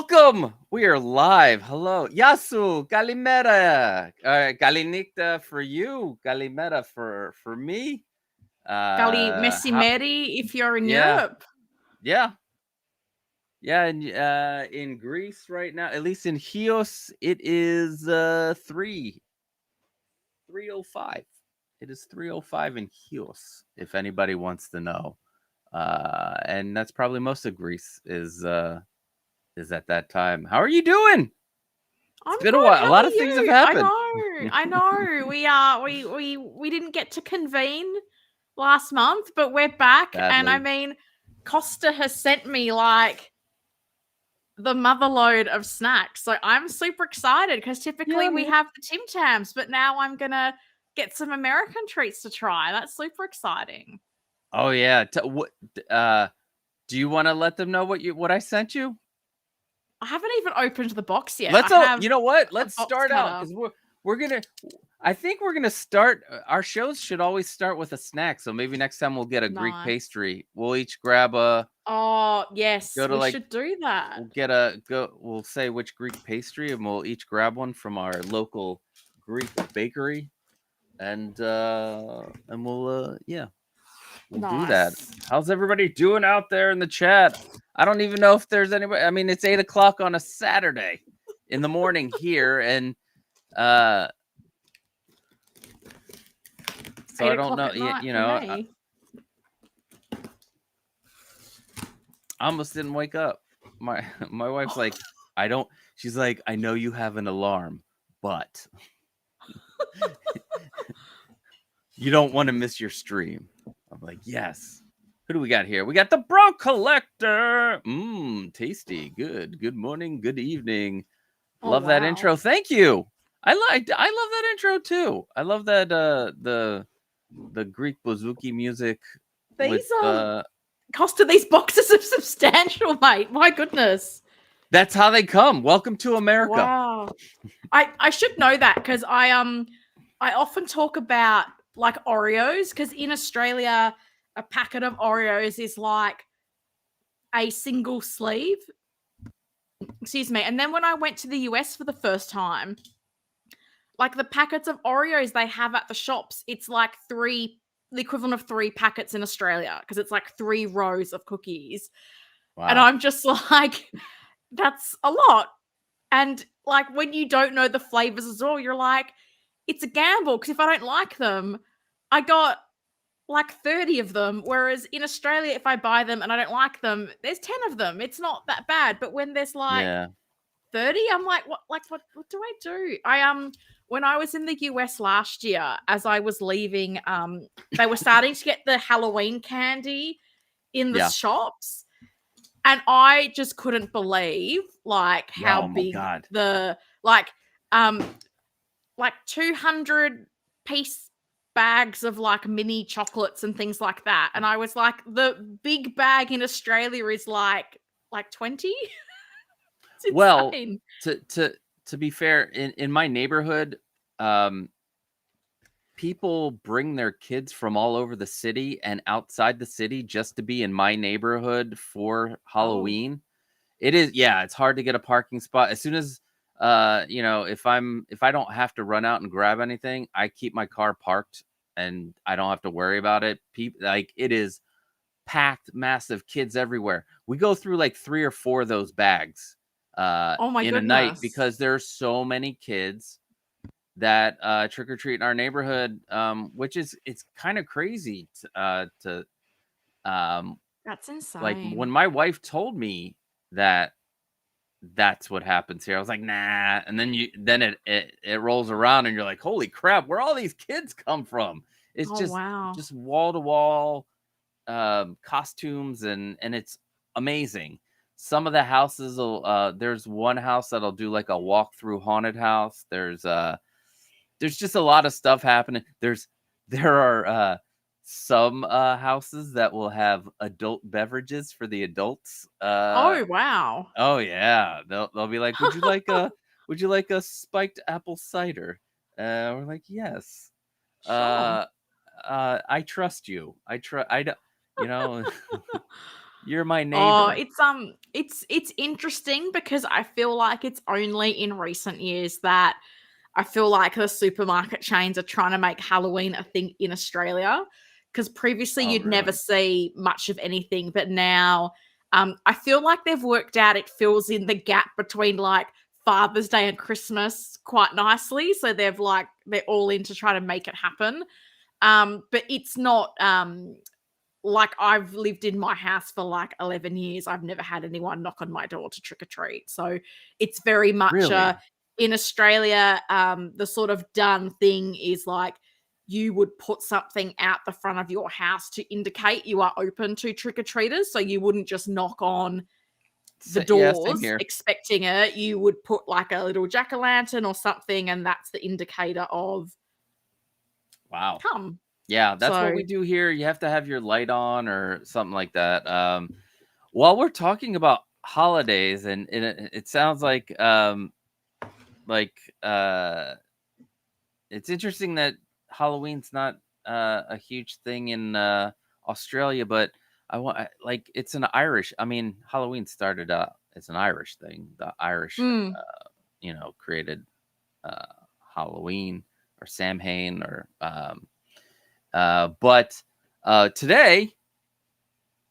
Welcome. We are live. Hello. Yasu, Kalimera. Kalinikta for you. Kalimera for me. Gali Messimeri if you're in yeah. Europe. Yeah. Yeah, and in Greece right now, at least in Chios, it is 3:05. It is 3:05 in Chios, if anybody wants to know. And that's probably most of Greece is at that time. How are you doing? I'm Been a good. while. A How lot are of things have you? happened. I know. We didn't get to convene last month, but we're back. Sadly. And I mean, Costa has sent me like the motherload of snacks. So I'm super excited because typically we have the Tim Tams, but now I'm gonna get some American treats to try. That's super exciting. Oh yeah. Do you want to let them know what I sent you? I haven't even opened the box yet. You know what? Let's start out because we're gonna. I think we're gonna start. Our shows should always start with a snack. So maybe next time we'll get a Greek pastry. We'll each grab a. Oh yes, we should do that. We'll say which Greek pastry, and we'll each grab one from our local Greek bakery, and we'll We'll do that. How's everybody doing out there in the chat? I don't even know if there's anybody. I mean, it's 8:00 on a Saturday in the morning here, and so I don't know. I almost didn't wake up. My wife's like, She's like, I know you have an alarm, but you don't want to miss your stream. I'm like, yes. Who do we got here? We got the Bro Collector. Tasty. Good. Good morning. Good evening. Love that intro. Thank you. I love that intro too. I love that the Greek bouzouki music. Costa, these boxes are substantial, mate. My goodness. That's how they come. Welcome to America. Wow. I should know that because I often talk about like Oreos because in Australia a packet of Oreos is like a single sleeve. Excuse me. And then when I went to the US for the first time, like the packets of Oreos they have at the shops, it's like the equivalent of 3 packets in Australia because it's like 3 rows of cookies. Wow. And I'm just like, that's a lot. And like when you don't know the flavors as well, you're like, it's a gamble because if I don't like them, I got like 30 of them. Whereas in Australia, if I buy them and I don't like them, there's 10 of them. It's not that bad. But when there's like 30, I'm like, what do I do? When I was in the US last year, as I was leaving, they were starting to get the Halloween candy in the shops. And I just couldn't believe like how big the like 200 piece bags of like mini chocolates and things like that. And I was like, the big bag in Australia is like 20. Well, to be fair, in my neighborhood, people bring their kids from all over the city and outside the city just to be in my neighborhood for Halloween. It's hard to get a parking spot. As soon as if I don't have to run out and grab anything, I keep my car parked and I don't have to worry about it. It is packed, massive, kids everywhere. We go through like 3 or 4 of those bags in a night because there's so many kids that trick or treat in our neighborhood, which is it's kind of crazy to that's insane. Like when my wife told me that that's what happens here, I was like, nah. And then it rolls around and you're like, holy crap, where all these kids come from? It's just wall to wall costumes and it's amazing. Some of the houses will there's one house that'll do like a walkthrough haunted house. There's just a lot of stuff happening. There are some houses that will have adult beverages for the adults. Oh wow! Oh yeah, they'll be like, would you like a spiked apple cider? We're like, yes. Sure. I trust you. I don't. You're my Oh, neighbor. it's interesting because I feel like it's only in recent years that I feel like the supermarket chains are trying to make Halloween a thing in Australia. Because previously Oh, you'd never really? see much of anything, but now I feel like they've worked out it fills in the gap between like Father's Day and Christmas quite nicely. So they're all in to try to make it happen. But it's not like I've lived in my house for like 11 years. I've never had anyone knock on my door to trick or treat. So it's very much Really? in Australia, the sort of done thing is like you would put something out the front of your house to indicate you are open to trick or treaters. So you wouldn't just knock on the Yeah, same doors here. expecting it. You would put like a little jack o' lantern or something, and that's the indicator of Wow. come. Yeah, that's what So we do here. You have to have your light on or something like that. While we're talking about holidays, and it sounds like it's interesting that Halloween's not a huge thing in Australia, but like it's an Irish. I mean, Halloween started it's an Irish thing. The Irish, mm, created uh, Halloween or Samhain or but today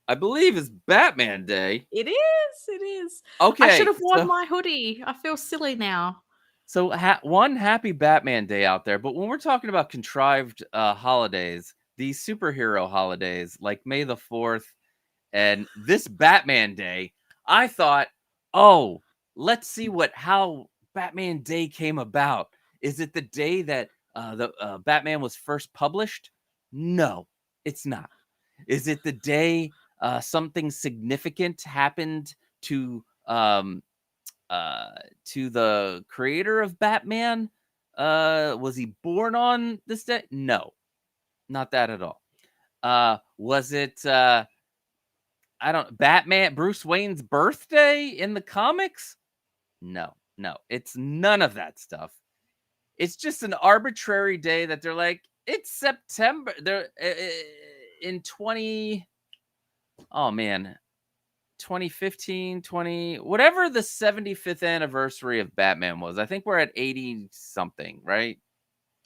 I believe is Batman Day. it is. It is. I should Okay, have worn my hoodie. I feel silly now. so one happy Batman Day out there. But when we're talking about contrived holidays, these superhero holidays like May the 4th and this Batman Day, I thought, oh, let's see how Batman Day came about. Is it the day that the Batman was first published? No, it's not. Is it the day something significant happened to uh, the creator of Batman? Was he born on this day? No, not that at all. Was it I don't Batman Bruce Wayne's birthday in the comics? No, no, it's none of that stuff. It's just an arbitrary day that they're like, it's September. They're in 20. Oh man, 2015, 20, whatever the 75th anniversary of Batman was. I think we're at 80 something, right?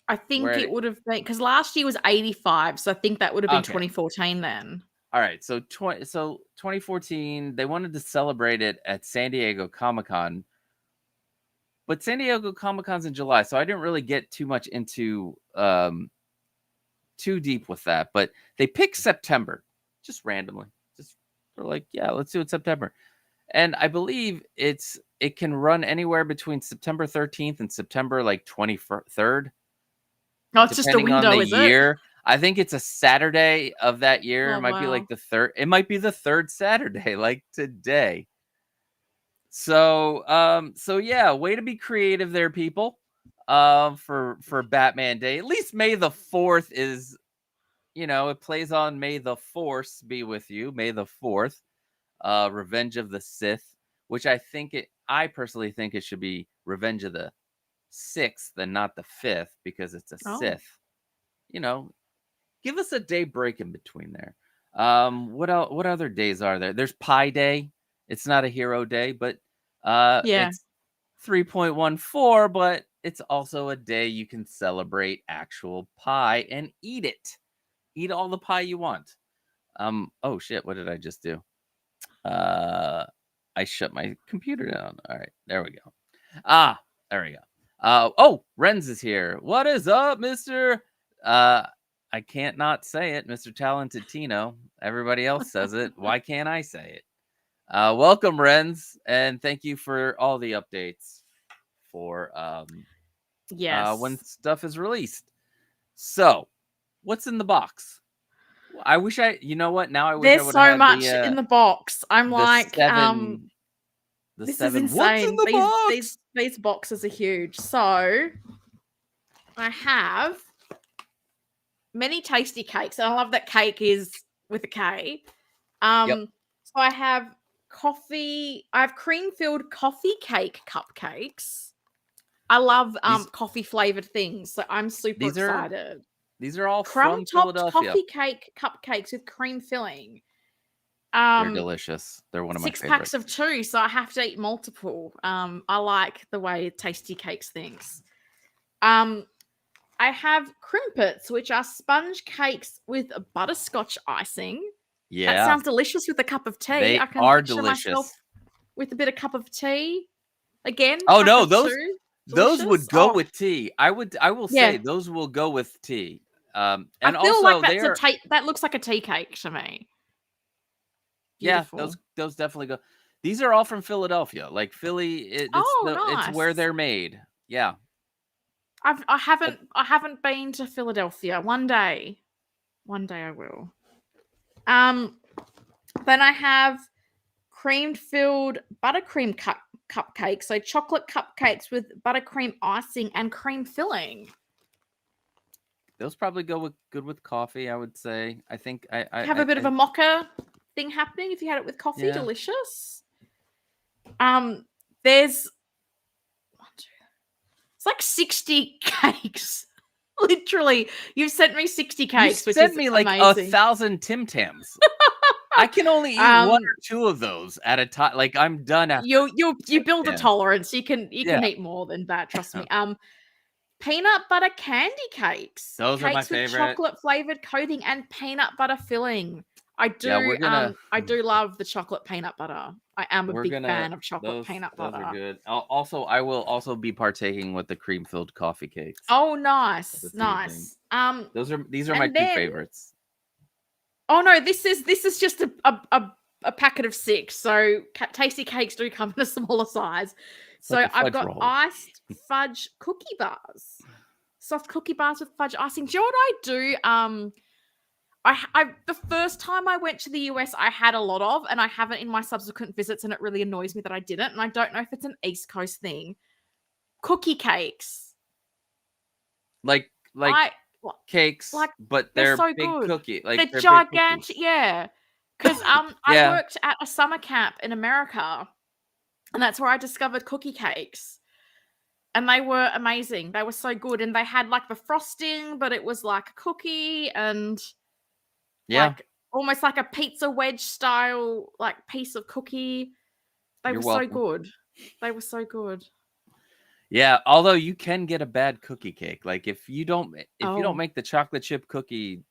I We're think at it would have been because last year was 85, so I think that would have been okay. 2014 then. All right, so 2014, they wanted to celebrate it at San Diego Comic-Con, but San Diego Comic-Con's in July, so I didn't really get too much into too deep with that, but they picked September just randomly. Just they're like, yeah, let's do it September. And I believe it can run anywhere between September 13th and September like 23rd, Oh, it's just a depending on window, the is it? year. I think it's a Saturday of that year. It Oh might be like wow. the third. It might be the third Saturday, like today. So yeah, way to be creative there, people. For Batman Day. At least May the 4th is, it plays on May the Force be with you. May the 4th. Revenge of the Sith, which I personally think it should be Revenge of the 6th and not the 5th because it's a Oh. Sith. You know, give us a day break in between there. What other days are there? There's Pi Day. It's not a hero day, but Yeah. it's 3.14, but it's also a day you can celebrate actual pie and eat it. Eat all the pie you want. Oh shit, what did I just do? I shut my computer down. All right, there we go. There we go. Oh, Renz is here. What is up, Mister? I can't not say it, Mister Talented Tino. Everybody else says it. Why can't I say it? Welcome, Renz, and thank you for all the updates for when Yes. stuff is released. So, what's in the box? I wish you know what? Now I wish I There's would have so had much in the box. I'm the like, seven the this is 7 what's in insane. the These these box. these boxes are huge. So I have many tasty cakes, and I love that cake is with a K. Yep. So I have coffee. I have cream-filled coffee cake cupcakes. I love These coffee flavored things, so I'm super these are excited. these are all Crumb from topped Philadelphia. coffee cake cupcakes with cream filling. They're delicious. They're one of my 6 favorites. packs of 2, so I have to eat multiple. I like the way Tasty Cakes thinks. I have crimpets, which are sponge cakes with butterscotch icing. Yeah. That sounds delicious with a cup of tea. They I can are picture myself delicious. with a bit of cup of tea. Again, Oh pack no, of those 2. those would Delicious. go Oh, with tea. I will yeah. say those will go with tea. And I feel also like that's they're that looks like a tea cake to me. yeah, Beautiful. those definitely go. These are all from Philadelphia. Like Philly, it's where Nice. they're made. Yeah. I But haven't been to Philadelphia. One day I will. Then I have cream filled buttercream cupcakes. So chocolate cupcakes with buttercream icing and cream filling. those probably go good with coffee, I would say. I think I Have a bit of a mocha thing happening if you had it with coffee. Yeah. Delicious. There's it's like 60 cakes. Literally, you've sent me 60 cakes, you which sent is me like amazing. 1,000 Tim Tams. I can only eat 1 or 2 of those at a time. Like I'm done after. You build a Yeah. tolerance. You can Yeah. eat more than that. Trust me. Peanut butter candy cakes. Those are my Cakes with favorite. chocolate flavored coating and peanut butter filling. I do. Yeah, we're gonna. I do love the chocolate peanut butter. I am a We're big gonna. fan of chocolate Those peanut those butter. are good. Also, I will also be partaking with the cream filled coffee cakes. Oh, nice, this nice. These are my 2 favorites. Oh no, this is just a packet of 6. So Tasty Cakes do come in a smaller size. So Like a I've fudge got roll. iced fudge cookie bars, soft cookie bars with fudge icing. Do you know what I do? I the first time I went to the US, I had a lot of, and I haven't in my subsequent visits, and it really annoys me that I didn't. And I don't know if it's an East Coast thing. Cookie cakes, Like cakes, like but they're they're so big good. cookie. Like They're they're big gigantic, cookies. yeah. Because I Yeah. worked at a summer camp in America, and that's where I discovered cookie cakes. And they were amazing. They were so good. And they had like the frosting, but it was like a cookie and like almost like a pizza wedge style, like piece of cookie. They were so good. They were so good. Yeah, although you can get a bad cookie cake. Like if you don't Oh. make the chocolate chip cookie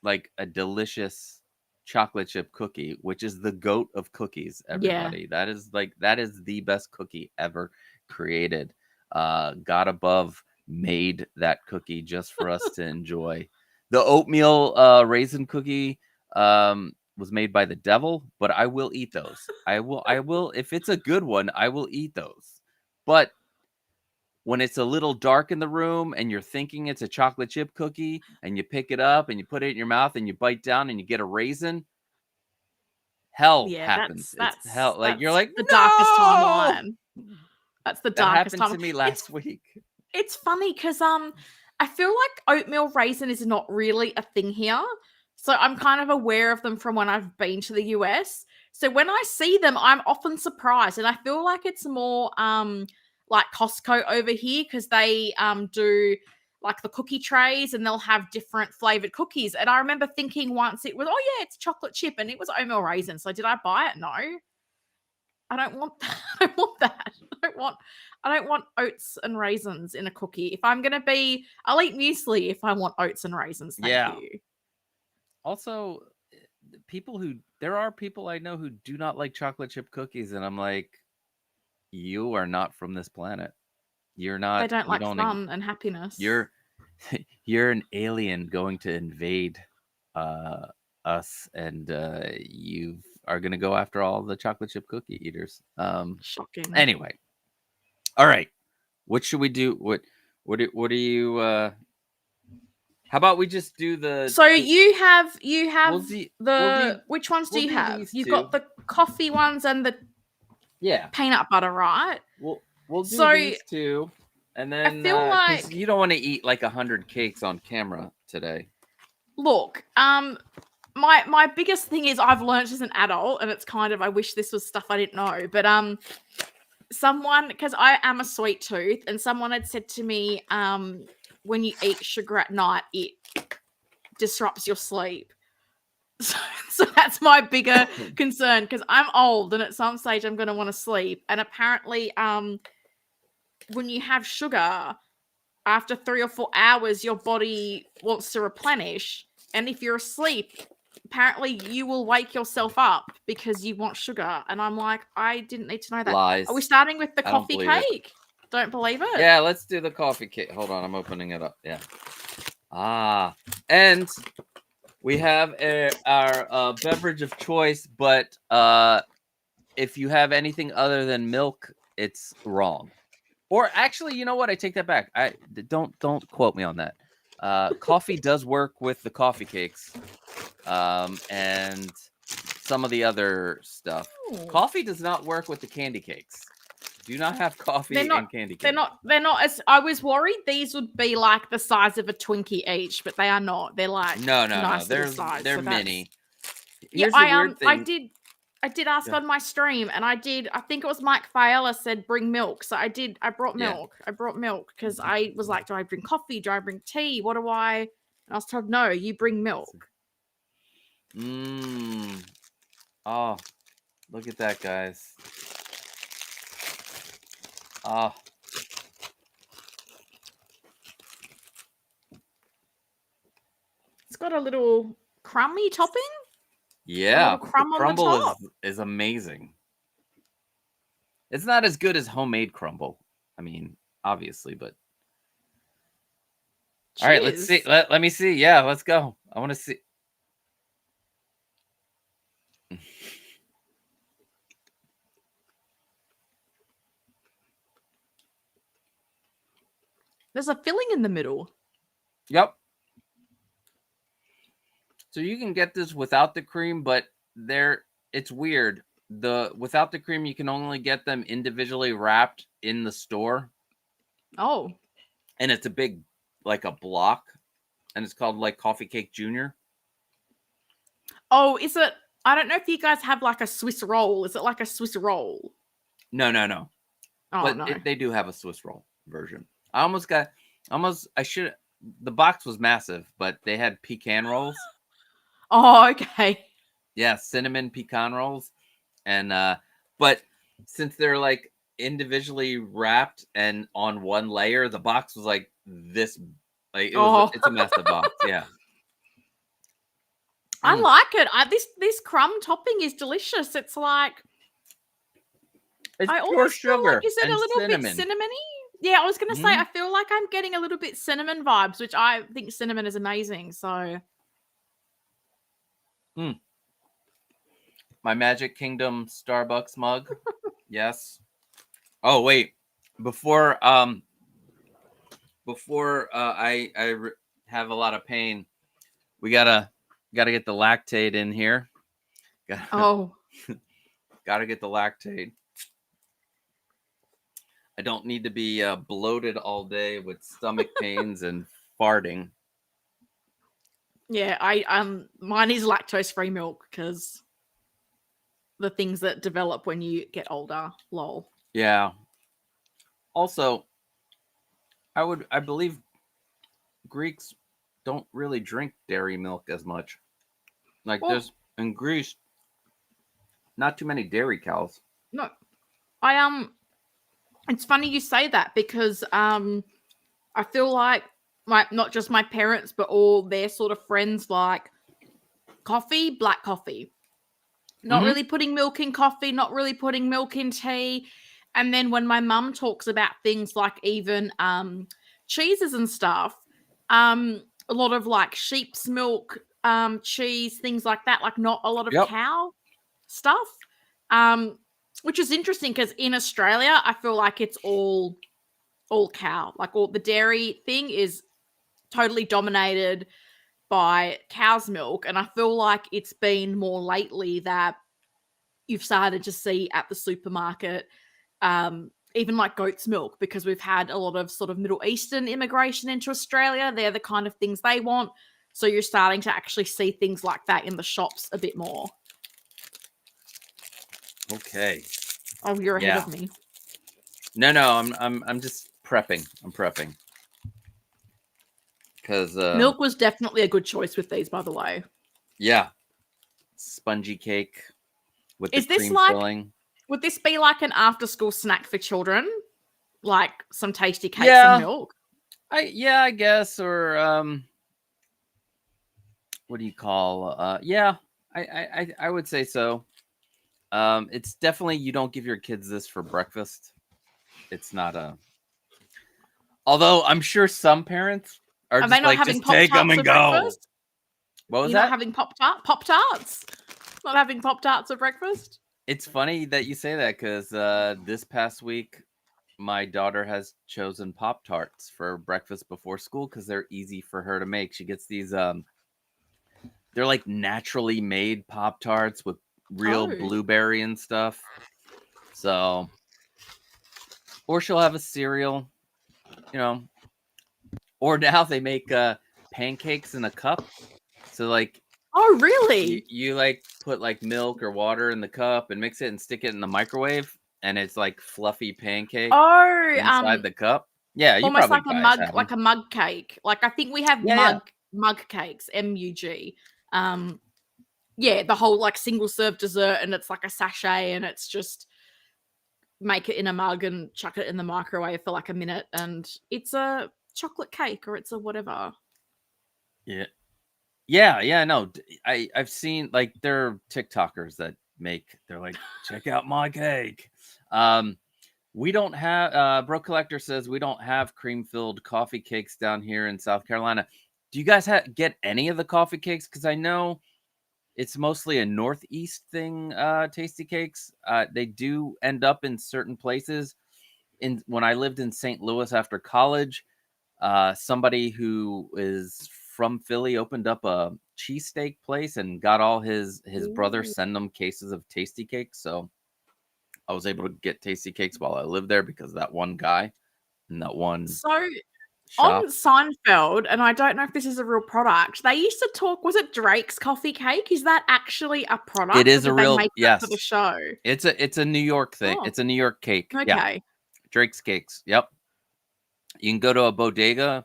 like a delicious chocolate chip cookie, which is the goat of cookies, everybody. That is the best cookie ever created. God above made that cookie just for us to enjoy. The oatmeal raisin cookie was made by the devil, but I will eat those. I will if it's a good one, I will eat those. But when it's a little dark in the room and you're thinking it's a chocolate chip cookie and you pick it up and you put it in your mouth and you bite down and you get a raisin, hell happens. It's hell. Like you're like, the no! darkest timeline. That's the darkest That happened timeline. to me last week. It's funny because I feel like oatmeal raisin is not really a thing here. So I'm kind of aware of them from when I've been to the US. So when I see them, I'm often surprised. And I feel like it's more like Costco over here because they do like the cookie trays and they'll have different flavored cookies. And I remember thinking once it was, oh yeah, it's chocolate chip and it was oatmeal raisin. So did I buy it? No. I don't want that. I don't want that. I don't want oats and raisins in a cookie. If I'm gonna be, I'll eat muesli if I want oats and raisins. Thank you. Also, there are people I know who do not like chocolate chip cookies, and I'm like, you are not from this planet. You're not. They don't like fun and happiness. You're an alien going to invade us, and you are going to go after all the chocolate chip cookie eaters. Shocking. Anyway, all right. What should we do? What do you? How about we just do the? So you have which ones do you have? You've got the coffee ones and the peanut butter, right? We'll do these two, and then I feel like you don't want to eat like 100 cakes on camera today. Look, my biggest thing is I've learned as an adult, and it's kind of I wish this was stuff I didn't know, but someone, because I am a sweet tooth, and someone had said to me, when you eat sugar at night, it disrupts your sleep. So that's my bigger concern, because I'm old and at some stage I'm going to want to sleep. And apparently, when you have sugar, after 3 or 4 hours, your body wants to replenish. And if you're asleep, apparently you will wake yourself up because you want sugar. And I'm like, I didn't need to know that. Lies. Are we starting with the I don't coffee believe it. cake? Don't believe it? Yeah, let's do the coffee cake. Hold on, I'm opening it up. Yeah. And we have our beverage of choice, but if you have anything other than milk, it's wrong. Or actually, you know what? I take that back. I don't quote me on that. Coffee does work with the coffee cakes, and some of the other stuff. Ooh. Coffee does not work with the candy cakes. Do not have coffee and candy cakes. They're not as I was worried these would be like the size of a Twinkie each, but they are not. They're like no. They're size, they're so mini. Yeah, Here's the weird thing. I did ask on my stream, and I think it was Mike Fiala said bring milk. So I brought milk. I brought milk because I was like, do I bring coffee? Do I bring tea? What do I? And I was told, no, you bring milk. Oh, look at that, guys. Oh. It's got a little crummy topping. Yeah, the crumble is amazing. It's not as good as homemade crumble. I mean, obviously, but Cheers. All right, let's see. Let me see. Yeah, let's go. I want to see. There's a filling in the middle. Yep. So you can get this without the cream, but it's weird. Without the cream, you can only get them individually wrapped in the store. Oh. And it's a big, like a block, and it's called like Coffee Cake Junior. Oh, is it? I don't know if you guys have like a Swiss roll. Is it like a Swiss roll? No. Oh, but no. They do have a Swiss roll version. The box was massive, but they had pecan rolls. Oh, okay. Yeah, cinnamon pecan rolls. And but since they're like individually wrapped and on one layer, the box was like this. Like it's a massive box. Yeah. I like it. This crumb topping is delicious. It's like it's I pure sugar. Like, is it a little bit cinnamony? Yeah, I was gonna say I feel like I'm getting a little bit cinnamon vibes, which I think cinnamon is amazing. So my Magic Kingdom Starbucks mug. Yes. Oh wait, before I have a lot of pain, we gotta get the lactate in here. Gotta get the lactate. I don't need to be bloated all day with stomach pains and farting. Yeah, mine is lactose-free milk because the things that develop when you get older. Lol. Yeah. Also, I believe Greeks don't really drink dairy milk as much. Like there's in Greece, not too many dairy cows. No, it's funny you say that because I feel like not just my parents but all their sort of friends like coffee, black coffee. Not really putting milk in coffee, not really putting milk in tea. And then when my mum talks about things like even cheeses and stuff, a lot of like sheep's milk, cheese, things like that, like not a lot of cow stuff, which is interesting because in Australia, I feel like it's all cow. Like all the dairy thing is totally dominated by cow's milk. And I feel like it's been more lately that you've started to see at the supermarket, even like goat's milk, because we've had a lot of sort of Middle Eastern immigration into Australia. They're the kind of things they want. So you're starting to actually see things like that in the shops a bit more. Okay. Oh, you're ahead of me. No, I'm just prepping. I'm prepping. Because milk was definitely a good choice with these, by the way. Yeah. spongy cake with Is the this cream like? filling. Would this be like an after-school snack for children? Like some tasty cakes Yeah. and milk? I guess, or what do you call? Yeah, I would say so. It's definitely, you don't give your kids this for breakfast. It's not a. Although I'm sure some parents are Are they just not like, having just take them Pop-Tarts and for go. breakfast? What was You're not that? having Pop-Tarts? Not having Pop-Tarts for breakfast? It's funny that you say that, because this past week, my daughter has chosen Pop-Tarts for breakfast before school because they're easy for her to make. She gets these, they're like naturally made Pop-Tarts with real Oh. blueberry and stuff. So, or she'll have a cereal, you know. Or now they make pancakes in a cup. So like, Oh, really? you like put like milk or water in the cup and mix it and stick it in the microwave, and it's like fluffy pancake Oh, inside the cup. Yeah, you almost probably like a guys mug, have like them. a mug cake. Like I think we have Yeah. mug cakes, MUG. Yeah, the whole like single serve dessert, and it's like a sachet, and it's just make it in a mug and chuck it in the microwave for like a minute, and it's a chocolate cake or it's a whatever. Yeah. No, I've seen, like, there are TikTokers that they're like, check out my cake. We don't have, Bro Collector says we don't have cream filled coffee cakes down here in South Carolina. Do you guys get any of the coffee cakes? Because I know it's mostly a Northeast thing, tasty cakes. They do end up in certain places. When I lived in St. Louis after college, somebody who is from Philly opened up a cheesesteak place and got all his brother Ooh. send them cases of tasty cakes. So I was able to get tasty cakes while I lived there because of that one guy and that one So shop. on Seinfeld, and I don't know if this is a real product, they used to talk, was it Drake's coffee cake? Is that actually a product? It is or a did they real, make that for the yes. show? It's a New York thing. Oh, It's a New York cake. Yeah. okay. Drake's Cakes. Yep. You can go to a bodega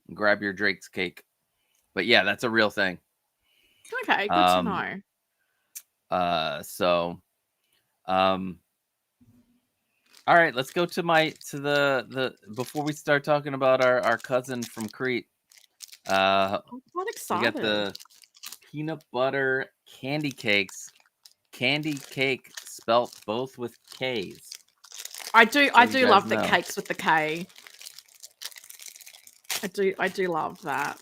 and grab your Drake's cake. But yeah, that's a real thing. Okay, good to know. So all right, let's go to the before we start talking about our cousin from Crete. I'm quite We excited. got the peanut butter candy cakes. Candy cake spelt both with K's. I do you love guys the know. cakes with the K. I do love that.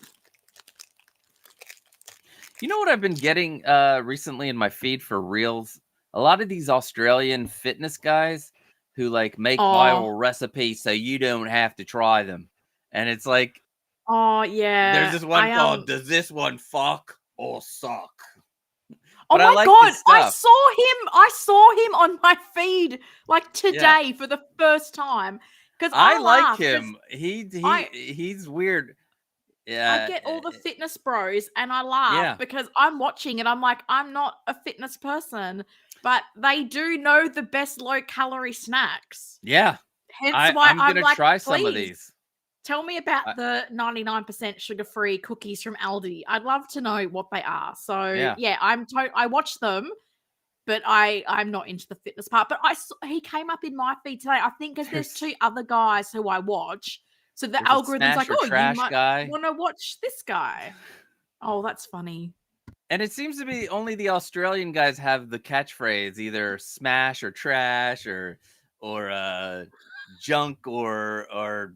You know what I've been getting recently in my feed for reels? A lot of these Australian fitness guys who like make viral recipes so you don't have to try them. And it's like, Oh yeah. there's this one called "Does this one fuck or suck?" Oh But I my like god, his stuff. I saw him on my feed like today for the first time. Because I like laugh, 'cause him. He's weird. I Yeah. get all the fitness bros and I laugh Yeah. because I'm watching and I'm like, I'm not a fitness person, but they do know the best low calorie snacks. Yeah. Hence why I'm I'm gonna like, try some of please these. tell me about the 99% sugar-free cookies from Aldi. I'd love to know what they are. So yeah, I watch them, but I'm not into the fitness part. But he came up in my feed today. I think because there's two other guys who I watch. So the There's a algorithm's like, smash or oh, you trash might guy. want to watch this guy. Oh, that's funny. And it seems to be only the Australian guys have the catchphrase, either smash or trash or junk or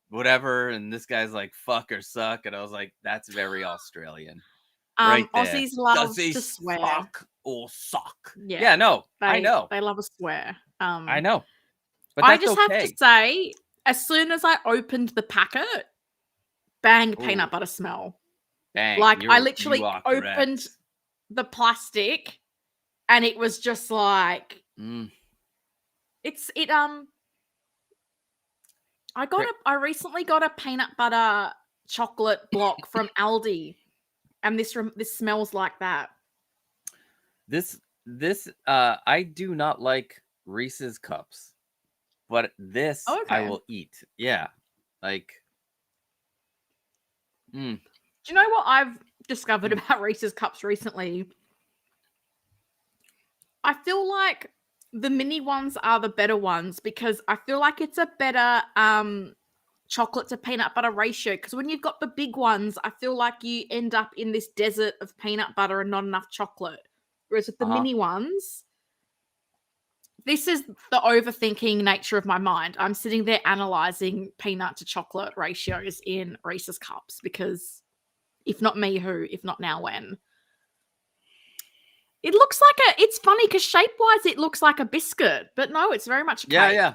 whatever. And this guy's like fuck or suck. And I was like, that's very Australian. Right there. Aussies love Does he to swear. fuck or suck? Yeah. Yeah, no, I know. They love a swear. I know. But I that's just okay. have to say, as soon as I opened the packet, bang, peanut Ooh. butter smell. Bang. Like I You literally are opened correct. the plastic and it was just like I recently got a peanut butter chocolate block from Aldi and this smells like that. This I do not like Reese's cups, but this I Okay. will eat. Yeah. Like Do you know what I've discovered about Reese's cups recently? I feel like the mini ones are the better ones because I feel like it's a better chocolate to peanut butter ratio. Because when you've got the big ones, I feel like you end up in this desert of peanut butter and not enough chocolate. Whereas with the mini ones, this is the overthinking nature of my mind. I'm sitting there analyzing peanut to chocolate ratios in Reese's cups because if not me, who? If not now, when? It looks like it's funny because shape-wise it looks like a biscuit, but no, it's very much a cake. Yeah.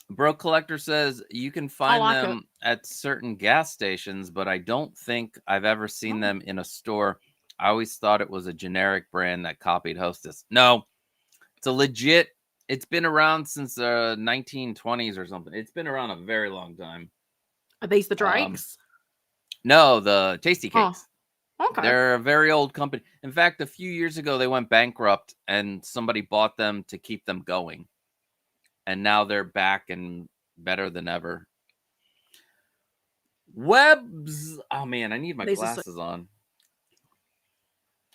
Bro Collector says you can find them at certain gas stations, but I don't think I've ever seen them in a store. I always thought it was a generic brand that copied Hostess. No, it's a legit. It's been around since the 1920s or something. It's been around a very long time. Are these the Drakes? No, the Tasty Cakes. Oh, okay. They're a very old company. In fact, a few years ago, they went bankrupt and somebody bought them to keep them going. And now they're back and better than ever. Webbs. Oh, man, I need my glasses on.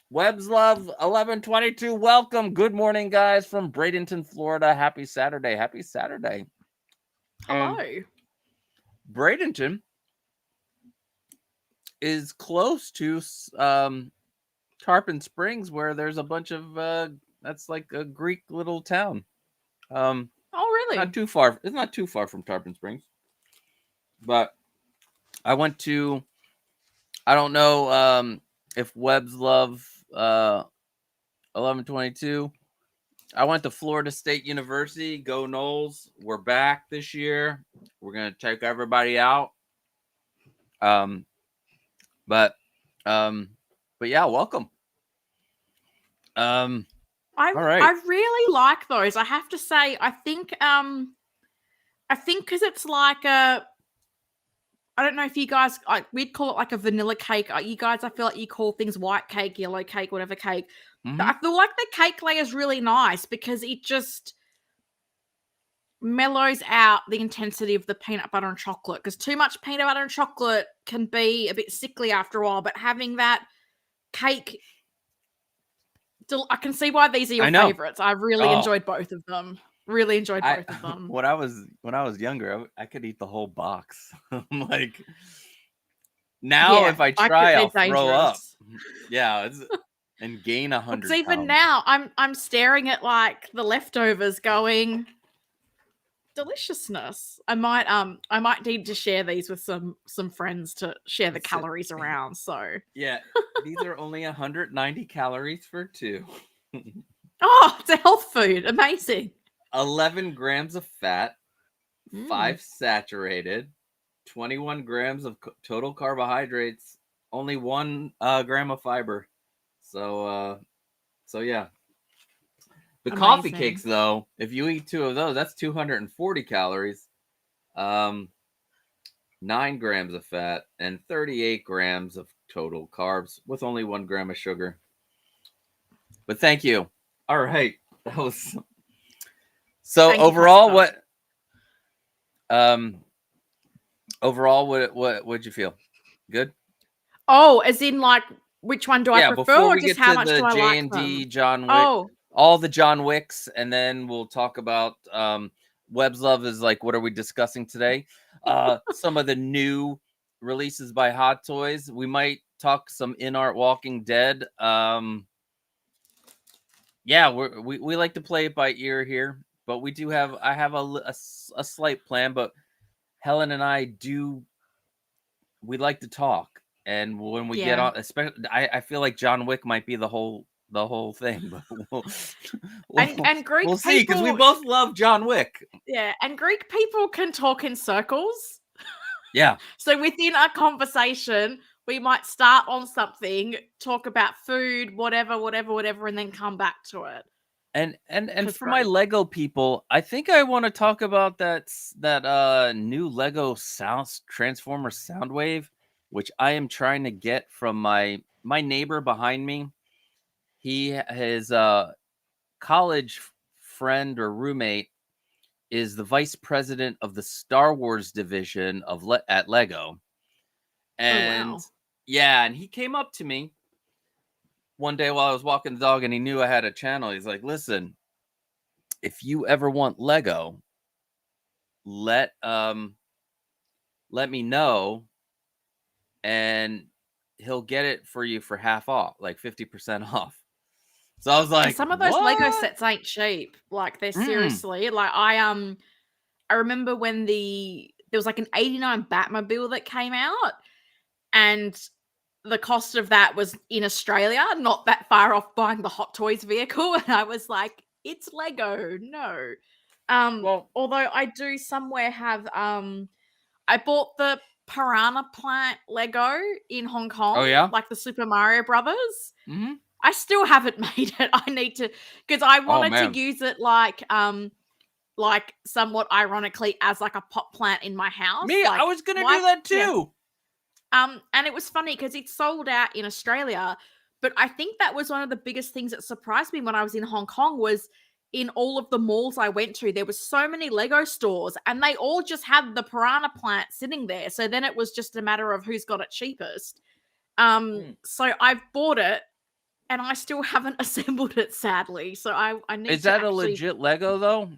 Webbs Love 1122. Welcome. Good morning, guys, from Bradenton, Florida. Happy Saturday. Happy Saturday. Hello. Bradenton is close to Tarpon Springs, where there's a bunch of that's like a Greek little town. Oh, really? Not too far. It's not too far from Tarpon Springs. But I went to, I don't know if Webbs Love 1122. I went to Florida State University. Go Noles. We're back this year. We're gonna take everybody out. But yeah, welcome. All right. I really like those. I have to say, I think because it's like I don't know if you guys, we'd call it like a vanilla cake. You guys, I feel like you call things white cake, yellow cake, whatever cake. Mm-hmm. I feel like the cake layer is really nice because it just mellows out the intensity of the peanut butter and chocolate. Because too much peanut butter and chocolate can be a bit sickly after a while. But having that cake, I can see why these are your favorites. I really enjoyed both of them. Really enjoyed both of them. When I was younger, I could eat the whole box. Like now, if I try, I'll throw up. Yeah, and gain 100 pounds. Even now, I'm staring at like the leftovers, going deliciousness. I might need to share these with some friends to share the calories around. So yeah, these are only 190 calories for two. Oh, it's a health food. Amazing. 11 grams of fat, 5 saturated, 21 grams of total carbohydrates, only 1 gram of fiber. So yeah. The coffee cakes, though, if you eat 2 of those, that's 240 calories, 9 grams of fat, and 38 grams of total carbs with only 1 gram of sugar. But thank you. All right, that was. So overall, what'd you feel? Good? Oh, as in like which one do I prefer, or just how much do I like them? JND John Wick, all the John Wicks, and then we'll talk about Webbs Love is like, what are we discussing today? Some of the new releases by Hot Toys. We might talk some In Art Walking Dead. Yeah, we like to play it by ear here. But I have a slight plan, but Helen and I we like to talk. And when we get on, especially, I feel like John Wick might be the whole thing. But and Greek we'll see, because we both love John Wick. Yeah, and Greek people can talk in circles. Yeah. So within a conversation, we might start on something, talk about food, whatever, and then come back to it. And for my Lego people, I think I want to talk about that new Lego Transformer Soundwave, which I am trying to get from my neighbor behind me. His college friend or roommate is the vice president of the Star Wars division at Lego. And yeah, and he came up to me one day while I was walking the dog and he knew I had a channel, he's like, listen, if you ever want Lego, let me know, and he'll get it for you for half off, like 50% off. So I was And like, some of those Lego what? sets ain't cheap. Like they're seriously like I remember when there was like an 89 Batmobile that came out, and the cost of that was in Australia, not that far off buying the Hot Toys vehicle. And I was like, it's Lego, no. Well, Although I do somewhere have I bought the Piranha Plant Lego in Hong oh Kong, yeah. like the Super Mario Brothers. Mm-hmm. I still haven't made it. I need to, because I Oh wanted to man. use it like somewhat ironically as like a pot plant in my house. Me, Like I was gonna why do that yeah. too. And it was funny because it sold out in Australia, but I think that was one of the biggest things that surprised me when I was in Hong Kong was in all of the malls I went to, there was so many Lego stores and they all just had the piranha plant sitting there. So then it was just a matter of who's got it cheapest. So I've bought it and I still haven't assembled it, sadly. So I need Is to that a actually, legit Lego though?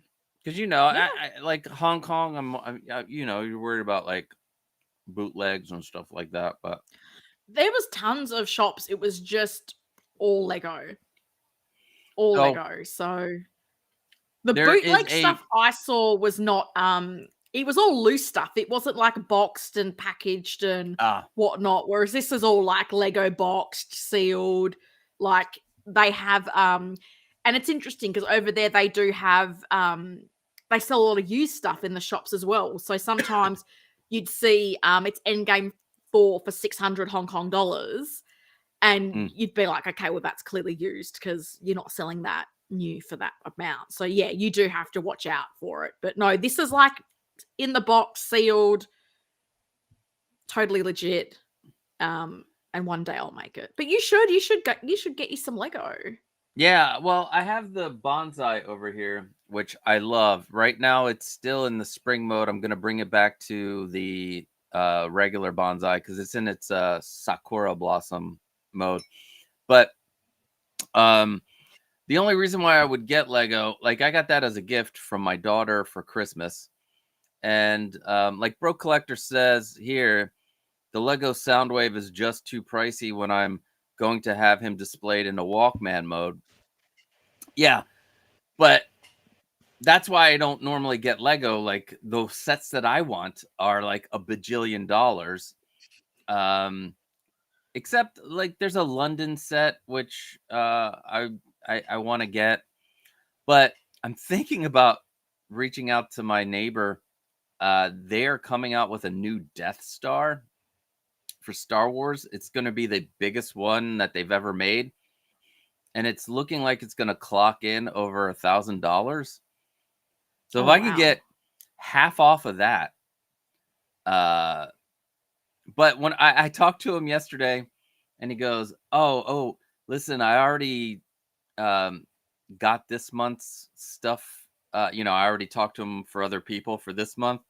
Because yeah. I like Hong Kong. You're worried about like bootlegs and stuff like that, but There was tons of shops. It was just all Lego. All so Lego. So the there is bootleg a stuff I saw was not it was all loose stuff. It wasn't like boxed and packaged and whatnot. Whereas this is all like Lego boxed, sealed, like they have and it's interesting because over there they do have they sell a lot of used stuff in the shops as well. So sometimes you'd see it's Endgame 4 for 600 Hong Kong dollars. And you'd be like, okay, well, that's clearly used because you're not selling that new for that amount. So, yeah, you do have to watch out for it. But no, this is like in the box, sealed, totally legit. And one day I'll make it. But you should get you some Lego. yeah. Well, I have the bonsai over here, which I love. Right now, it's still in the spring mode. I'm gonna bring it back to the regular bonsai because it's in its sakura blossom mode. But the only reason why I would get Lego, like I got that as a gift from my daughter for Christmas. And like Bro Collector says here, the Lego Soundwave is just too pricey when I'm going to have him displayed in a Walkman mode. Yeah, but that's why I don't normally get Lego. Like those sets that I want are like a bajillion dollars. Except like there's a London set which I want to get, but I'm thinking about reaching out to my neighbor. They're coming out with a new Death Star for Star Wars. It's going to be the biggest one that they've ever made, and it's looking like it's going to clock in over $1,000. So if Oh, I could wow. get half off of that, but when I talked to him yesterday, and he goes, "Oh, listen, I already got this month's stuff. I already talked to him for other people for this month."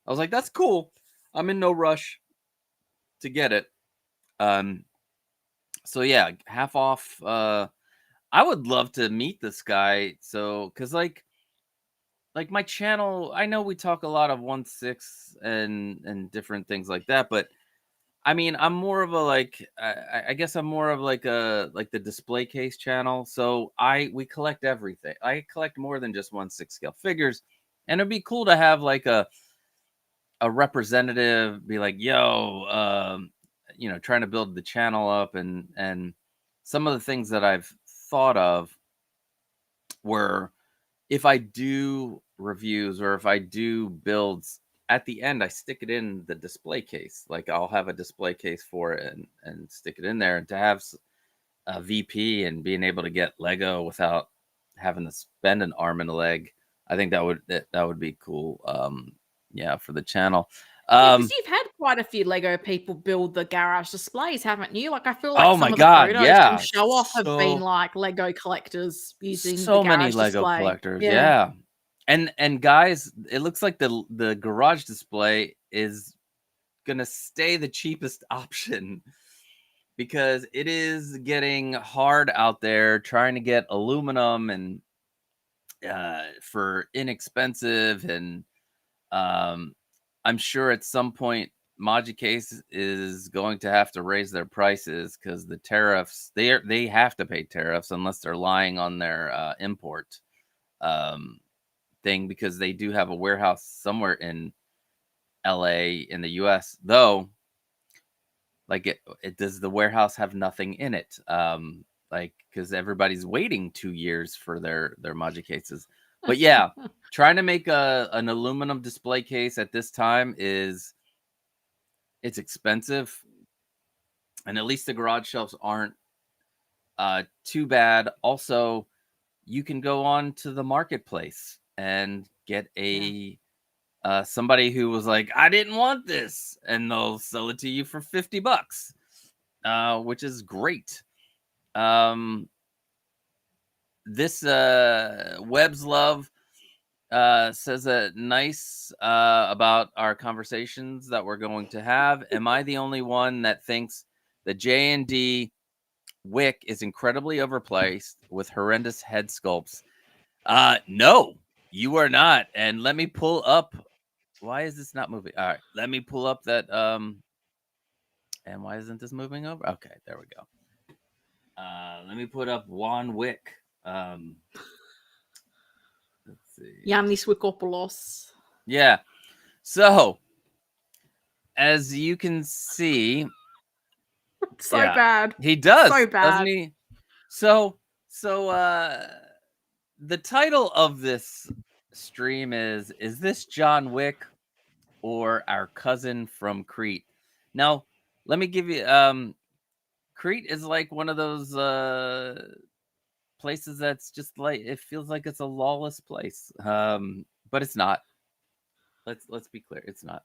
I was like, "That's cool. I'm in no rush to get it." So yeah, half off. I would love to meet this guy. So, cause like my channel, I know we talk a lot of 1/6 and different things like that, but I mean, I'm more of a I guess I'm more of like the display case channel. So we collect everything. I collect more than just 1/6 scale figures, and it'd be cool to have like a representative be like, "Yo, trying to build the channel up," and some of the things that I've thought of were if I do reviews or if I do builds, at the end I stick it in the display case. Like I'll have a display case for it and stick it in there. And to have a VP and being able to get Lego without having to spend an arm and a leg, I think that would be cool. Yeah, for the channel. Yeah, because you've had quite a few Lego people build the garage displays, haven't you? Like, I feel like Oh some my of the god, photos from yeah. Show Off have been like Lego collectors using the So many garage Lego display. collectors, Yeah. yeah. And guys, it looks like the garage display is gonna stay the cheapest option. because it is getting hard out there trying to get aluminum and for inexpensive, and I'm sure at some point Magicase is going to have to raise their prices because the tariffs, they have to pay tariffs unless they're lying on their import thing, because they do have a warehouse somewhere in LA in the US, though. Like it does the warehouse have nothing in it? Like, because everybody's waiting 2 years for their Magicases. But yeah, trying to make an aluminum display case at this time it's expensive, and at least the garage shelves aren't too bad. Also, you can go on to the marketplace and get a somebody who was like, I didn't want this, and they'll sell it to you for $50, which is great. This Webb's Love says a nice about our conversations that we're going to have. Am I the only one that thinks the JND Wick is incredibly overpriced with horrendous head sculpts? No, you are not. And let me pull up. Why is this not moving? All right, let me pull up that. And why isn't this moving over? Okay, there we go. Let me put up John Wick. Let's see. Yannis Wikopoulos. Yeah. So, as you can see, So bad. He does. So bad. Doesn't he? So the title of this stream is this John Wick or our cousin from Crete? Now, let me give you Crete is like one of those places that's just like, it feels like it's a lawless place. But it's not. Let's be clear, it's not.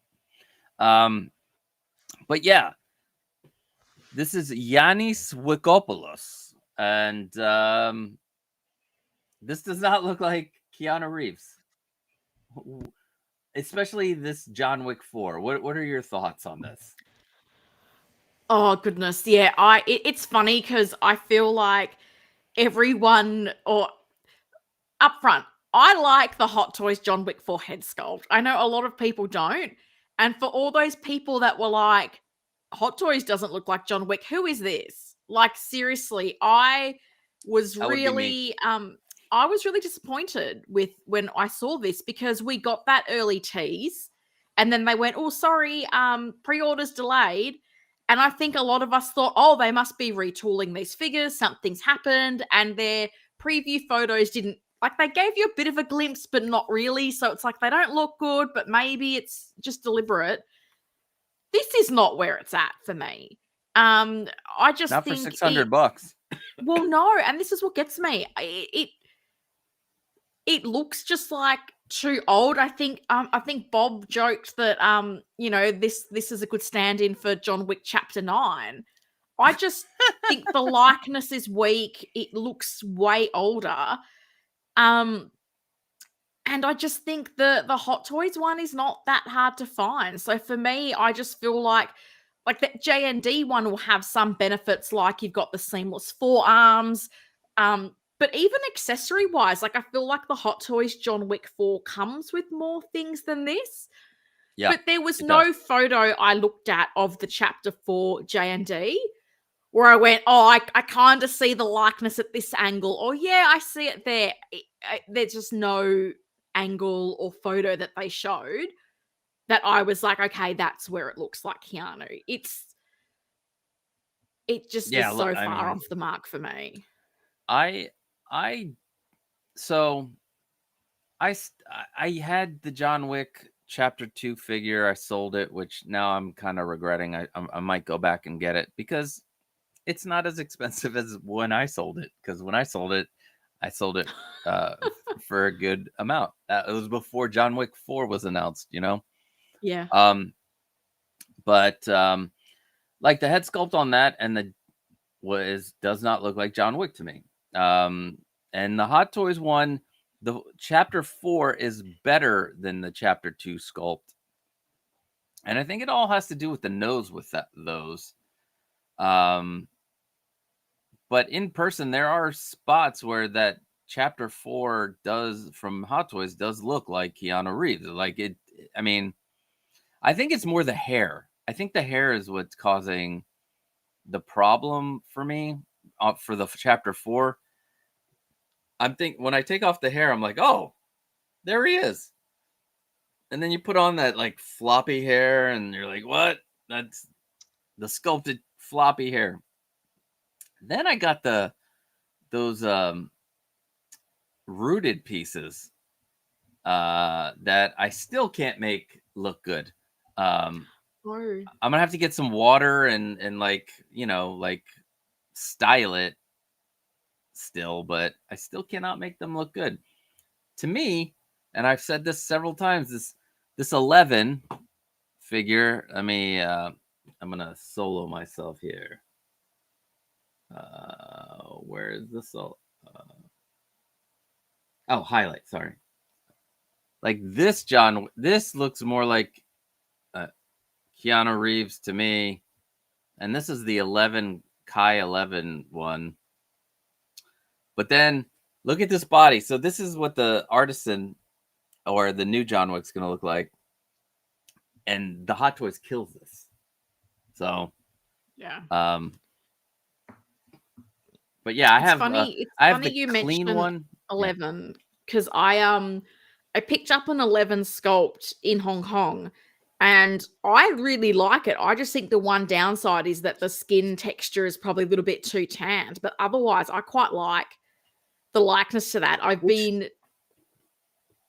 But yeah, this is Yannis Wikopoulos, and this does not look like Keanu Reeves, especially this John Wick 4. What are your thoughts on this? Oh goodness, yeah. It's funny because I feel like everyone, or up front, I like the Hot Toys John Wick 4 head sculpt. I know a lot of people don't, and for all those people that were like, Hot Toys doesn't look like John Wick, who is this? Like, seriously, I was really disappointed with when I saw this, because we got that early tease and then they went, oh, sorry, pre-orders delayed. And I think a lot of us thought, oh, they must be retooling these figures, something's happened, and their preview photos didn't, like, they gave you a bit of a glimpse, but not really. So it's like they don't look good, but maybe it's just deliberate. This is not where it's at for me. I just not think for $600. Well, no, and this is what gets me. It looks just like too old. I think Bob joked that this is a good stand-in for John Wick Chapter 9. I just think the likeness is weak. It looks way older. And I just think the Hot Toys one is not that hard to find. So for me, I just feel like that JND one will have some benefits, like you've got the seamless forearms. But even accessory-wise, like, I feel like the Hot Toys John Wick 4 comes with more things than this. Yeah, but there was no photo I looked at of the Chapter 4 JND where I went, oh, I kind of see the likeness at this angle. Or, yeah, I see it there. There's just no angle or photo that they showed that I was like, okay, that's where it looks like Keanu. It just is so far off the mark for me. I had the John Wick Chapter 2 figure. I sold it, which now I'm kind of regretting. I might go back and get it because it's not as expensive as when I sold it. Because when I sold it for a good amount. It was before John Wick 4 was announced, Yeah. But like the head sculpt on that and does not look like John Wick to me. And the Hot Toys one, the Chapter 4 is better than the Chapter 2 sculpt. And I think it all has to do with the nose with those. But in person, there are spots where that Chapter 4 does from Hot Toys does look like Keanu Reeves. Like it, I mean, I think it's more the hair. I think the hair is what's causing the problem for me for the Chapter 4. When I take off the hair, I'm like, oh, there he is. And then you put on that like floppy hair, and you're like, what? That's the sculpted floppy hair. Then I got those rooted pieces that I still can't make look good. I'm gonna have to get some water and like like style it still, but I still cannot make them look good. To me, and I've said this several times, this 11 figure. I'm gonna solo myself here. Where is this? Highlight. Sorry. Like this, this looks more like Keanu Reeves to me. And this is the 11 Kai 11 one. But then look at this body. So this is what the Artisan or the new John Wick's going to look like. And the Hot Toys kills this. So, yeah. But yeah, I have funny the you clean mentioned one. 11 because I picked up an 11 sculpt in Hong Kong, and I really like it. I just think the one downside is that the skin texture is probably a little bit too tanned, but otherwise I quite like the likeness to that.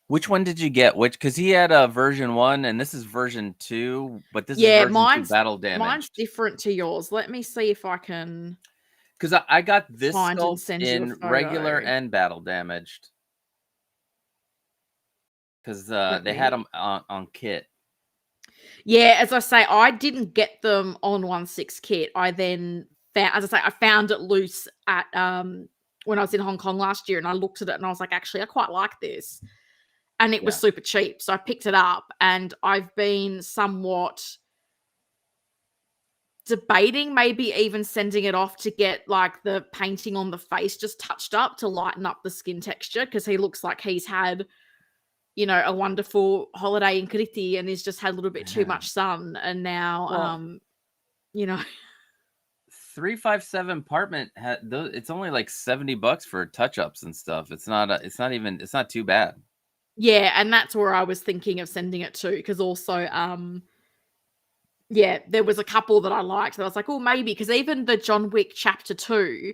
Which one did you get? Because he had a version 1 and this is version 2, but this is version 2 battle damage. Mine's different to yours. Let me see if I can. Because I got this sculpt in regular and battle damaged. Because they had them on kit. Yeah, as I say, I didn't get them on 1/6 kit. I then I found it loose at when I was in Hong Kong last year, and I looked at it and I was like, actually, I quite like this. And it was super cheap. So I picked it up, and I've been somewhat debating maybe even sending it off to get like the painting on the face just touched up to lighten up the skin texture, because he looks like he's had a wonderful holiday in Crete and he's just had a little bit too much sun, and now 357 apartment it's only like $70 for touch-ups and stuff. It's not too bad. Yeah, and that's where I was thinking of sending it to, because also there was a couple that I liked that I was like, oh, maybe, because even the John Wick Chapter 2,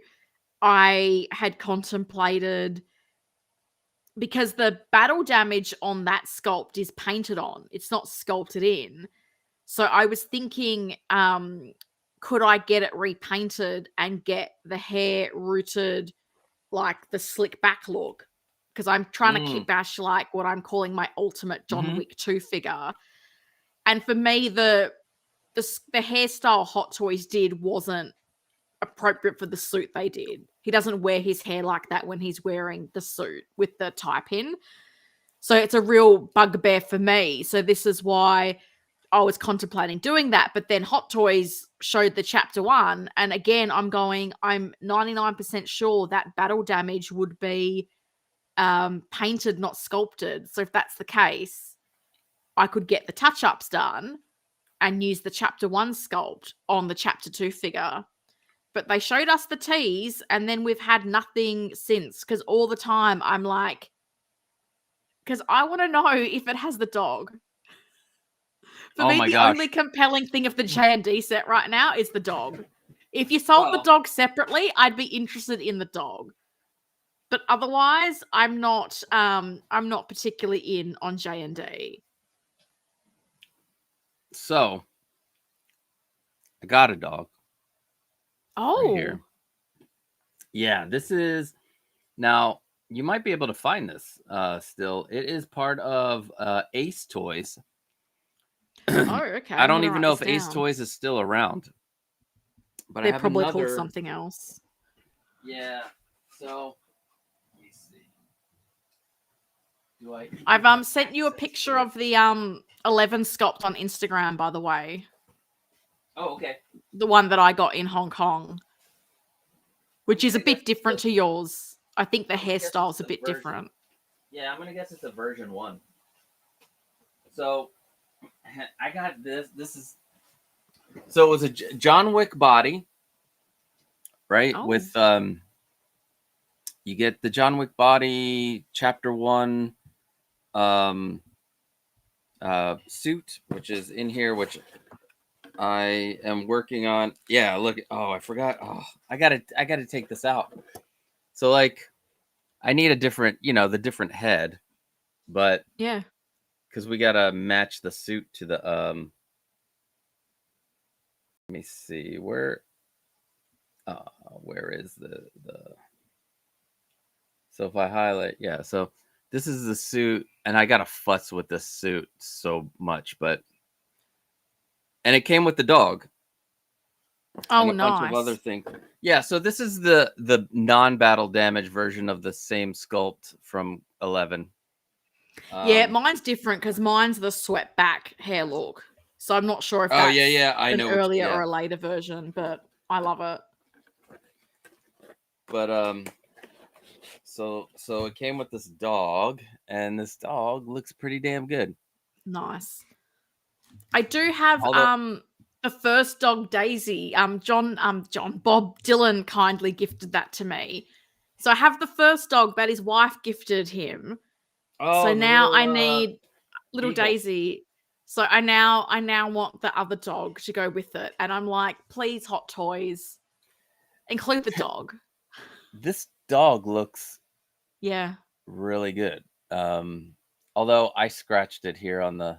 I had contemplated, because the battle damage on that sculpt is painted on. It's not sculpted in. So I was thinking, could I get it repainted and get the hair rooted like the slick back look? Because I'm trying to kitbash like what I'm calling my ultimate John Wick 2 figure. And for me, the hairstyle Hot Toys did wasn't appropriate for the suit they did. He doesn't wear his hair like that when he's wearing the suit with the tie pin. So it's a real bugbear for me. So this is why I was contemplating doing that. But then Hot Toys showed the Chapter 1. And again, I'm 99% sure that battle damage would be painted, not sculpted. So if that's the case, I could get the touch-ups done and use the Chapter 1 sculpt on the Chapter 2 figure. But they showed us the tease, and then we've had nothing since, because all the time I'm like, because I want to know if it has the dog. For me, the only compelling thing of the JND set right now is the dog. If you sold the dog separately, I'd be interested in the dog. But otherwise, I'm not particularly in on JND. So, I got a dog. Oh. Right here. Yeah, this is... Now, you might be able to find this still. It is part of Ace Toys. Oh, okay. I don't even know if Ace Toys is still around. But they're probably called something else. Yeah. So, let me see. I've sent you a picture of the 11 sculpt on Instagram, by the way. Oh, okay. The one that I got in Hong Kong, which is a I guess bit different to yours. I think the I'm gonna guess it's hairstyle's a the bit version. different. Yeah, I'm gonna guess it's a version 1. So I got this. This is so it was a John Wick body, right? Oh. With you get the John Wick body chapter 1 suit, which is in here, which I am working on. Yeah, look. Oh, I forgot. Oh, I gotta take this out. So like, I need a different, the different head, but Yeah. because we gotta match the suit to the Let me see where. Where is the? So if I highlight, yeah. So this is the suit, and I gotta fuss with this suit so much, and it came with the dog. Oh, And a bunch of other nice. things. Yeah, so this is the non-battle damage version of the same sculpt from 11. Yeah, mine's different because mine's the swept back hair look. So I'm not sure if Oh yeah, that's yeah, I an know. earlier Yeah, or a later version, but I love it. but so it came with this dog, and this dog looks pretty damn good. Nice. I do have Although, the first dog Daisy. John Bob Dylan kindly gifted that to me. So I have the first dog that his wife gifted him. So oh, the now I little need little beagle. Daisy. So I now want the other dog to go with it. And I'm like, please, Hot Toys, include the dog. This dog looks Yeah. really good. Although I scratched it here on the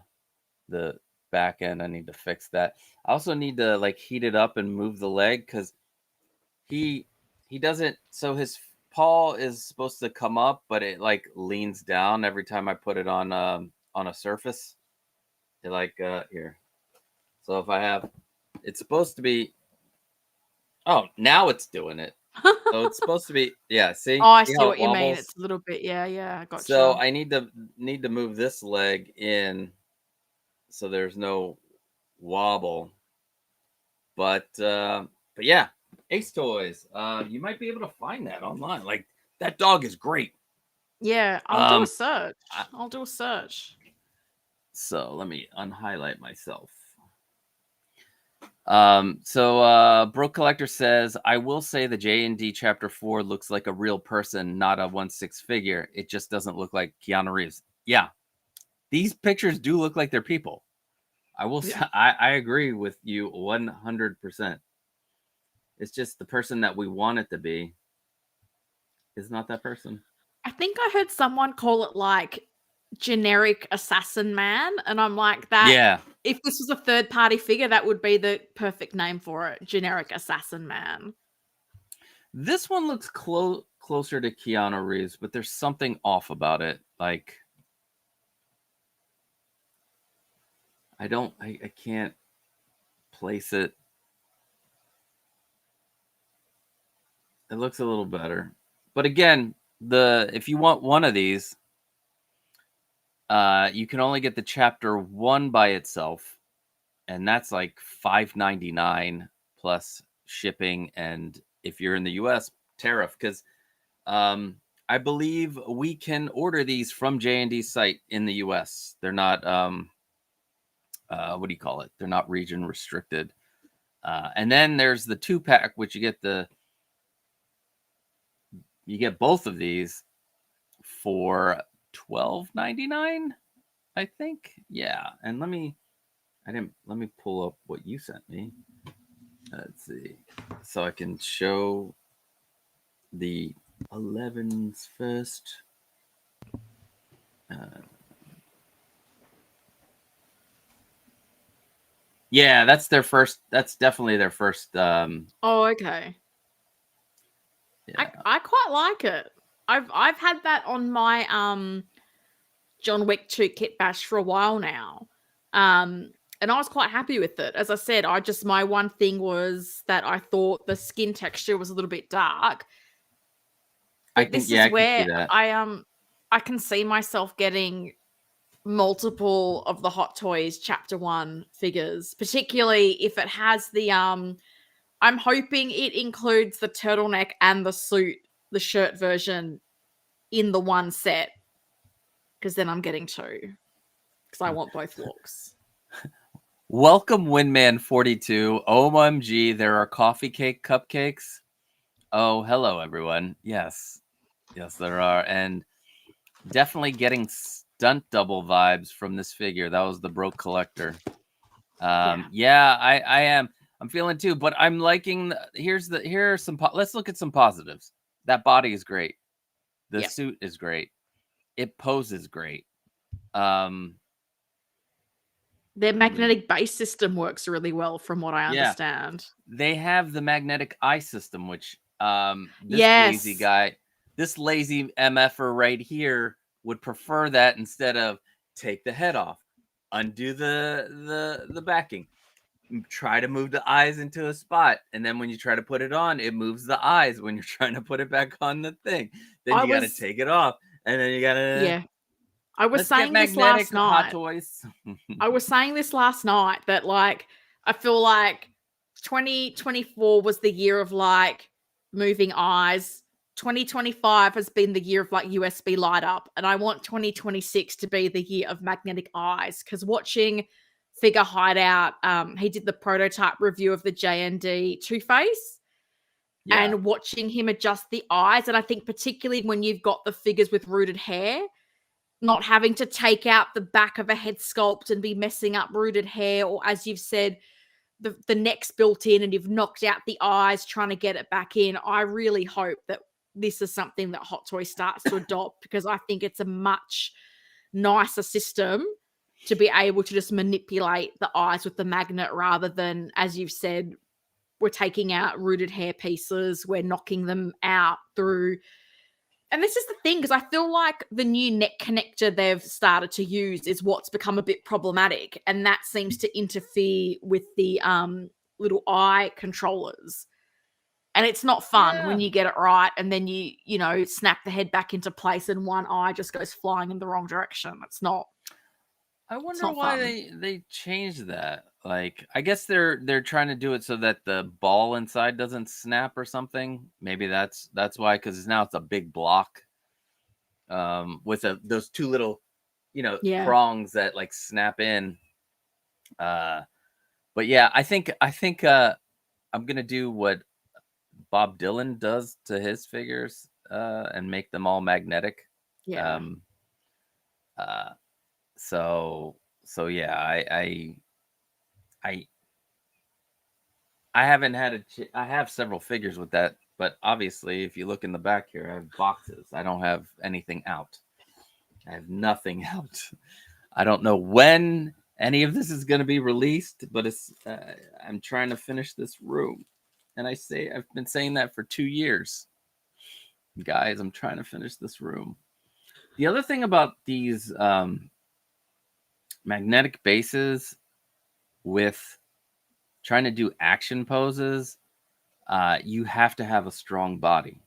back end, I need to fix that. I also need to like heat it up and move the leg because he doesn't. So his paw is supposed to come up, but it like leans down every time I put it on a surface. It like here. So if I have, it's supposed to be. Oh, now it's doing it. So it's supposed to be. Yeah, see, Oh, I see see how it what you mean. wobbles. It's a little bit, yeah, I So gotcha. I need to move this leg in, so there's no wobble. But yeah, Ace Toys. You might be able to find that online. Like that dog is great. Yeah, I'll do a Um, search. I- I'll do a search. so let me unhighlight myself. Bro Collector says, I will say the JND chapter 4 looks like a real person, not a 1/6 figure. It just doesn't look like Keanu Reeves. Yeah, these pictures do look like they're people. I will say, Yeah. I agree with you 100%. It's just the person that we want it to be is not that person. I think I heard someone call it like generic assassin man. And I'm like, that Yeah, if this was a third party figure, that would be the perfect name for it. Generic assassin man. this one looks closer to Keanu Reeves, but there's something off about it. Like, I can't place it. It looks a little better. But again, if you want one of these, you can only get the chapter 1 by itself, and that's like $5.99 plus shipping, and if you're in the US, tariff, because I believe we can order these from JND's site in the US. They're not what do you call it? They're not region restricted. And then there's the 2-pack, which you get both of these for $12.99, I think. Yeah, and let me pull up what you sent me. Let's see, so I can show the 11s first. Yeah, that's their first. That's definitely their first. Oh, okay. Yeah. I quite like it. I've had that on my John Wick 2 kit bash for a while now. And I was quite happy with it. As I said, my one thing was that I thought the skin texture was a little bit dark. But this is I can see where that. I can see myself getting multiple of the Hot Toys Chapter 1 figures, particularly if it has the I'm hoping it includes the turtleneck and the suit, the shirt version in the one set, because then I'm getting two, because I want both looks. Welcome, Windman42. OMG, there are coffee cake cupcakes. Oh, hello, everyone. Yes, there are. And definitely getting stunt double vibes from this figure. That was the broke collector. Yeah, I am. I'm feeling too, but I'm liking. Here are some. Let's look at some positives. That body is great. The suit is great. It poses great. Their magnetic base system works really well, from what I understand. They have the magnetic eye system, which lazy guy, this lazy MFer right here would prefer that instead of take the head off, undo the backing, try to move the eyes into a spot, and then when you try to put it on, it moves the eyes when you're trying to put it back on the thing. Then you got to take it off, and then you got to I was saying this last night. Hot Toys. I was saying this last night that, like, I feel like 2024 was the year of, like, moving eyes. 2025 has been the year of, like, USB light up. And I want 2026 to be the year of magnetic eyes. Because watching Figure Hideout, he did the prototype review of the JND Two-Face. Yeah. And watching him adjust the eyes. And I think particularly when you've got the figures with rooted hair, not having to take out the back of a head sculpt and be messing up rooted hair, or as you've said, the neck's built in and you've knocked out the eyes trying to get it back in. I really hope that this is something that Hot Toys starts to adopt, because I think it's a much nicer system to be able to just manipulate the eyes with the magnet, rather than, as you've said, we're taking out rooted hair pieces, we're knocking them out through. And this is the thing, because I feel like the new neck connector they've started to use is what's become a bit problematic. And that seems to interfere with the little eye controllers. And it's not fun when you get it right and then you snap the head back into place and one eye just goes flying in the wrong direction. It's not. I wonder why they changed that. Like, I guess they're trying to do it so that the ball inside doesn't snap or something. Maybe that's why, because now it's a big block with those two little prongs that like snap in. But yeah, I think I'm gonna do what Bob Dylan does to his figures and make them all magnetic. So yeah, I haven't had I have several figures with that, but obviously if you look in the back here, I have boxes. I don't have anything out. I have nothing out. I don't know when any of this is going to be released, but it's I'm trying to finish this room. And I've been saying that for 2 years. Guys, I'm trying to finish this room. The other thing about these magnetic bases with trying to do action poses, you have to have a strong body.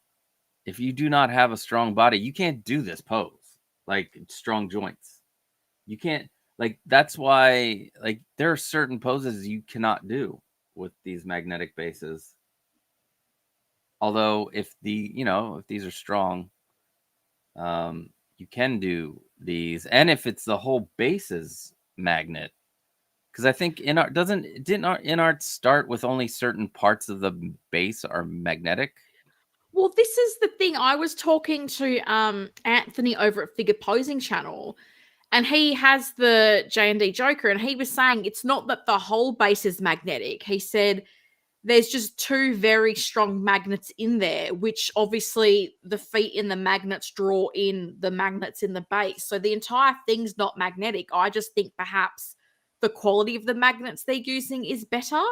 If you do not have a strong body, you can't do this pose, like strong joints. You can't, like, that's why, like, there are certain poses you cannot do with these magnetic bases. Although if these are strong, you can do these. And if it's the whole base is magnet, because I think didn't InArt start with only certain parts of the base are magnetic? Well, this is the thing. I was talking to Anthony over at Figure Posing Channel, and he has the JND Joker, and he was saying it's not that the whole base is magnetic. He said there's just two very strong magnets in there, which obviously the feet in the magnets draw in the magnets in the base. So the entire thing's not magnetic. I just think perhaps the quality of the magnets they're using is better.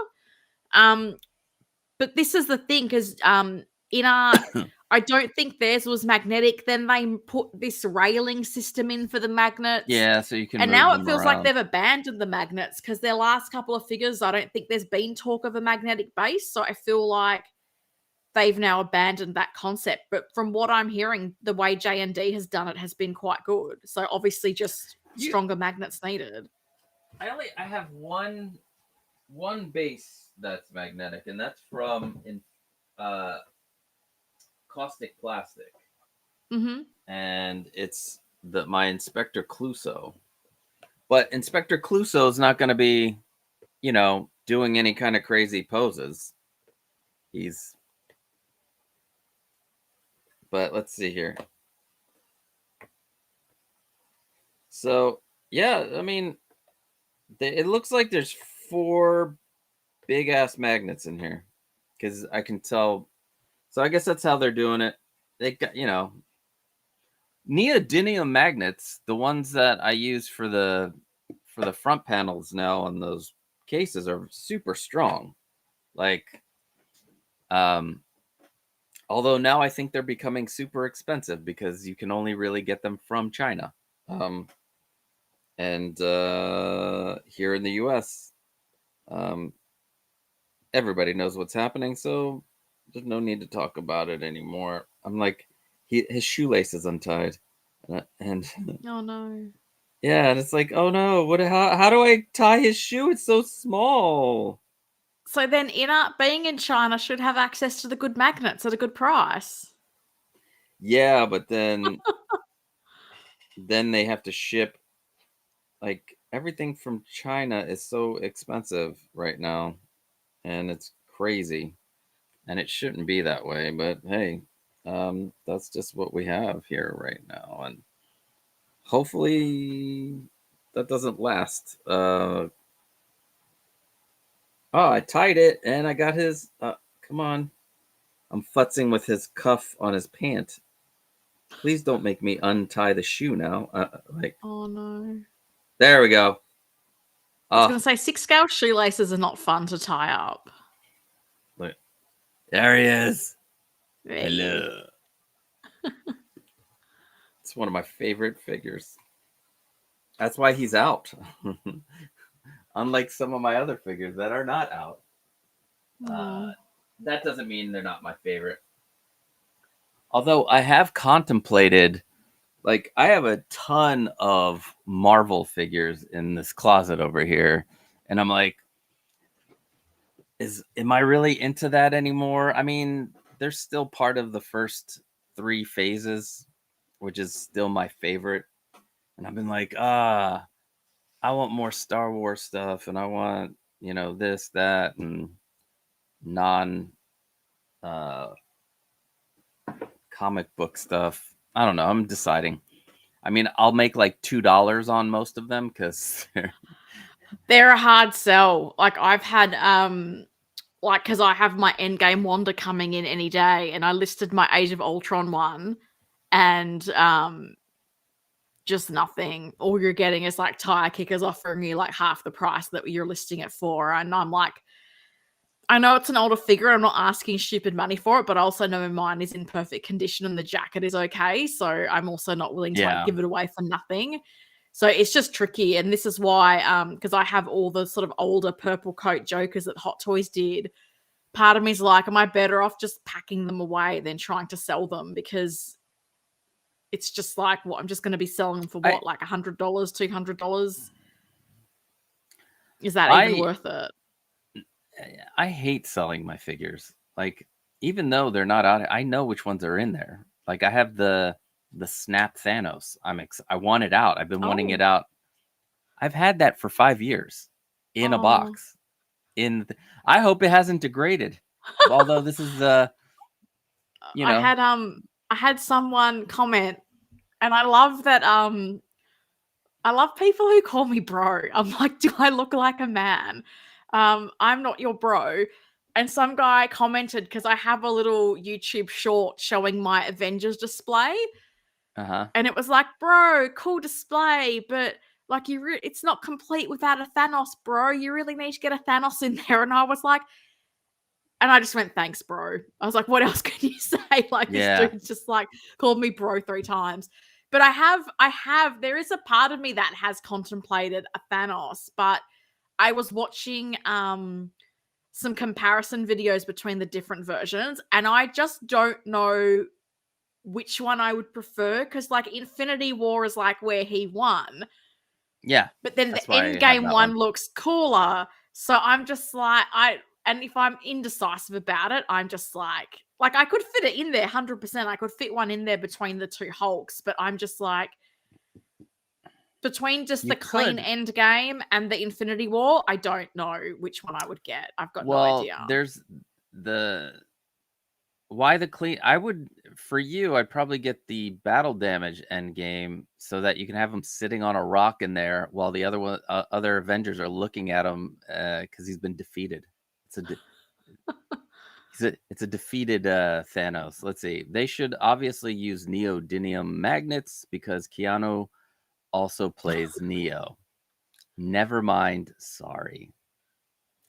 But this is the thing, because InArt, I don't think theirs was magnetic. Then they put this railing system in for the magnets. Yeah, so you can. And now it feels like they've abandoned the magnets, because their last couple of figures, I don't think there's been talk of a magnetic base. So I feel like they've now abandoned that concept. But from what I'm hearing, the way JND has done it has been quite good. So obviously just stronger magnets needed. I have one base that's magnetic, and that's from caustic plastic, and it's my Inspector Clouseau. But Inspector Clouseau is not going to be, doing any kind of crazy poses. But let's see here. So, yeah, I mean, it looks like there's 4 big ass magnets in here, because I can tell. So I guess that's how they're doing it. They got, neodymium magnets, the ones that I use for the front panels now on those cases, are super strong. Like, although now I think they're becoming super expensive because you can only really get them from China. And here in the US, everybody knows what's happening, so there's no need to talk about it anymore. I'm like, his shoelace is untied, and oh no. Yeah, and it's like, oh no, how do I tie his shoe? It's so small. So then being in China should have access to the good magnets at a good price. Yeah, but then they have to ship. Like, everything from China is so expensive right now, and it's crazy, and it shouldn't be that way, but hey, that's just what we have here right now, and hopefully that doesn't last. I tied it, and I got his. Come on, I'm futzing with his cuff on his pant. Please don't make me untie the shoe now. Oh no. There we go. I was going to say 6-scale shoelaces are not fun to tie up. Look, there he is. There Hello. It's one of my favorite figures. That's why he's out. Unlike some of my other figures that are not out. That doesn't mean they're not my favorite. Although I have contemplated, like, I have a ton of Marvel figures in this closet over here, and I'm like, am I really into that anymore? I mean, they're still part of the first 3 phases, which is still my favorite. And I've been like, I want more Star Wars stuff, and I want, this, that, and non comic book stuff. I don't know. I'm deciding. I mean, I'll make like $2 on most of them because they're a hard sell. Like, I've had because I have my Endgame Wanda coming in any day, and I listed my Age of Ultron one, and just nothing. All you're getting is like tire kickers offering you like half the price that you're listing it for, and I'm like, I know it's an older figure. I'm not asking stupid money for it, but I also know mine is in perfect condition and the jacket is okay. So I'm also not willing to like give it away for nothing. So it's just tricky. And this is why, because I have all the sort of older purple coat Jokers that Hot Toys did. Part of me is like, am I better off just packing them away than trying to sell them? Because it's just like, what, I'm just going to be selling them for what, like $100, $200? Is that even worth it? I hate selling my figures. Like, even though they're not out, I know which ones are in there. Like, I have the Snap Thanos. I want it out. I've been wanting it out. I've had that for 5 years in a box. I hope it hasn't degraded. Although this is I had someone comment, and I love that I love people who call me bro. I'm like, do I look like a man? I'm not your bro. And some guy commented, because I have a little YouTube short showing my Avengers display. And it was like, bro, cool display, but like it's not complete without a Thanos, bro. You really need to get a Thanos in there. And I was like, and I just went, thanks, bro. I was like, what else can you say? Like, this dude just like called me bro 3 times. But there is a part of me that has contemplated a Thanos, but I was watching some comparison videos between the different versions, and I just don't know which one I would prefer, because like Infinity War is like where he won, Yeah. But then That's the why I end have game that one looks cooler. So I'm just like, and if I'm indecisive about it, I'm just like I could fit it in there 100%. I could fit one in there between the two Hulks, but I'm just like, between just You the clean could. end game and the Infinity War, I don't know which one I would get. I've got no Well, idea. there's why the clean. I would, for you, I'd probably get the battle damage end game so that you can have him sitting on a rock in there while the other Avengers are looking at him because he's been defeated. It's a defeated Thanos. Let's see. They should obviously use neodymium magnets because Keanu also plays Neo. Never mind. Sorry.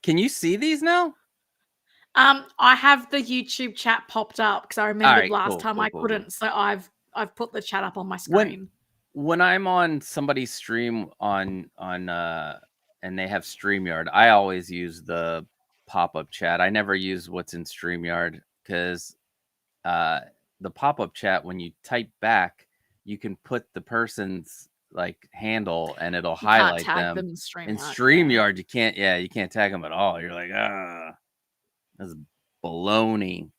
Can you see these now? I have the YouTube chat popped up because I remembered last time I couldn't, so I've put the chat up on my screen. When I'm on somebody's stream on and they have StreamYard, I always use the pop-up chat. I never use what's in StreamYard because the pop-up chat, when you type back, you can put the person's like handle and it'll highlight them. in StreamYard. In StreamYard, you can't tag them at all. You're like, that's baloney.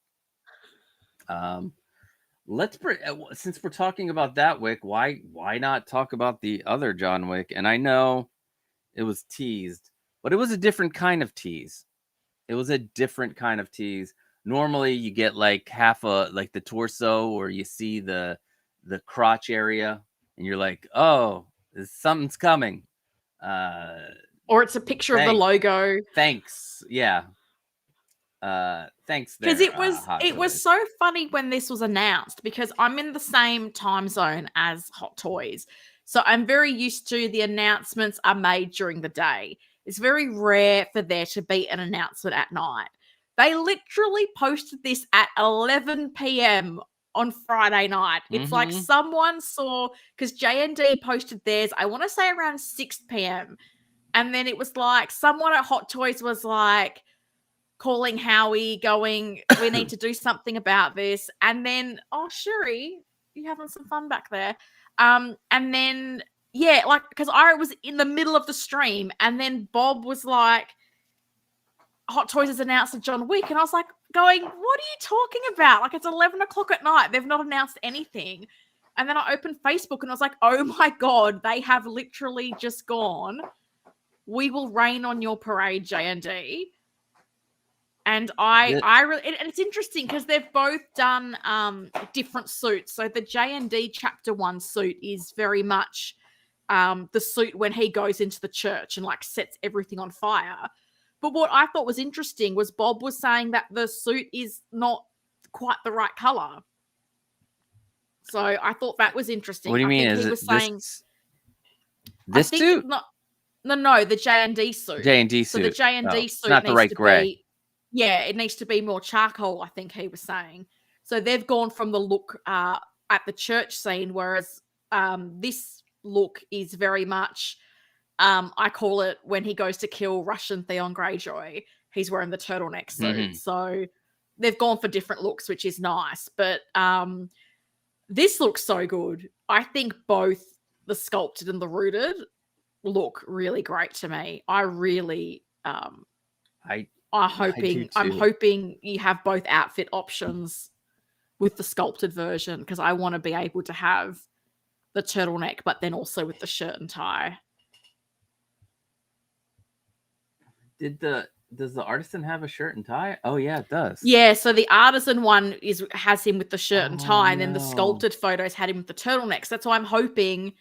Since we're talking about that Wick, why not talk about the other John Wick? And I know it was teased, but it was a different kind of tease. Normally you get like half like the torso, or you see the crotch area and you're like, oh, something's coming. Or it's a picture of the logo. Thanks. Yeah. Thanks there. Because it was so funny when this was announced, because I'm in the same time zone as Hot Toys. So I'm very used to the announcements are made during the day. It's very rare for there to be an announcement at night. They literally posted this at 11 p.m. on Friday night. It's like someone saw, because JND posted theirs, I want to say around 6 p.m. And then it was like someone at Hot Toys was like calling Howie, going, we need to do something about this. And then, oh, Sherry, you having some fun back there. And then, yeah, like, because I was in the middle of the stream, and then Bob was like, Hot Toys has announced a John Wick. And I was like, going, what are you talking about? Like, it's 11 o'clock at night. They've not announced anything. And then I opened Facebook and I was like, oh my God, they have literally just gone, we will rain on your parade, JND. And I really, and it's interesting because they've both done different suits. So the JND Chapter 1 suit is very much the suit when he goes into the church and like sets everything on fire. But what I thought was interesting was Bob was saying that the suit is not quite the right color. So I thought that was interesting. What do you mean? Think is he it was saying this suit? No, the JND suit. JND suit. So the JND suit not the right gray. Yeah, it needs to be more charcoal, I think he was saying. So they've gone from the look at the church scene, whereas this look is very much, I call it when he goes to kill Russian Theon Greyjoy, he's wearing the turtleneck suit. Mm-hmm. So they've gone for different looks, which is nice. But this looks so good. I think both the sculpted and the rooted look really great to me. I really... I'm hoping you have both outfit options with the sculpted version, because I want to be able to have the turtleneck, but then also with the shirt and tie. Does the Artisan have a shirt and tie? Oh yeah, it does. Yeah, so the Artisan one has him with the shirt and tie, and then the sculpted photos had him with the turtlenecks. That's why I'm hoping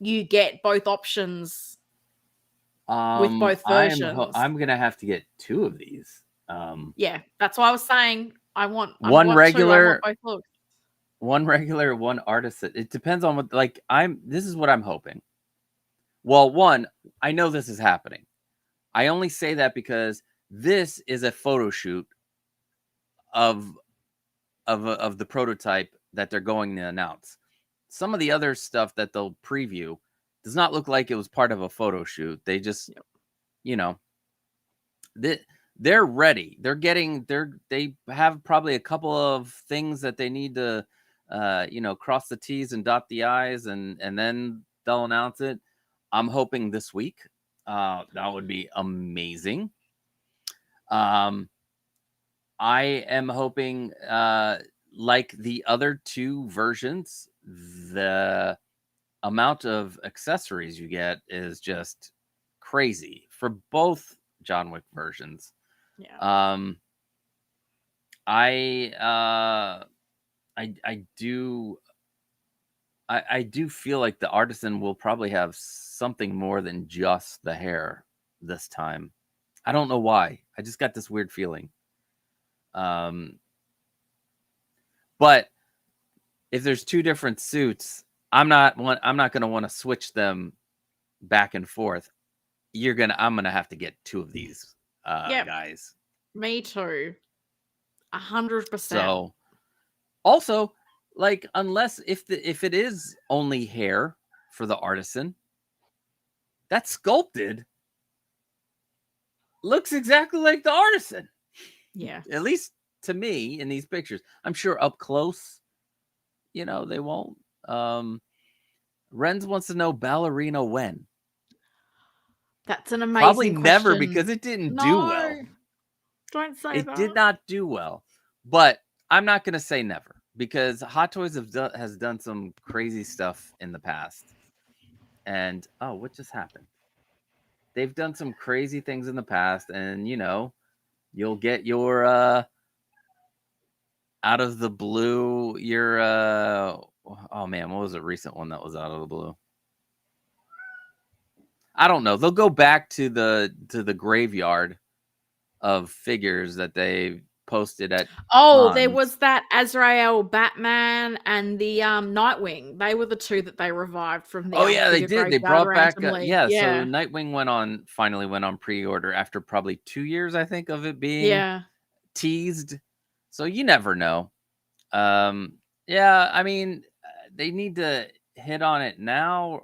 you get both options. With both versions. I'm going to have to get two of these. Yeah, that's why I was saying I want one regular, both looks. One regular, one Artisan. It depends on what, like, this is what I'm hoping. Well, one, I know this is happening. I only say that because this is a photo shoot of the prototype that they're going to announce. Some of the other stuff that they'll preview does not look like it was part of a photo shoot. They just, they're ready. They have probably a couple of things that they need to, cross the T's and dot the I's, and then they'll announce it. I'm hoping this week. That would be amazing. I am hoping, like the other two versions, the amount of accessories you get is just crazy for both John Wick versions. Yeah. I do feel like the Artisan will probably have something more than just the hair this time. I don't know why. I just got this weird feeling. But if there's two different suits, I'm not going to want to switch them back and forth. I'm going to have to get two of these guys. Me too. 100%. So also, like, unless if it is only hair for the Artisan, that sculpted looks exactly like the Artisan. Yeah. At least to me in these pictures. I'm sure up close, they won't. Renz wants to know ballerina when. That's an amazing Probably question. never, because it didn't do well. Don't say that. It did not do well. But I'm not going to say never, because Hot Toys has done some crazy stuff in the past. And, what just happened? They've done some crazy things in the past, and, you'll get your, out of the blue, your, oh man, what was a recent one that was out of the blue? I don't know. They'll go back to the graveyard of figures that they posted at. There was that Azrael Batman and the Nightwing. They were the two that they revived from the. Oh yeah, they did. They brought back. So Nightwing finally went on pre-order after probably 2 years, I think, of it being teased. So you never know. Yeah, I mean, they need to hit on it now,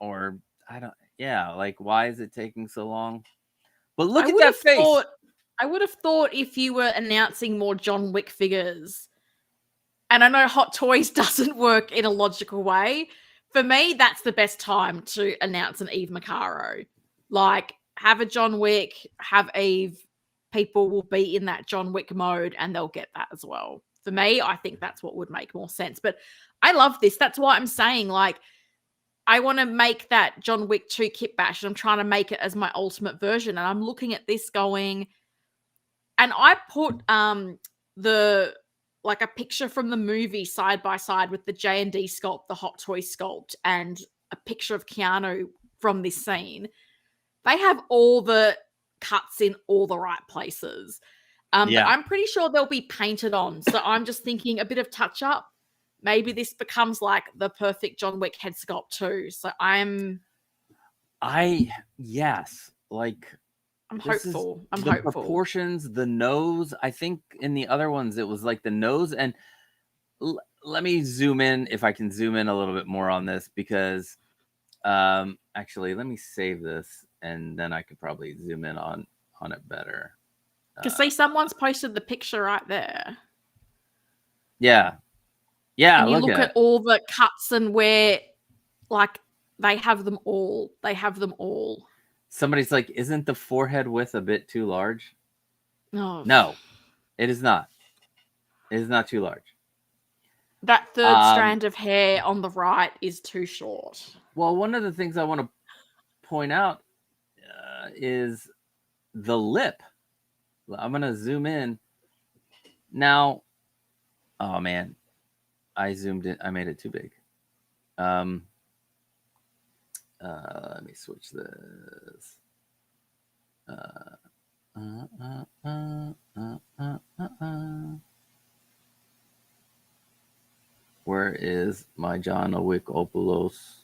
or I don't. Yeah, like, why is it taking so long? But look at that face. I would have thought if you were announcing more John Wick figures, and I know Hot Toys doesn't work in a logical way. For me, that's the best time to announce an Eve Macaro. Like, have a John Wick, have Eve. People will be in that John Wick mode, and they'll get that as well. For me, I think that's what would make more sense. But I love this. That's why I'm saying, like, I want to make that John Wick 2 kit bash, and I'm trying to make it as my ultimate version. And I'm looking at this going, and I put a picture from the movie side by side with the JND sculpt, the Hot Toy sculpt, and a picture of Keanu from this scene. They have all the cuts in all the right places. But I'm pretty sure they'll be painted on. So I'm just thinking a bit of touch up. Maybe this becomes like the perfect John Wick head sculpt too. So I'm hopeful. I'm hopeful. Proportions, the nose. I think in the other ones it was like the nose. And let me zoom in, if I can zoom in a little bit more on this, because actually, let me save this, and then I could probably zoom in on it better. Because see, someone's posted the picture right there. Yeah. And you look at all the cuts and where, like, they have them all. Somebody's like, isn't the forehead width a bit too large? No, it is not. It is not too large. That third strand of hair on the right is too short. Well, one of the things I want to point out is the lip. I'm going to zoom in. Now, oh man, I zoomed in. I made it too big. Let me switch this. Where is my John Wick Opulos?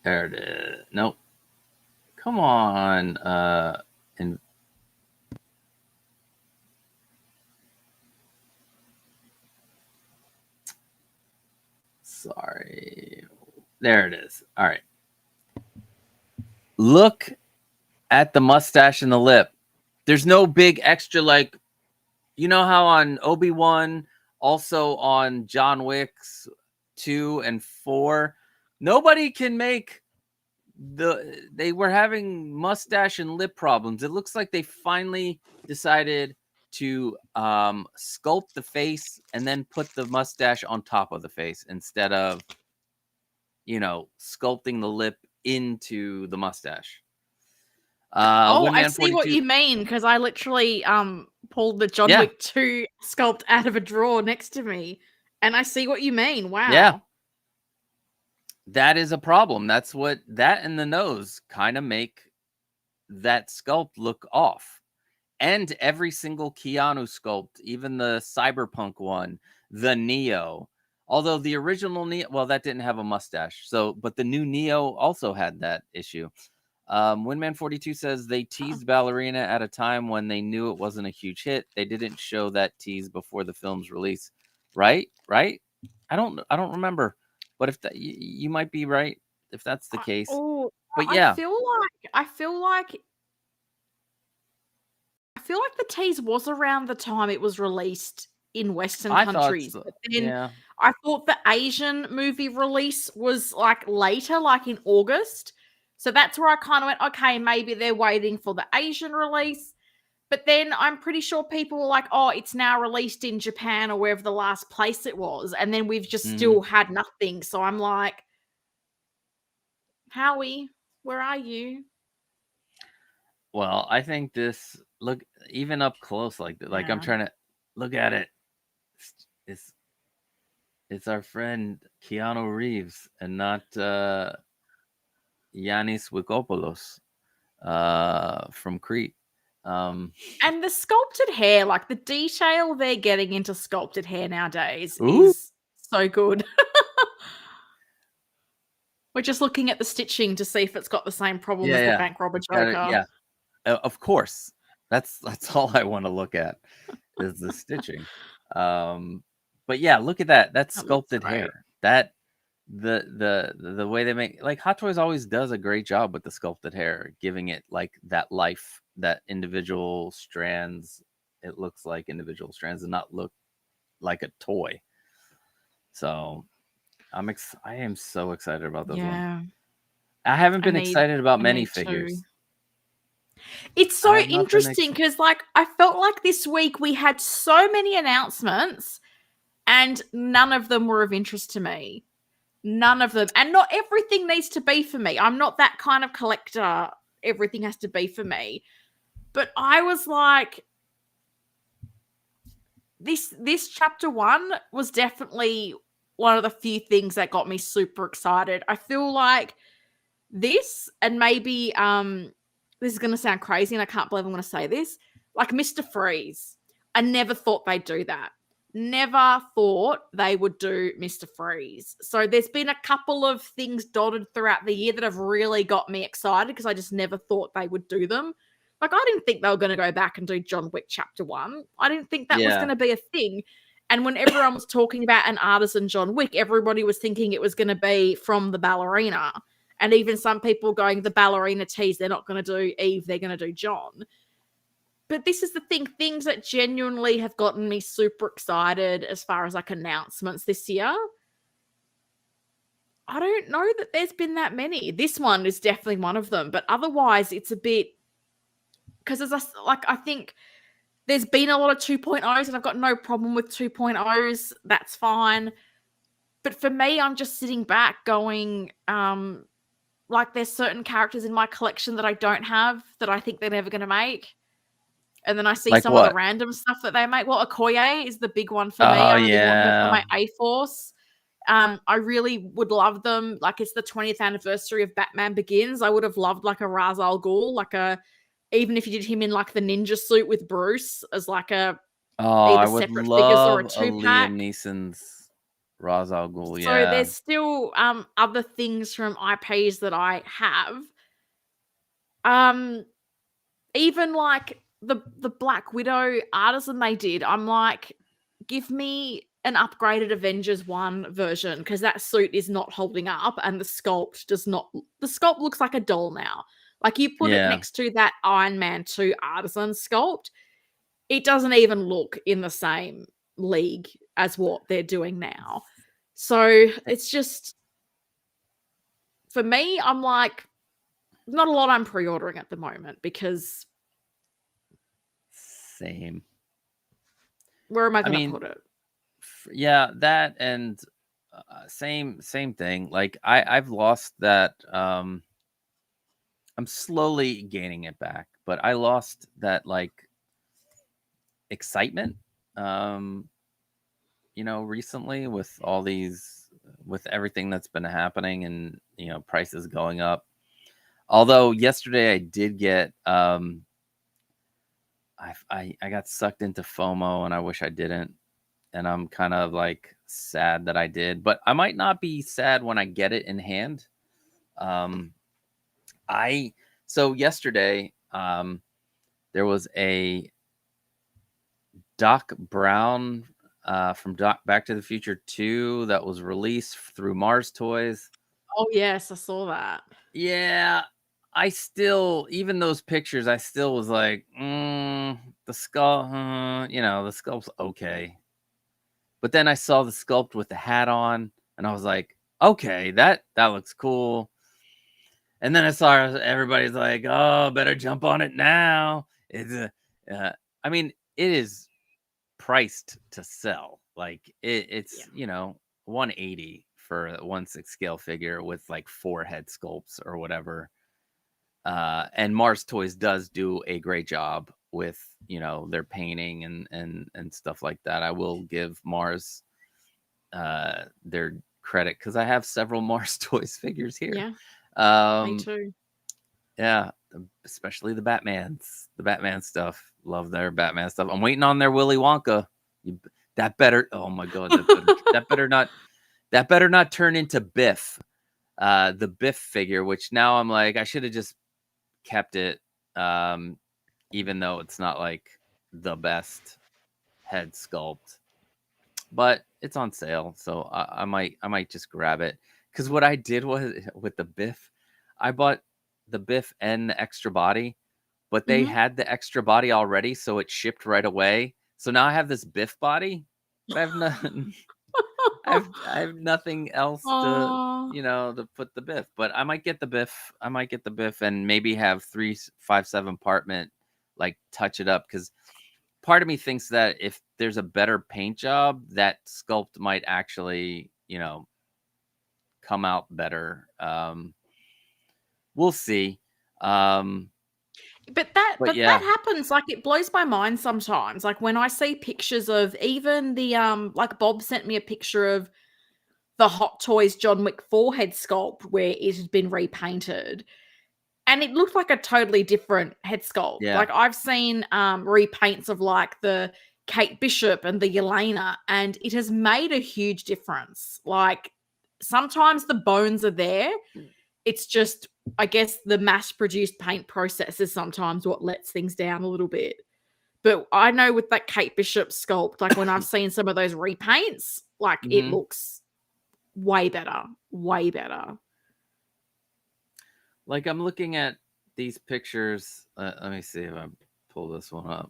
There it is. Nope. Come on. Sorry. There it is. All right. Look at the mustache and the lip. There's no big extra, like, you know how on Obi-Wan, also on John Wick's 2 and 4, Nobody can make they were having mustache and lip problems. It looks like they finally decided to sculpt the face and then put the mustache on top of the face instead of, sculpting the lip into the mustache. I Windman see what 42. you mean, because I literally pulled the John Yeah. Wick 2 sculpt out of a drawer next to me, and I see what you mean. Wow. Yeah. That is a problem. That's what that and the nose kind of make that sculpt look off. And every single Keanu sculpt, even the Cyberpunk one, the Neo, although the original Neo, well, that didn't have a mustache. But the new Neo also had that issue. Windman 42 says they teased Ballerina at a time when they knew it wasn't a huge hit. They didn't show that tease before the film's release. Right? I don't remember. But if that, you might be right if that's the case. But yeah, I feel like the tease was around the time it was released in Western countries. So. But then I thought the Asian movie release was like later, like in August. So that's where I kind of went, okay, maybe they're waiting for the Asian release. But then I'm pretty sure people were like, oh, it's now released in Japan or wherever the last place it was. And then we've just still had nothing. So I'm like, Howie, where are you? Well, I think this, look, even up close like that, like I'm trying to look at it. It's our friend Keanu Reeves and not Yanis Wikopoulos from Crete. And the sculpted hair, like the detail they're getting into sculpted hair nowadays is so good. We're just looking at the stitching to see if it's got the same problem as the bank robber Joker. Of course. That's all I want to look at is the stitching. But yeah, look at that. That's sculpted hair. That the way they make, like, Hot Toys always does a great job with the sculpted hair, giving it like that life, that individual strands. It looks like individual strands and not look like a toy. So I am so excited about this one. I haven't been excited about many figures. It's so interesting because, like, I felt like this week we had so many announcements and none of them were of interest to me. None of them. And not everything needs to be for me. I'm not that kind of collector. Everything has to be for me. But I was like, this chapter 1 was definitely one of the few things that got me super excited. I feel like this, and maybe this is going to sound crazy and I can't believe I'm going to say this, like Mr. Freeze. I never thought they'd do that. Never thought they would do Mr. Freeze. So there's been a couple of things dotted throughout the year that have really got me excited because I just never thought they would do them. Like, I didn't think they were going to go back and do John Wick Chapter 1. I didn't think that was going to be a thing. And when everyone was talking about an Artisan John Wick, everybody was thinking it was going to be from the ballerina. And even some people going, the ballerina tease, they're not going to do Eve, they're going to do John. But this is the thing, things that genuinely have gotten me super excited as far as like announcements this year. I don't know that there's been that many. This one is definitely one of them. But otherwise, it's a bit, because I think there's been a lot of 2.0s and I've got no problem with 2.0s. That's fine. But for me, I'm just sitting back going, like, there's certain characters in my collection that I don't have that I think they're never going to make. And then I see some of the random stuff that they make. Well, Okoye is the big one for me. I really want her for my A-Force. I really would love them. Like, it's the 20th anniversary of Batman Begins. I would have loved like a Ra's al Ghul, like even if you did him in like the ninja suit with Bruce as like a I would separate love figures or a a 2-pack. Liam Neeson's Ra's al Ghul. So there's still other things from IPs that I have. Even like the Black Widow Artisan they did, I'm like, give me an upgraded Avengers 1 version because that suit is not holding up and the sculpt looks like a doll now. Like, you put it next to that Iron Man 2 Artisan sculpt, it doesn't even look in the same league as what they're doing now. So it's just, for me, I'm like, not a lot I'm pre-ordering at the moment because Same. where am I I going to mean, put it? yeah, that and same thing. Like I've lost that. I'm slowly gaining it back, but I lost that like excitement. Um, recently with all these, with everything that's been happening, and prices going up. Although yesterday I did get I got sucked into FOMO, and I wish I didn't. And I'm kind of like sad that I did, but I might not be sad when I get it in hand. Um, I so yesterday there was a Doc Brown from Back to the Future 2 that was released through Mars Toys. Oh, yes, I saw that. Yeah, I still, even those pictures, I still was like, the skull, the sculpt's okay. But then I saw the sculpt with the hat on, and I was like, okay, that looks cool. And then I saw everybody's like, oh, better jump on it now. I mean, it is priced to sell. Like it's 180 for a 1/6 scale figure with like 4 head sculpts or whatever. And Mars Toys does do a great job with their painting and stuff like that. I will give Mars their credit because I have several Mars Toys figures here. Yeah, me too. Yeah, especially the Batman stuff. Love their Batman stuff. I'm waiting on their Willy Wonka. That better. Oh my god, that better not turn into Biff. The Biff figure, which now I'm like, I should have just kept it. Even though it's not like the best head sculpt, but it's on sale, so I might just grab it. Because what I did was with the Biff, I bought the Biff and the extra body, but they had the extra body already, so it shipped right away. So now I have this Biff body, but I have nothing. I have nothing else to Oh, to put the Biff. But I might get the Biff. I might get the Biff and maybe have 357 apartment like touch it up, because part of me thinks that if there's a better paint job, that sculpt might actually, come out better. We'll see. but that But but yeah. that happens. Like, it blows my mind sometimes. Like, when I see pictures of even the like Bob sent me a picture of the Hot Toys John Wick forehead sculpt where it had been repainted. And it looked like a totally different head sculpt. Yeah. Like, I've seen repaints of like the Kate Bishop and the Yelena, and it has made a huge difference. Like, sometimes the bones are there. It's just, I guess, the mass-produced paint process is sometimes what lets things down a little bit. But I know with that Kate Bishop sculpt, like when I've seen some of those repaints, like it looks way better, way better. Like, I'm looking at these pictures. Let me see if I pull this one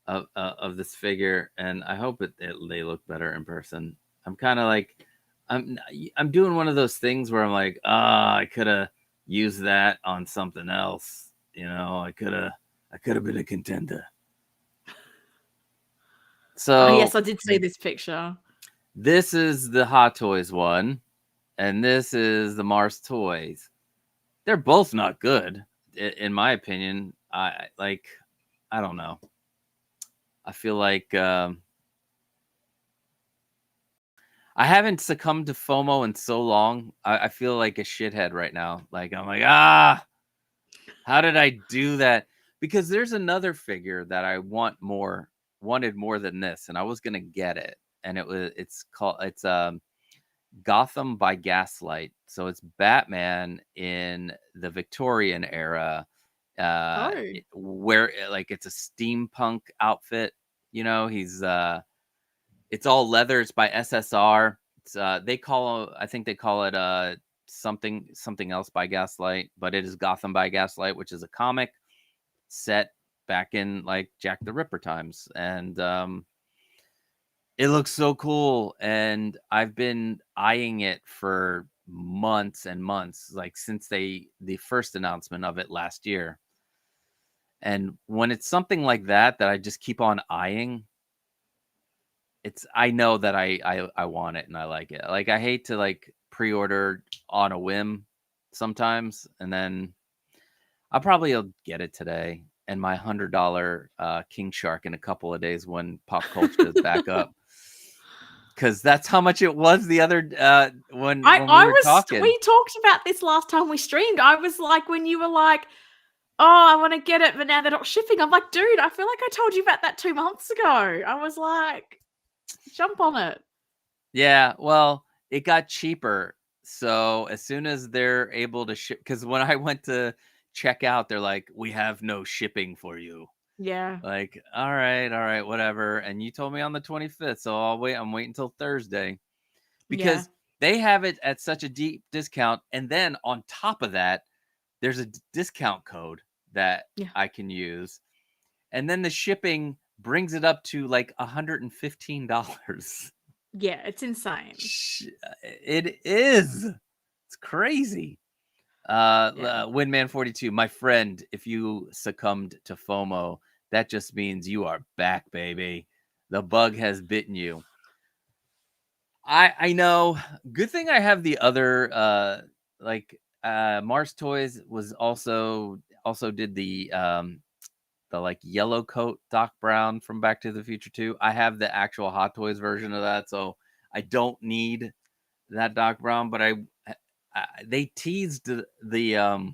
up of this figure, and I hope they look better in person. I'm kind of like, I'm doing one of those things where I'm like, I could have used that on something else. I could have been a contender. So yes, I did see this picture. this is the Hot Toys one, and this is the Mars Toys. They're both not good, in my opinion. I don't know. I feel like I haven't succumbed to FOMO in so long. I feel like a shithead right now. Like, I'm like, how did I do that? Because there's another figure that I wanted more than this, and I was gonna get it. And it's Gotham by Gaslight. So it's Batman in the Victorian era, Oh. where like it's a steampunk outfit. He's it's all leather. It's by SSR. It's I think they call it something else by Gaslight, but it is Gotham by Gaslight, which is a comic set back in like Jack the Ripper times. And it looks so cool, and I've been eyeing it for months and months, like since the first announcement of it last year. And when it's something like that I just keep on eyeing, I know that I want it and I like it. Like, I hate to like pre-order on a whim sometimes, and then I'll probably get it today and my $100 King Shark in a couple of days when pop culture is back up. Because that's how much it was the other when we were talking. We talked about this last time we streamed. I was like, when you were like, oh, I want to get it, but now they're not shipping. I'm like, dude, I feel like I told you about that 2 months ago. I was like, jump on it. Yeah, well, it got cheaper. So as soon as they're able to ship, because when I went to check out, they're like, we have no shipping for you. Yeah. Like, all right, whatever. And you told me on the 25th, so I'll wait. I'm waiting until Thursday because they have it at such a deep discount. And then on top of that, there's a discount code that I can use. And then the shipping brings it up to like $115. Yeah, it's insane. It is. It's crazy. Windman42, my friend, if you succumbed to FOMO, that just means you are back, baby. The bug has bitten you. I know. Good thing I have the other Mars Toys was also did the like yellow coat Doc Brown from Back to the Future 2. I have the actual Hot Toys version of that, so I don't need that Doc Brown, but they teased the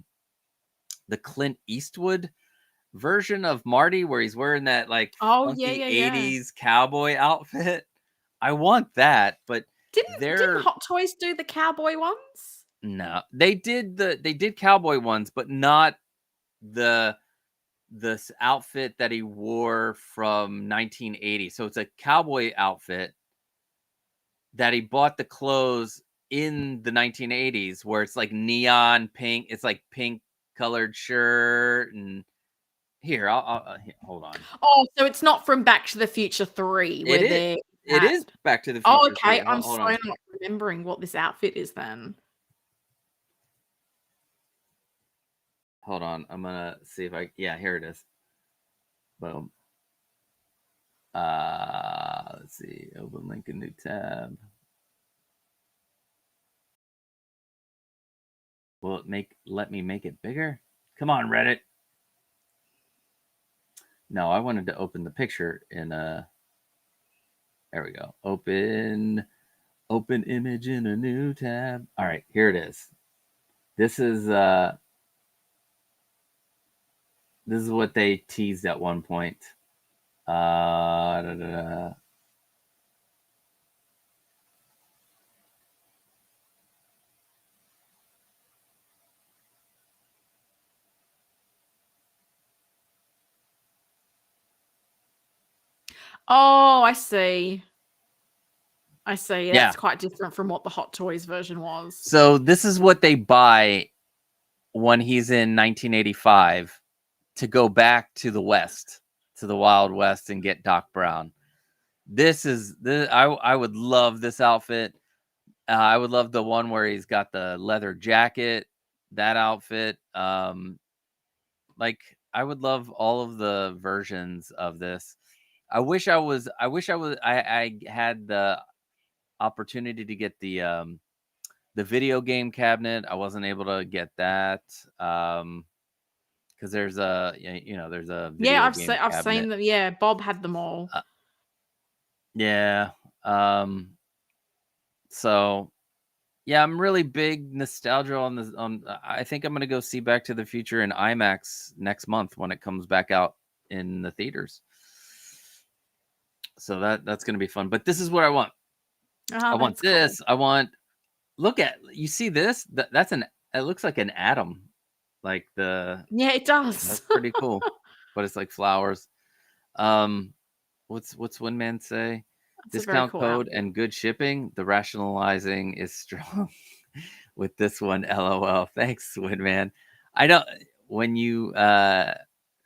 Clint Eastwood version of Marty where he's wearing that like funky 80s cowboy outfit. I want that, but didn't Hot Toys do the cowboy ones? No, they did cowboy ones, but not this outfit that he wore from 1980. So it's a cowboy outfit that he bought the clothes in the 1980s, where it's like neon pink. It's like pink colored shirt. And here, I'll hold on. Oh, so it's not from Back to the Future 3. It is Back to the Future. Oh, okay. I'm so not remembering what this outfit is then. Hold on. I'm gonna see if yeah, here it is. Boom. Let's see. Open link, a new tab. Will it let me make it bigger? Come on, Reddit. No, I wanted to open the picture in there we go. Open image in a new tab. All right, here it is. This is what they teased at one point. Oh, I see. That's quite different from what the Hot Toys version was. So this is what they buy when he's in 1985 to go back to the West, to the Wild West, and get Doc Brown. I would love this outfit. I would love the one where he's got the leather jacket, that outfit. Like, I would love all of the versions of this. I had the opportunity to get the video game cabinet. I wasn't able to get that because there's a there's a video I've cabinet. seen them. Yeah, Bob had them all. So yeah, I'm really big nostalgia on this. I think I'm gonna go see Back to the Future in IMAX next month when it comes back out in the theaters. So that's gonna be fun. But this is what I want. I want this. Cool. You see this? It looks like an atom. Like it does. That's pretty cool. But it's like flowers. What's Windman say? That's discount cool code outfit. And good shipping. The rationalizing is strong with this one. LOL. Thanks, Windman. I don't. When you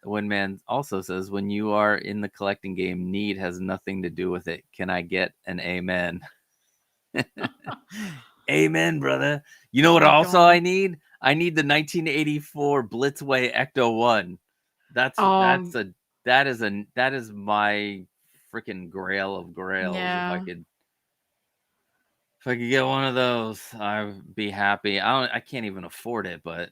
Windman also says, when you are in the collecting game, need has nothing to do with it. Can I get an amen? Amen, brother. You know what? Oh, Also, God. I need the 1984 Blitzway Ecto 1. That is my freaking grail of grails. Yeah. If I could get one of those, I'd be happy. I can't even afford it, but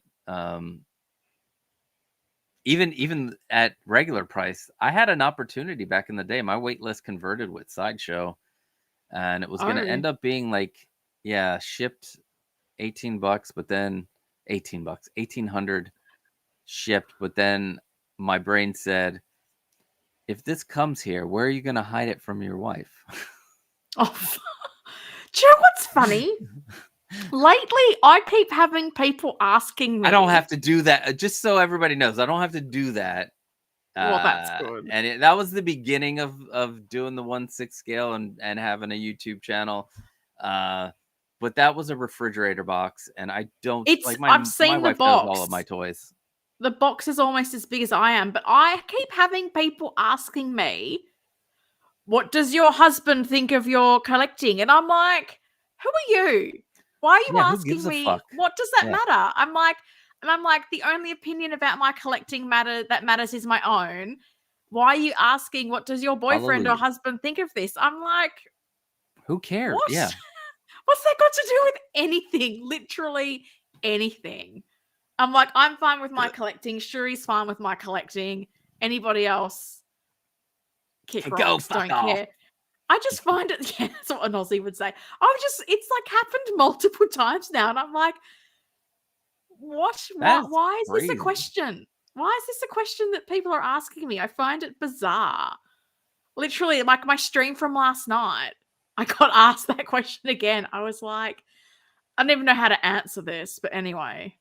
even at regular price, I had an opportunity back in the day. My wait list converted with Sideshow, and it was going to Oh. end up being like, yeah, shipped $18, but then $18, 1,800 shipped. But then my brain said, if this comes here, where are you going to hide it from your wife? Oh, do you know what's funny? Lately, I keep having people asking me. I don't have to do that. Just so everybody knows, I don't have to do that. Well, that's good. And that was the beginning of doing the 1/6 scale and having a YouTube channel. But that was a refrigerator box, and I don't like my I've seen the wife knows all box. of my toys. The box is almost as big as I am, but I keep having people asking me, what does your husband think of your collecting? And I'm like, who are you? Why are you Yeah, who asking gives a me? fuck? What does that Yeah. matter? I'm like, the only opinion about my collecting that matters is my own. Why are you asking what does your boyfriend or Hallelujah. husband think of this? I'm like, Who cares? what? Yeah. What's that got to do with anything? Literally anything. I'm like, I'm fine with my collecting. Shuri's fine with my collecting. Anybody else, kick Hey, rocks, go fuck don't off. care. I just find it, yeah, that's what an Aussie would say. It's like happened multiple times now. And I'm like, what? That's why is this a crazy. question? Why is this a question that people are asking me? I find it bizarre. Literally, like my stream from last night, I got asked that question again. I was like, I don't even know how to answer this, but anyway.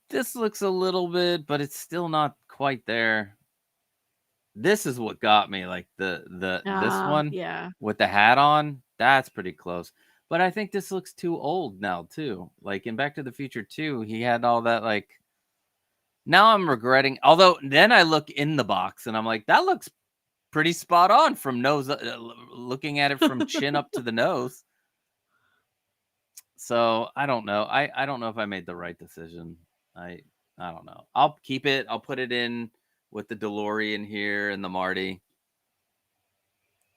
This looks a little bit, but it's still not quite there. This is what got me, like this one Yeah. with the hat on. That's pretty close. But I think this looks too old now too. Like in Back to the Future 2, he had all that like. Now I'm regretting. Although then I look in the box and I'm like, that looks pretty spot on from nose, looking at it from chin up to the nose. So I don't know. I don't know if I made the right decision. I don't know. I'll keep it. I'll put it in with the DeLorean here and the Marty.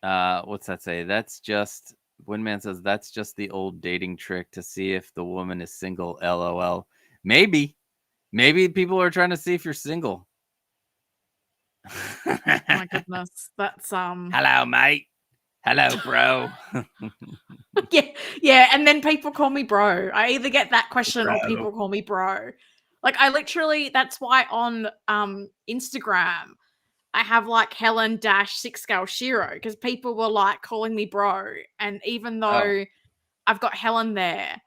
What's that say? That's just Windman says that's just the old dating trick to see if the woman is single. LOL. Maybe people are trying to see if you're single. My goodness, that's Hello, mate. Hello, bro. yeah, and then people call me bro. I either get that question or people call me bro. Like I literally, that's why on Instagram I have like Helen -6 scale Shero because people were like calling me bro, and even though I've got Helen there,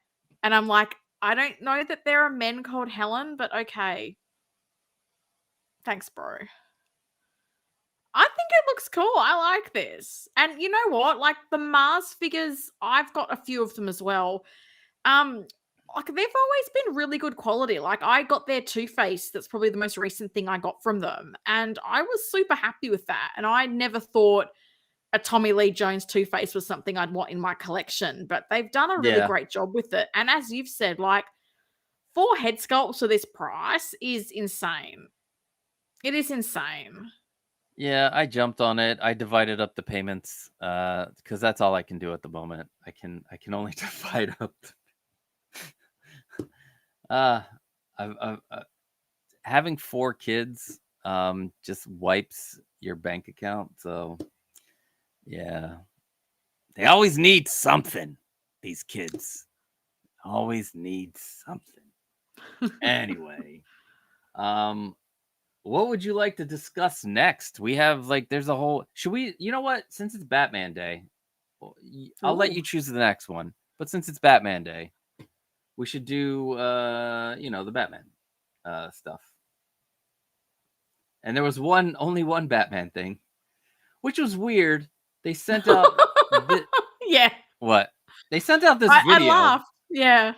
and I'm like, I don't know that there are men called Helen, but okay. Thanks, bro. I think it looks cool. I like this. And you know what? Like the Mars figures, I've got a few of them as well. Like they've always been really good quality. Like I got their Two-Face. That's probably the most recent thing I got from them. And I was super happy with that. And I never thought a Tommy Lee Jones Two-Face was something I'd want in my collection. But they've done a really great job with it. And as you've said, like 4 head sculpts for this price is insane. It is insane. Yeah, I jumped on it. I divided up the payments because that's all I can do at the moment. I can only divide up. Having 4 kids just wipes your bank account. So yeah, they always need something. These kids always need something. Anyway, what would you like to discuss next? We have like there's a whole. Should we? You know what? Since it's Batman Day, I'll let you choose the next one. But since it's Batman Day, we should do the Batman stuff. And there was only one Batman thing, which was weird. They sent out yeah. What? They sent out this video. I laughed. Yeah.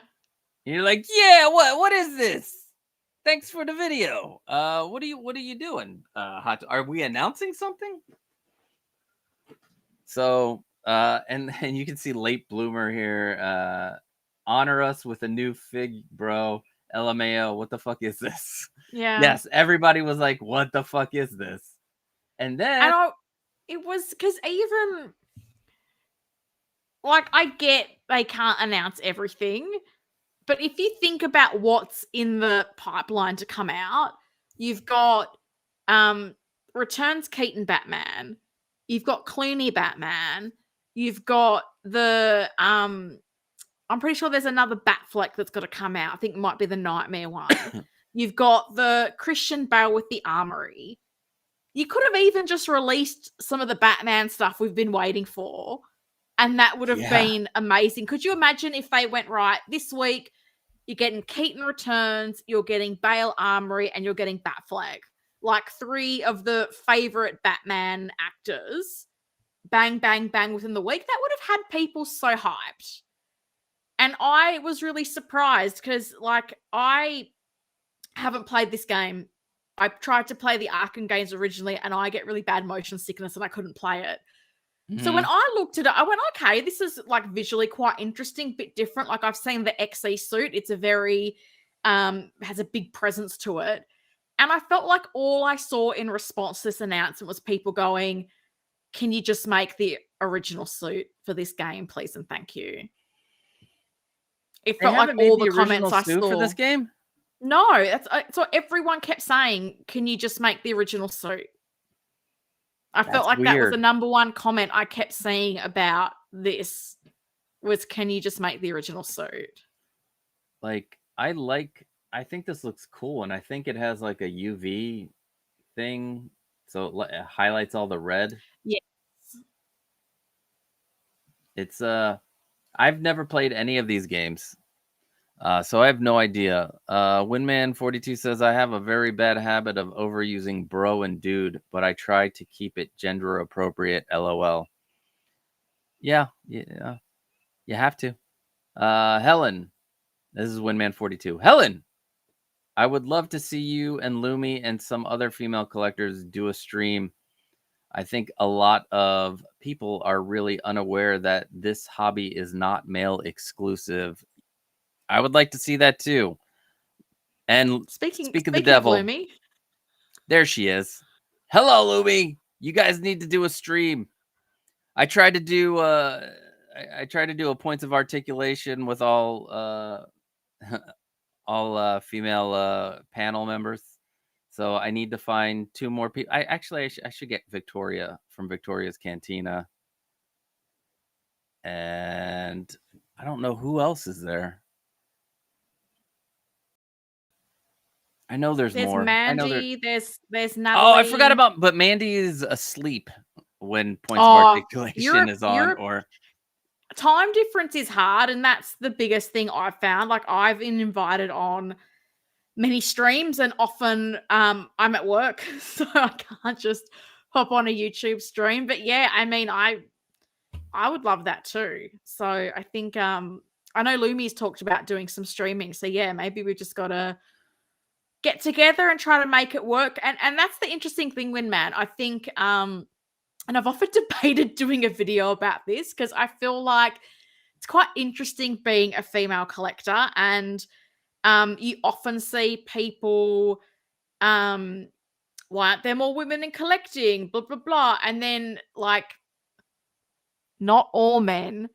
And you're like, yeah, what is this? Thanks for the video. What are you doing? Are we announcing something? So And you can see late bloomer here. Honor us with a new fig, bro. LMAO. What the fuck is this? Yeah. Yes, everybody was like, "What the fuck is this?" And then it was because even like I get they can't announce everything, but if you think about what's in the pipeline to come out, you've got Returns Keaton Batman, you've got Clooney Batman, you've got the I'm pretty sure there's another Batfleck that's got to come out. I think it might be the Nightmare one. You've got the Christian Bale with the Armory. You could have even just released some of the Batman stuff we've been waiting for, and that would have been amazing. Could you imagine if they went, right, this week you're getting Keaton Returns, you're getting Bale Armory, and you're getting Batfleck. Like 3 of the favorite Batman actors. Bang, bang, bang within the week. That would have had people so hyped. And I was really surprised because, like, I haven't played this game. I tried to play the Arkham games originally, and I get really bad motion sickness, and I couldn't play it. Mm-hmm. So when I looked at it, I went, okay, this is, like, visually quite interesting, bit different. Like, I've seen the XE suit. It's a very, has a big presence to it. And I felt like all I saw in response to this announcement was people going, can you just make the original suit for this game, please, and thank you. It felt like all the comments I saw for this game. No, that's so everyone kept saying, "Can you just make the original suit?" I felt like that was the number one comment I kept seeing about this was, "Can you just make the original suit?" Like, I think this looks cool, and I think it has like a UV thing, so it highlights all the red. Yes. It's I've never played any of these games, so I have no idea. Winman42 says, I have a very bad habit of overusing bro and dude, but I try to keep it gender appropriate, LOL. Yeah, you have to. Helen, this is Winman42. Helen, I would love to see you and Lumi and some other female collectors do a stream. I think a lot of people are really unaware that this hobby is not male exclusive. I would like to see that too. And speaking of the devil, of Lumi, there she is. Hello, Lumi. You guys need to do a stream. I tried to do a points of articulation with all female panel members. So I need to find 2 more people. I should get Victoria from Victoria's Cantina. And I don't know who else is there. I know there's more. Mandy, there's Natalie. Oh, I forgot about, but Mandy is asleep when points of articulation is on, or time difference is hard, and that's the biggest thing I've found. Like, I've been invited on many streams, and often I'm at work, so I can't just hop on a YouTube stream. But yeah, I mean, I would love that too. So I think I know Lumi's talked about doing some streaming. So yeah, maybe we just gotta get together and try to make it work. And that's the interesting thing, Winman. I think and I've often debated doing a video about this because I feel like it's quite interesting being a female collector, and you often see people, why aren't there more women in collecting, blah, blah, blah. And then, like, not all men,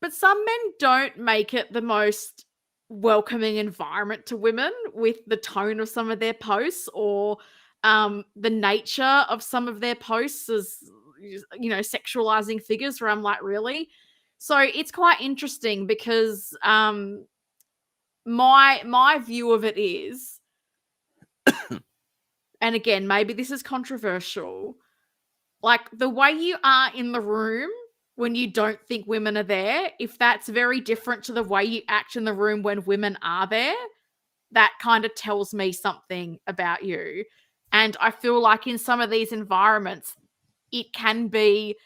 but some men don't make it the most welcoming environment to women with the tone of some of their posts, or the nature of some of their posts as, you know, sexualizing figures, where I'm like, really? So it's quite interesting because my view of it is, and again, maybe this is controversial, like the way you are in the room when you don't think women are there, if that's very different to the way you act in the room when women are there, that kind of tells me something about you. And I feel like in some of these environments, it can be,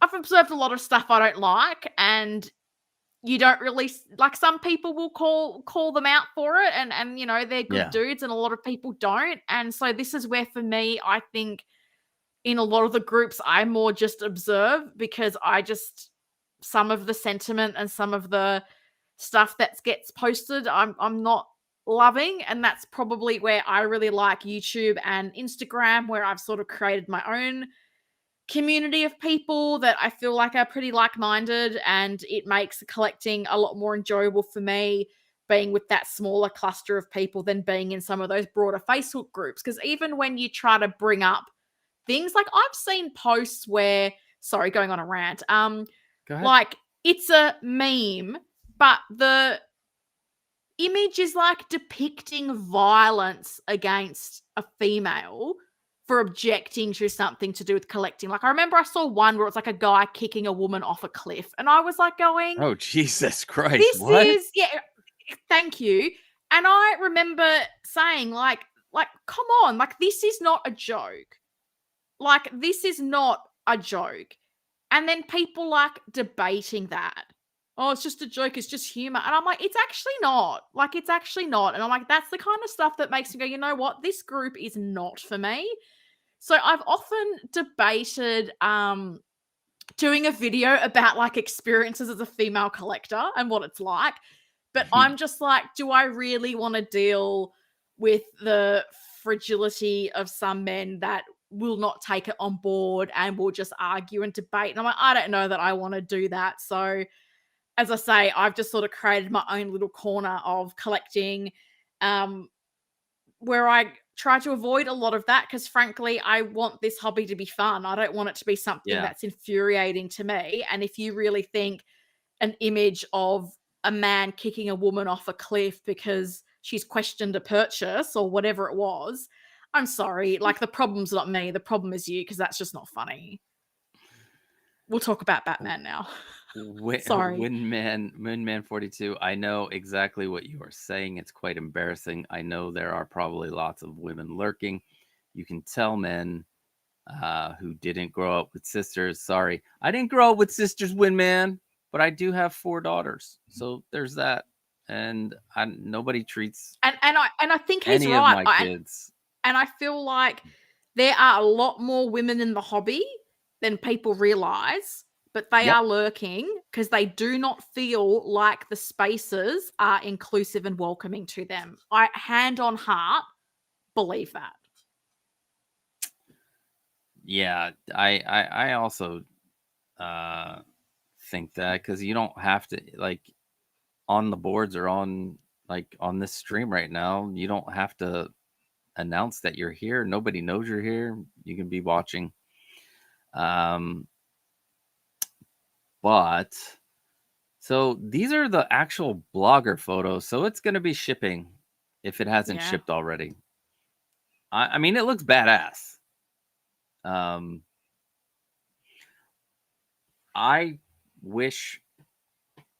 I've observed a lot of stuff I don't like, and you don't really, like, some people will call them out for it, and you know, they're good dudes, and a lot of people don't. And so this is where, for me, I think in a lot of the groups, I more just observe because some of the sentiment and some of the stuff that gets posted, I'm not loving. And that's probably where I really like YouTube and Instagram, where I've sort of created my own community of people that I feel like are pretty like-minded, and it makes collecting a lot more enjoyable for me being with that smaller cluster of people than being in some of those broader Facebook groups. Because even when you try to bring up things like, I've seen posts where, sorry, going on a rant, Go ahead. like it's a meme, but the image is like depicting violence against a female for objecting to something to do with collecting. Like, I remember I saw one where it's like a guy kicking a woman off a cliff, and I was like going, Oh, Jesus Christ. this What? is, yeah, thank you. And I remember saying, like, come on, like, this is not a joke. Like, this is not a joke. And then people like debating that. Oh, it's just a joke. It's just humor. And I'm like, it's actually not. Like, it's actually not. And I'm like, that's the kind of stuff that makes me go, you know what? This group is not for me. So I've often debated doing a video about like experiences as a female collector and what it's like. But I'm just like, do I really want to deal with the fragility of some men that will not take it on board and will just argue and debate? And I'm like, I don't know that I want to do that. So, as I say, I've just sort of created my own little corner of collecting, where I try to avoid a lot of that because, frankly, I want this hobby to be fun. I don't want it to be something that's infuriating to me. And if you really think an image of a man kicking a woman off a cliff because she's questioned a purchase or whatever it was, I'm sorry. Like, the problem's not me. The problem is you, because that's just not funny. We'll talk about Batman now. Sorry. Windman 42. I know exactly what you are saying. It's quite embarrassing. I know there are probably lots of women lurking. You can tell men who didn't grow up with sisters. Sorry, I didn't grow up with sisters, Windman, but I do have 4 daughters. So there's that. And nobody treats and I think he's any right. of my kids. And I feel like there are a lot more women in the hobby than people realize, but they are lurking because they do not feel like the spaces are inclusive and welcoming to them. I, hand on heart, believe that. Yeah, I also think that, because you don't have to, like, on the boards or on this stream right now, you don't have to announce that you're here. Nobody knows you're here. You can be watching. But so these are the actual blogger photos. So it's going to be shipping if it hasn't shipped already. I mean, it looks badass. I wish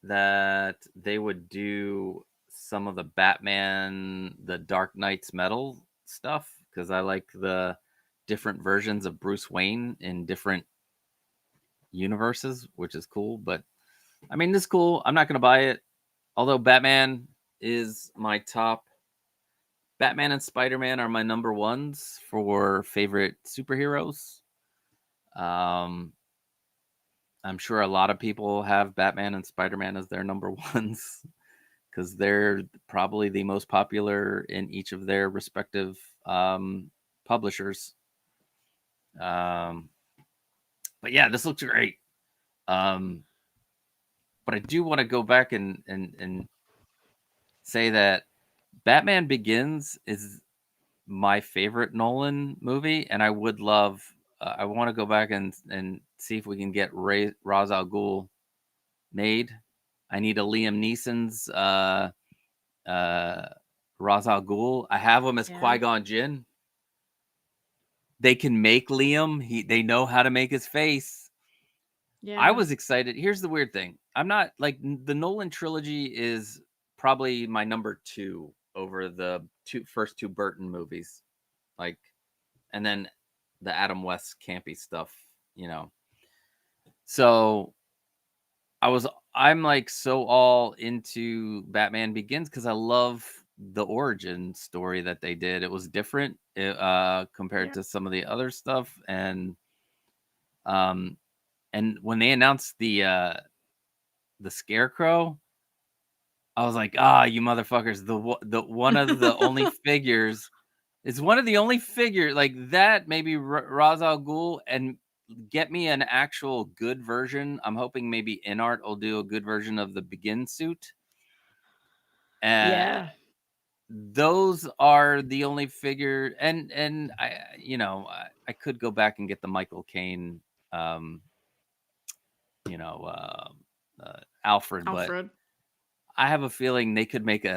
that they would do some of the Batman, the Dark Knight's Metal stuff, because I like the different versions of Bruce Wayne in different universes, which is cool. But I mean, this is cool. I'm not going to buy it. Although Batman is my top. Batman and Spider-Man are my number ones for favorite superheroes. I'm sure a lot of people have Batman and Spider-Man as their number ones because they're probably the most popular in each of their respective publishers. But yeah, this looks great. But I do want to go back and say that Batman Begins is my favorite Nolan movie, and I would love. I want to go back and see if we can get Ra's al Ghul made. I need a Liam Neeson's Ra's al Ghul. I have him as Qui-Gon Jinn. They can make Liam. They know how to make his face. Yeah. I was excited. Here's the weird thing. I'm not like, the Nolan trilogy is probably my number 2 over the first 2 Burton movies. Like, and then the Adam West campy stuff, you know. So I'm like so all into Batman Begins because I love the origin story that they did. It was different compared to some of the other stuff, and when they announced the Scarecrow, I was like, you motherfuckers! The one of the only figures. It's one of the only figures like that. Maybe Ra's al Ghul, and get me an actual good version. I'm hoping maybe InArt will do a good version of the Begin suit. Yeah. Those are the only figure, and I I could go back and get the Michael Caine, Alfred, but I have a feeling they could make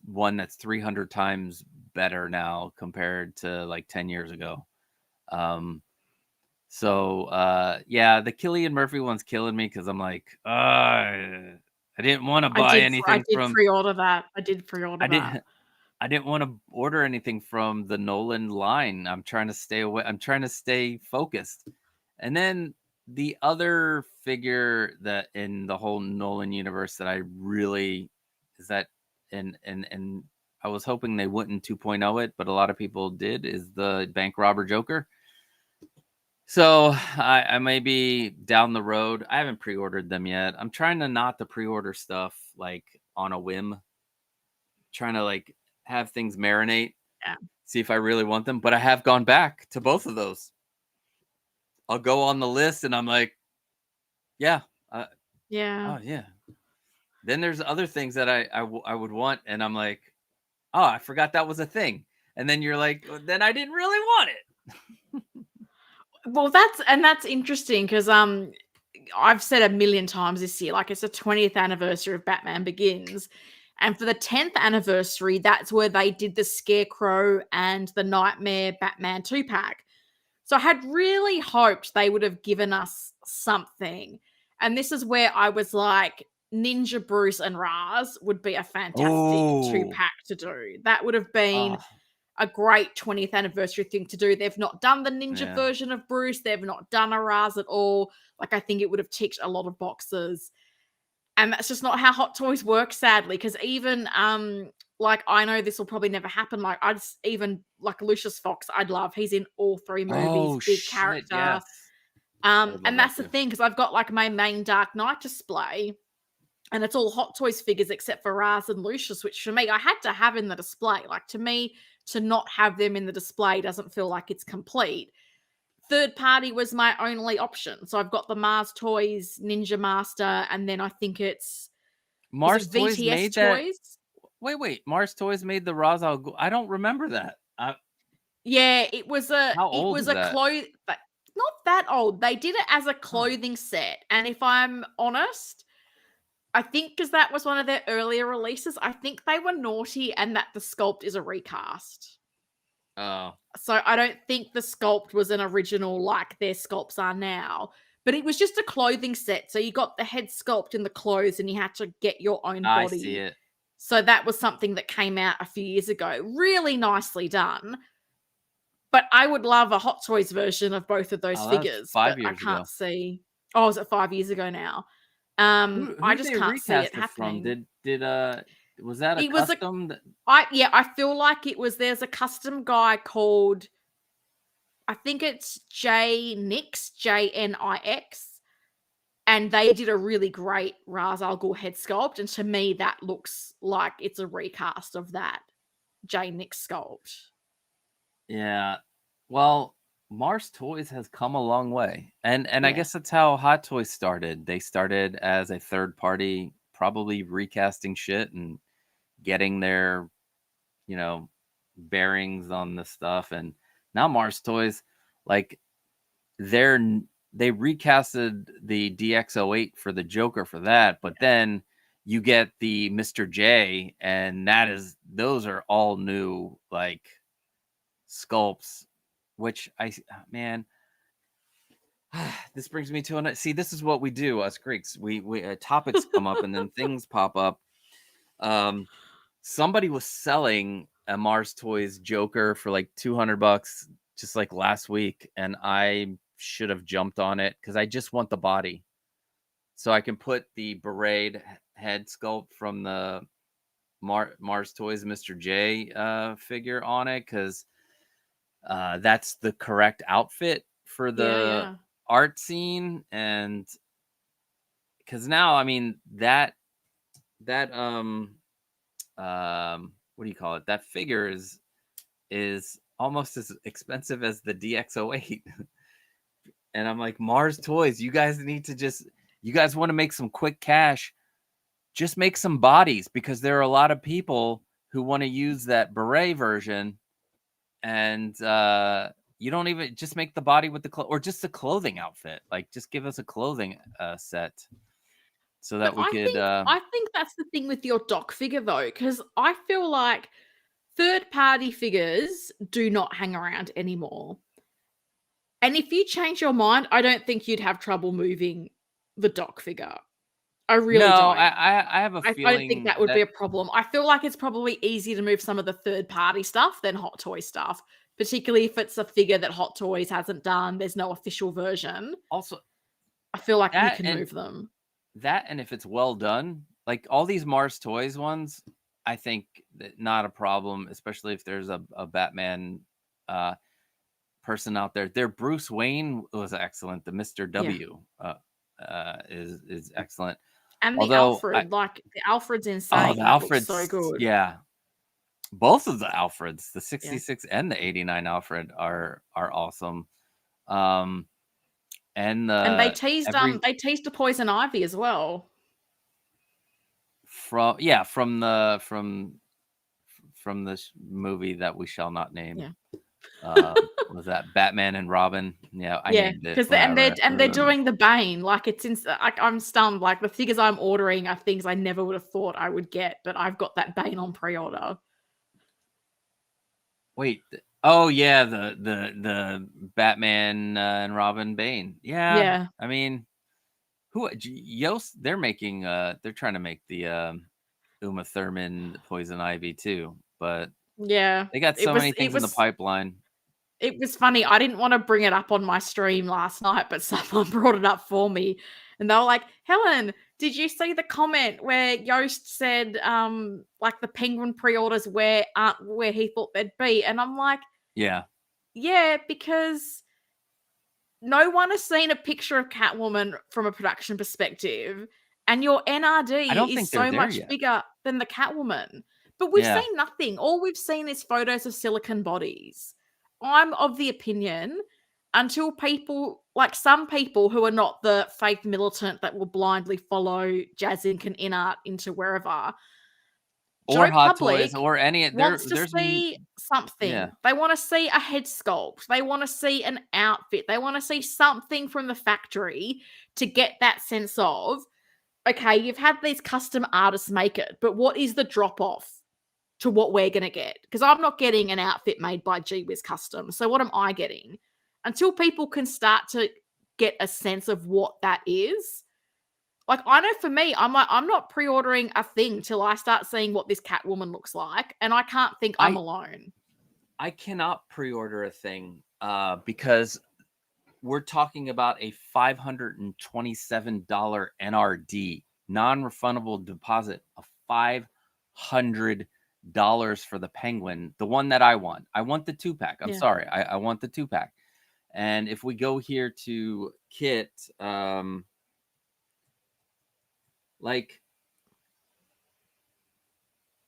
one that's 300 times better now compared to like 10 years ago. So the Cillian Murphy one's killing me because I'm like, I didn't want to buy anything I did from. pre-order that. I did pre-order that. I didn't want to order anything from the Nolan line. I'm trying to stay away. I'm trying to stay focused. And then the other figure that in the whole Nolan universe that I really is that and I was hoping they wouldn't 2.0 it, but a lot of people did, is the bank robber Joker. So I may be down the road. I haven't pre-ordered them yet. I'm trying to not to pre-order stuff like on a whim. Trying to like have things marinate, see if I really want them. But I have gone back to both of those. I'll go on the list and I'm like, yeah. Oh, yeah. Then there's other things that I would want. And I'm like, oh, I forgot that was a thing. And then you're like, well, then I didn't really want it. Well, that's interesting because I've said a million times this year, like it's the 20th anniversary of Batman Begins. And for the 10th anniversary, that's where they did the Scarecrow and the Nightmare Batman 2-pack. So I had really hoped they would have given us something. And this is where I was like, Ninja Bruce and Ra's would be a fantastic 2-pack to do. That would have been a great 20th anniversary thing to do. They've not done the Ninja version of Bruce. They've not done a Ra's at all. Like, I think it would have ticked a lot of boxes. And that's just not how Hot Toys work, sadly, because even, like, I know this will probably never happen. Like, even, like, Lucius Fox, I'd love. He's in all 3 movies, big character. Yes. And that's the thing, because I've got, like, my main Dark Knight display, and it's all Hot Toys figures except for Ra's and Lucius, which for me, I had to have in the display. Like, to me, to not have them in the display doesn't feel like it's complete. Third party was my only option. So I've got the Mars Toys Ninja Master, and then I think it's Mars Toys VTS made Toys. That. Wait. Mars Toys made the Ra's al Ghul. I don't remember that. Yeah, it was a How old is that? Not that old. They did it as a clothing set. And if I'm honest, I think because that was one of their earlier releases, I think they were naughty and that the sculpt is a recast. Oh. So I don't think the sculpt was an original like their sculpts are now. But it was just a clothing set. So you got the head sculpt in the clothes and you had to get your own body. I see it. So that was something that came out a few years ago. Really nicely done. But I would love a Hot Toys version of both of those figures. 5 years I can't ago. see. Oh, is it 5 years ago now? I just can't see it happening. Was that a custom? I feel like there's a custom guy called, I think it's JNix, JNIX, and they did a really great Ra's al Ghul head sculpt, and to me that looks like it's a recast of that JNix sculpt. Yeah. Well, Mars Toys has come a long way. And I guess that's how Hot Toys started. They started as a third party, probably recasting shit and getting their, bearings on the stuff. And now Mars Toys, like, they recasted the DX08 for the Joker for that, but then you get the Mr. J, and those are all new, like, sculpts, which this brings me to see, this is what we do, us Greeks. We topics come up and then things pop up. Somebody was selling a Mars Toys Joker for like $200 just like last week, and I should have jumped on it because I just want the body, so I can put the beret head sculpt from the Mars Toys Mr. J figure on it, because that's the correct outfit for the art scene. And because now, I mean, that what do you call it? That figure is almost as expensive as the DX08. And I'm like, Mars Toys, you guys need to you guys want to make some quick cash, just make some bodies, because there are a lot of people who want to use that beret version. And you don't even just make the body with or just a clothing outfit. Like, just give us a clothing set so that we could. I think that's the thing with your doc figure, though, because I feel like third-party figures do not hang around anymore. And if you change your mind, I don't think you'd have trouble moving the doc figure. I really don't. I have a feeling. I don't think that would be a problem. I feel like it's probably easier to move some of the third-party stuff than Hot Toy stuff, particularly if it's a figure that Hot Toys hasn't done. There's no official version. Also, I feel like you can move them. That, and if it's well done, like all these Mars Toys ones, I think not a problem, especially if there's a Batman person out there. Their Bruce Wayne was excellent. The Mr. W is excellent. And the Alfred, the Alfred's insane. Oh, the Alfred's so good. Yeah. Both of the Alfreds, the 66 and the 89 Alfred are awesome. And they teased a Poison Ivy as well. From the movie that we shall not name. Yeah. Was that Batman and Robin? Yeah, I named it. Because they're doing the Bane. Like, I'm stunned. Like, the figures I'm ordering are things I never would have thought I would get, but I've got that Bane on pre-order. Wait. Oh yeah, the Batman and Robin Bane. Yeah. Yeah. I mean, Yost? They're making. They're trying to make the Uma Thurman Poison Ivy too, but yeah, they got so many things in the pipeline. It was funny. I didn't want to bring it up on my stream last night, but someone brought it up for me, and they were like, "Helen, did you see the comment where Yost said, like the Penguin pre-orders aren't where he thought they'd be?" And I'm like, yeah, because no one has seen a picture of Catwoman from a production perspective, and your NRD is so much bigger than the Catwoman. But we've seen nothing. All we've seen is photos of silicone bodies. I'm of the opinion, until people, like some people who are not the faith militant that will blindly follow Jazz Inc. and InArt into wherever, or Hot Toys, or any, wants to see something. Yeah. They want to see a head sculpt. They want to see an outfit. They want to see something from the factory to get that sense of, okay, you've had these custom artists make it, but what is the drop-off to what we're going to get? Because I'm not getting an outfit made by G-Wiz Custom. So what am I getting? Until people can start to get a sense of what that is. Like, I know for me, I'm not pre-ordering a thing till I start seeing what this Catwoman looks like. And I can't think I'm alone. I cannot pre-order a thing because we're talking about a $527 NRD, non-refundable deposit of $500 for the Penguin, the one that I want. I want the 2-pack. I'm sorry. I want the 2-pack. And if we go here to kit, like,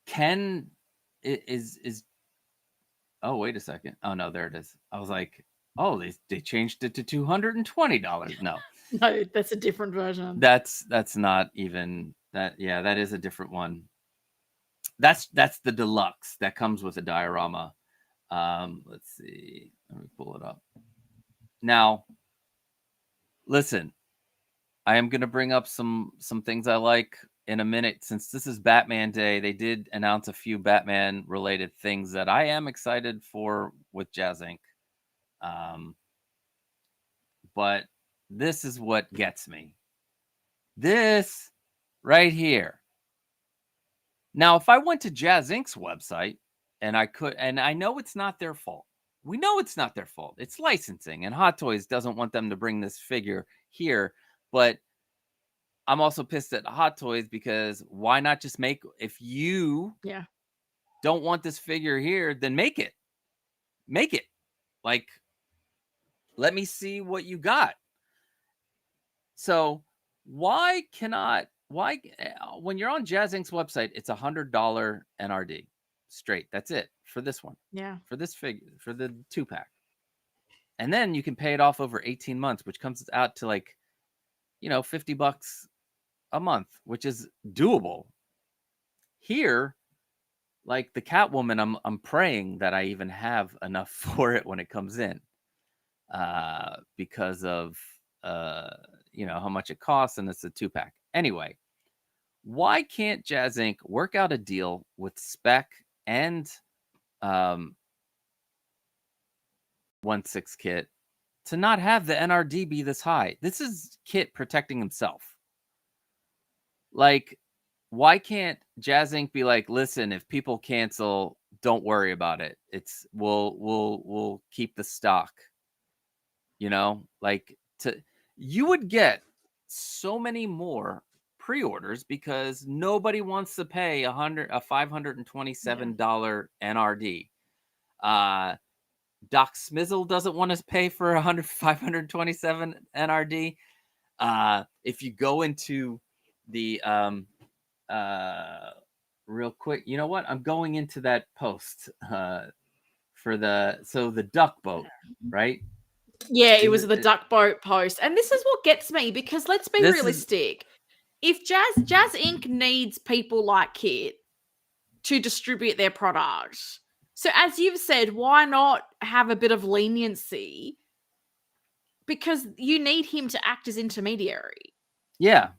Ken is oh, wait a second. Oh no, there it is. I was like, oh, they changed it to $220. No. No, that's a different version. That's not even that. Yeah, that is a different one. That's the deluxe that comes with a diorama. Let's see. Let me pull it up. Now, listen, I am going to bring up some things I like in a minute. Since this is Batman Day, they did announce a few Batman related things that I am excited for with Jazz Inc. But this is what gets me. This right here. Now, if I went to Jazz Inc.'s website and I know it's not their fault. We know it's not their fault. It's licensing, and Hot Toys doesn't want them to bring this figure here. But I'm also pissed at Hot Toys because why not just make, if you Yeah. don't want this figure here, then make it. Make it. Like, let me see what you got. So why when you're on Jazz Inc.'s website, it's $100 NRD straight. That's it for this one. Yeah. For this figure, for the 2-pack. And then you can pay it off over 18 months, which comes out to like, $50 a month, which is doable. Here, like the Catwoman, I'm praying that I even have enough for it when it comes in, because of how much it costs, and it's a 2-pack. Anyway, why can't Jazz Inc. work out a deal with Spec and 1/6 Kit to not have the NRD be this high? This is Kit protecting himself. Like, why can't Jazz Inc. be like, listen, if people cancel, don't worry about it. We'll keep the stock. Like, you would get so many more pre-orders because nobody wants to pay a $527 NRD. Doc Smizzle doesn't want to pay for $527 NRD. If you go into the real quick, you know what? I'm going into that post for the duck boat, right? Yeah, it was the duck boat post. And this is what gets me, because let's be realistic. If Jazz Inc. needs people like Kit to distribute their product, so as you've said, why not have a bit of leniency? Because you need him to act as intermediary. Yeah.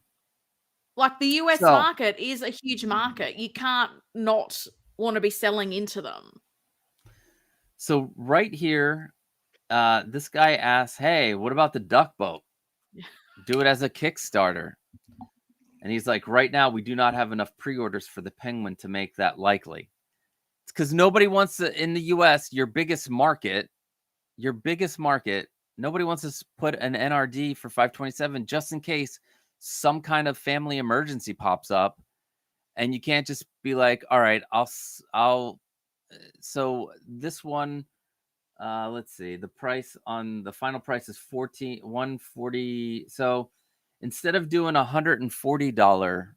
Like, the US market is a huge market. You can't not want to be selling into them. So right here, this guy asks, hey, what about the duck boat? Do it as a Kickstarter. And he's like, right now, we do not have enough pre-orders for the Penguin to make that likely. It's because nobody wants to, in the US, your biggest market, nobody wants to put an NRD for 527 just in case some kind of family emergency pops up. And you can't just be like, all right, so this one, let's see, the final price is $140. So instead of doing $140,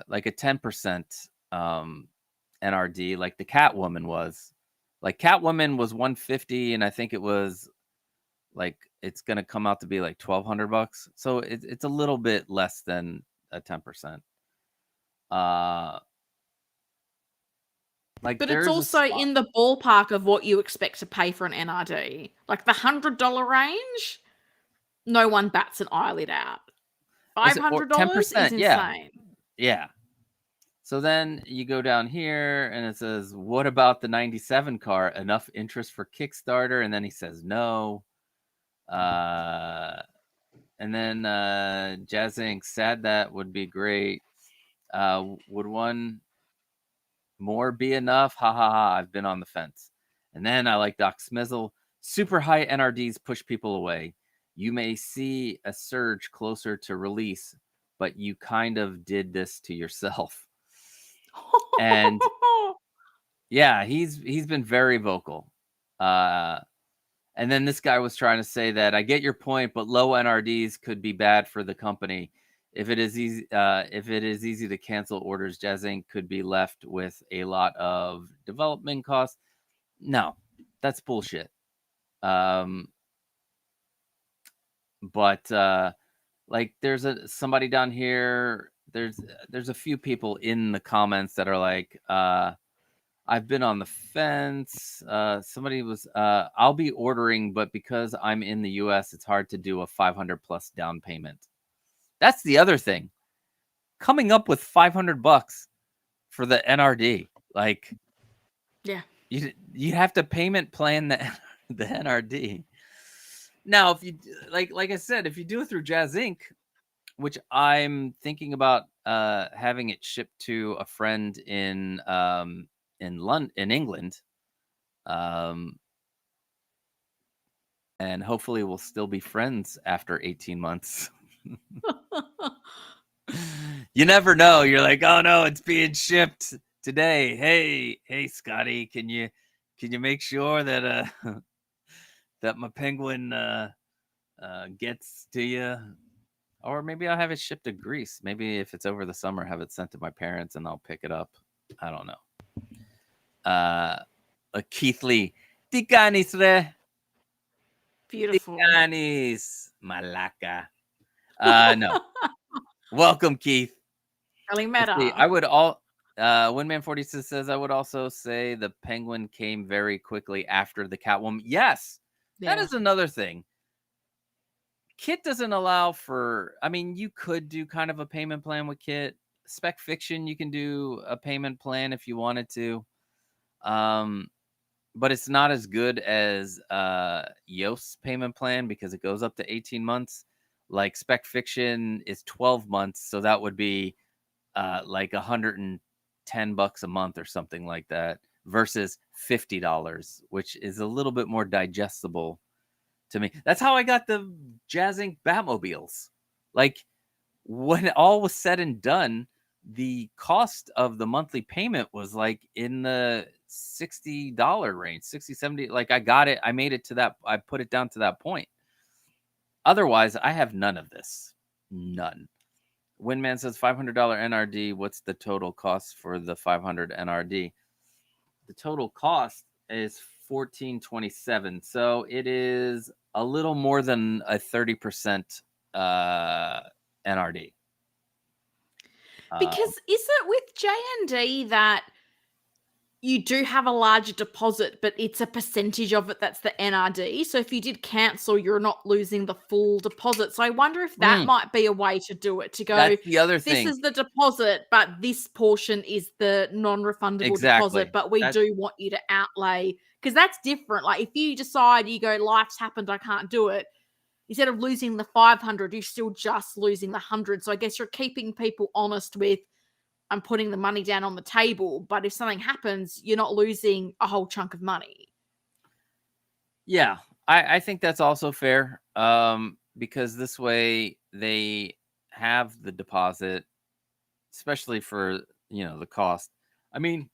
like a 10% NRD, like the Catwoman was, like Catwoman was $150, and I think it was like, it's gonna come out to be like $1,200. So it's a little bit less than a 10%. Like, but it's also in the ballpark of what you expect to pay for an NRD. Like the $100 range, no one bats an eyelid at. $500 is insane. Yeah. So then you go down here and it says, what about the 97 car? Enough interest for Kickstarter? And then he says no. And then Jazz Inc. said that would be great. Would one more be enough? Ha ha ha. I've been on the fence. And then I like Doc Smizzle. Super high NRDs push people away. You may see a surge closer to release, but you kind of did this to yourself. And yeah, he's been very vocal. And then this guy was trying to say that I get your point, but low NRDs could be bad for the company. If it is easy to cancel orders, Jazz Inc. could be left with a lot of development costs. No, that's bullshit. But like, there's somebody down here. There's a few people in the comments that are like, I've been on the fence. Somebody was, I'll be ordering, but because I'm in the US, it's hard to do a 500 plus down payment. That's the other thing. Coming up with $500 for the NRD, like, yeah, you have to payment plan the NRD. Now, if you like I said, if you do it through Jazz Inc., which I'm thinking about having it shipped to a friend in England, and hopefully we'll still be friends after 18 months. You never know. You're like, oh no, it's being shipped today. Hey, Scotty, can you make sure that that my penguin gets to you? Or maybe I'll have it shipped to Greece. Maybe if it's over the summer, have it sent to my parents and I'll pick it up. I don't know. Keith Lee. Tikanis re. Beautiful. Tikanis. Malaka. No. Welcome, Keith. Let's see. I would Windman 46 says I would also say the penguin came very quickly after the Catwoman. Yes. That is another thing. Kit doesn't allow for, I mean, you could do kind of a payment plan with Kit. Spec Fiction, you can do a payment plan if you wanted to. But it's not as good as Yost's payment plan because it goes up to 18 months. Like Spec Fiction is 12 months, so that would be like $110 a month or something like that versus $50, which is a little bit more digestible to me. That's how I got the Jazz Inc. Batmobiles. Like, when all was said and done, the cost of the monthly payment was like in the $60 range, 60, 70. Like, I got it. I made it to that. I put it down to that point. Otherwise, I have none of this. None. Windman says $500 NRD. What's the total cost for the 500 NRD? The total cost is $14.27. So it is a little more than a 30% NRD. Because is it with JND that you do have a larger deposit, but it's a percentage of it that's the NRD? So if you did cancel, you're not losing the full deposit. So I wonder if that might be a way to do it, to go, that's the other thing. This is the deposit, but this portion is the non-refundable deposit, but we do want you to outlay, because that's different. Like, if you decide, you go, life's happened, I can't do it, instead of losing the 500, you're still just losing the 100. So I guess you're keeping people honest with, I'm putting the money down on the table, but if something happens, you're not losing a whole chunk of money. Yeah, I think that's also fair, because this way they have the deposit, especially for, the cost. I mean,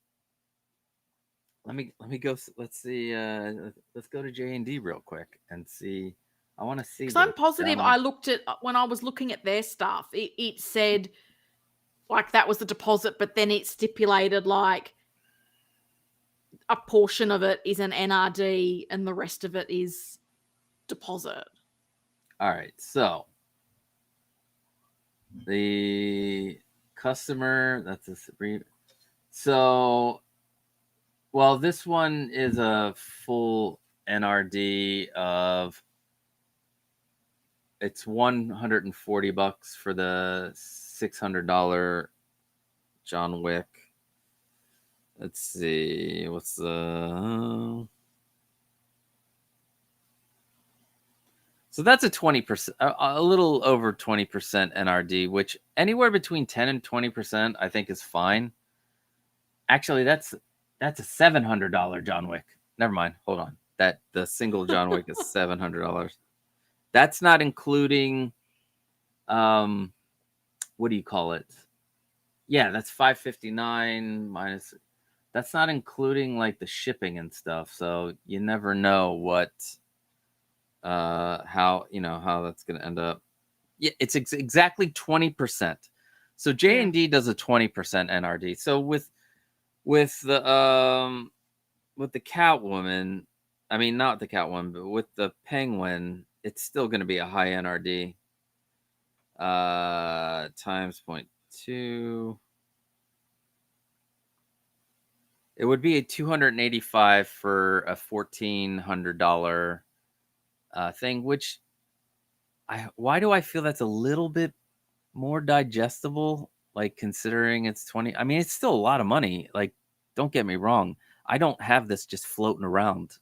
let me go. Let's see. Let's go to JND real quick and see. I want to see. Because I'm positive I looked at, when I was looking at their stuff, it said like that was the deposit, but then it stipulated like a portion of it is an NRD and the rest of it is deposit. All right. So the customer, that's a brief. So, well, this one is a full NRD of, it's $140 for the $600 John Wick. Let's see, what's the... So that's a 20%, a little over 20% NRD, which anywhere between 10 and 20%, I think is fine. Actually, that's a $700 John Wick. Never mind. Hold on. The single John Wick is $700. That's not including, what do you call it? Yeah, that's $559 minus. That's not including like the shipping and stuff. So you never know what, how that's going to end up. Yeah, it's exactly 20%. So JND does a 20% NRD. So with the Catwoman, I mean, not the Catwoman, but with the Penguin, it's still going to be a high NRD. Times 0.2. It would be a $285 for a $1,400 thing, which why do I feel that's a little bit more digestible? Like, considering it's 20, I mean, it's still a lot of money. Like, don't get me wrong. I don't have this just floating around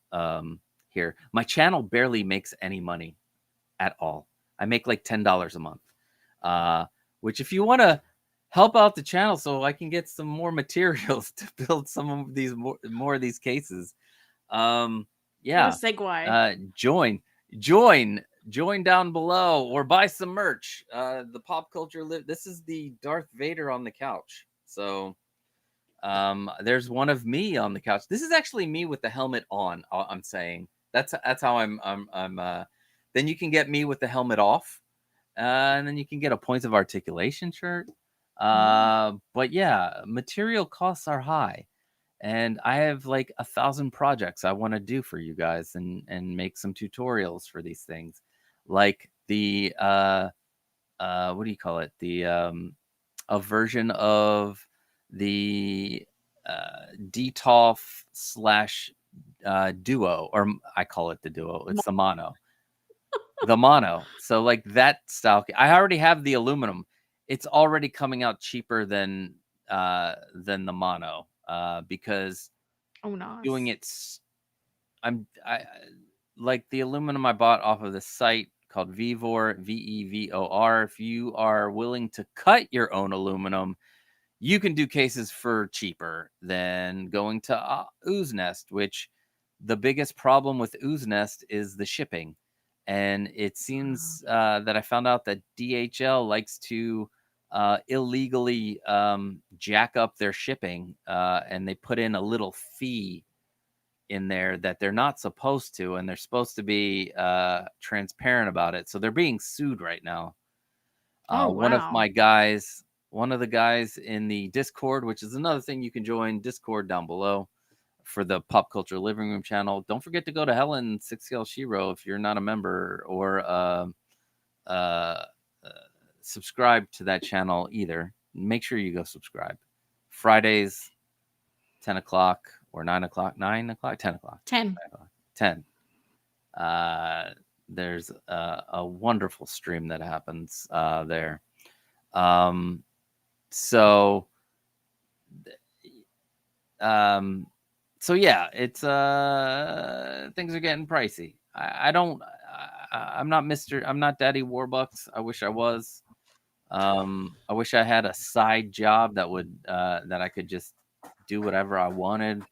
here. My channel barely makes any money at all. I make like $10 a month, which if you want to help out the channel so I can get some more materials to build some of these more of these cases. Yeah. What a segue. Join join down below or buy some merch. The pop culture this is the Darth Vader on the couch. So there's one of me on the couch. This is actually me with the helmet on. I'm saying that's how I'm then you can get me with the helmet off, and then you can get a points of articulation shirt. But yeah, material costs are high, and I have like 1,000 projects I want to do for you guys and make some tutorials for these things, like the what do you call it? The a version of the DTOF slash duo, or I call it the duo. It's the mono. The mono. So like that style. I already have the aluminum. It's already coming out cheaper than the mono because doing it. I like the aluminum I bought off of the site called Vevor, Vevor. If you are willing to cut your own aluminum, you can do cases for cheaper than going to Ooze Nest, which the biggest problem with Ooze Nest is the shipping. And it seems that I found out that DHL likes to illegally jack up their shipping, and they put in a little fee in there that they're not supposed to, and they're supposed to be transparent about it. So they're being sued right now. One of the guys in the Discord, which is another thing you can join, Discord down below for the Pop Culture Living Room channel. Don't forget to go to Helen 6Scale Shero if you're not a member, or subscribe to that channel either. Make sure you go subscribe. Fridays, 10 o'clock or 9 o'clock, 9 o'clock, 10 o'clock. 10. 10. There's a wonderful stream that happens there. So yeah, it's things are getting pricey. I'm not Daddy Warbucks. I wish I was. I wish I had a side job that would that I could just do whatever I wanted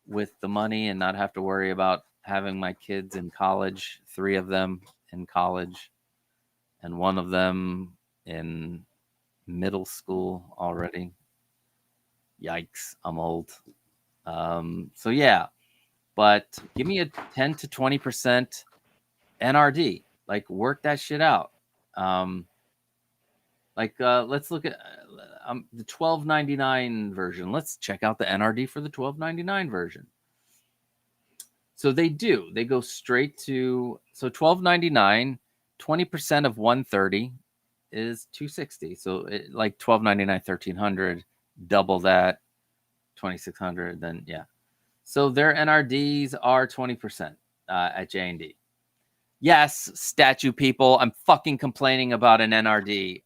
with the money and not have to worry about having my kids in college, 3 of them in college, and 1 of them in middle school already. Yikes, I'm old. So yeah, but give me a 10 to 20% NRD. Like, work that shit out. Let's look at the $12.99 version. Let's check out the NRD for the $12.99 version. So they go straight to, so $12.99, 20% of 130 is $260. So like $12.99, $1,300, double that, $2,600. Then yeah. So their NRDs are 20% at JND. Yes, statue people, I'm fucking complaining about an NRD.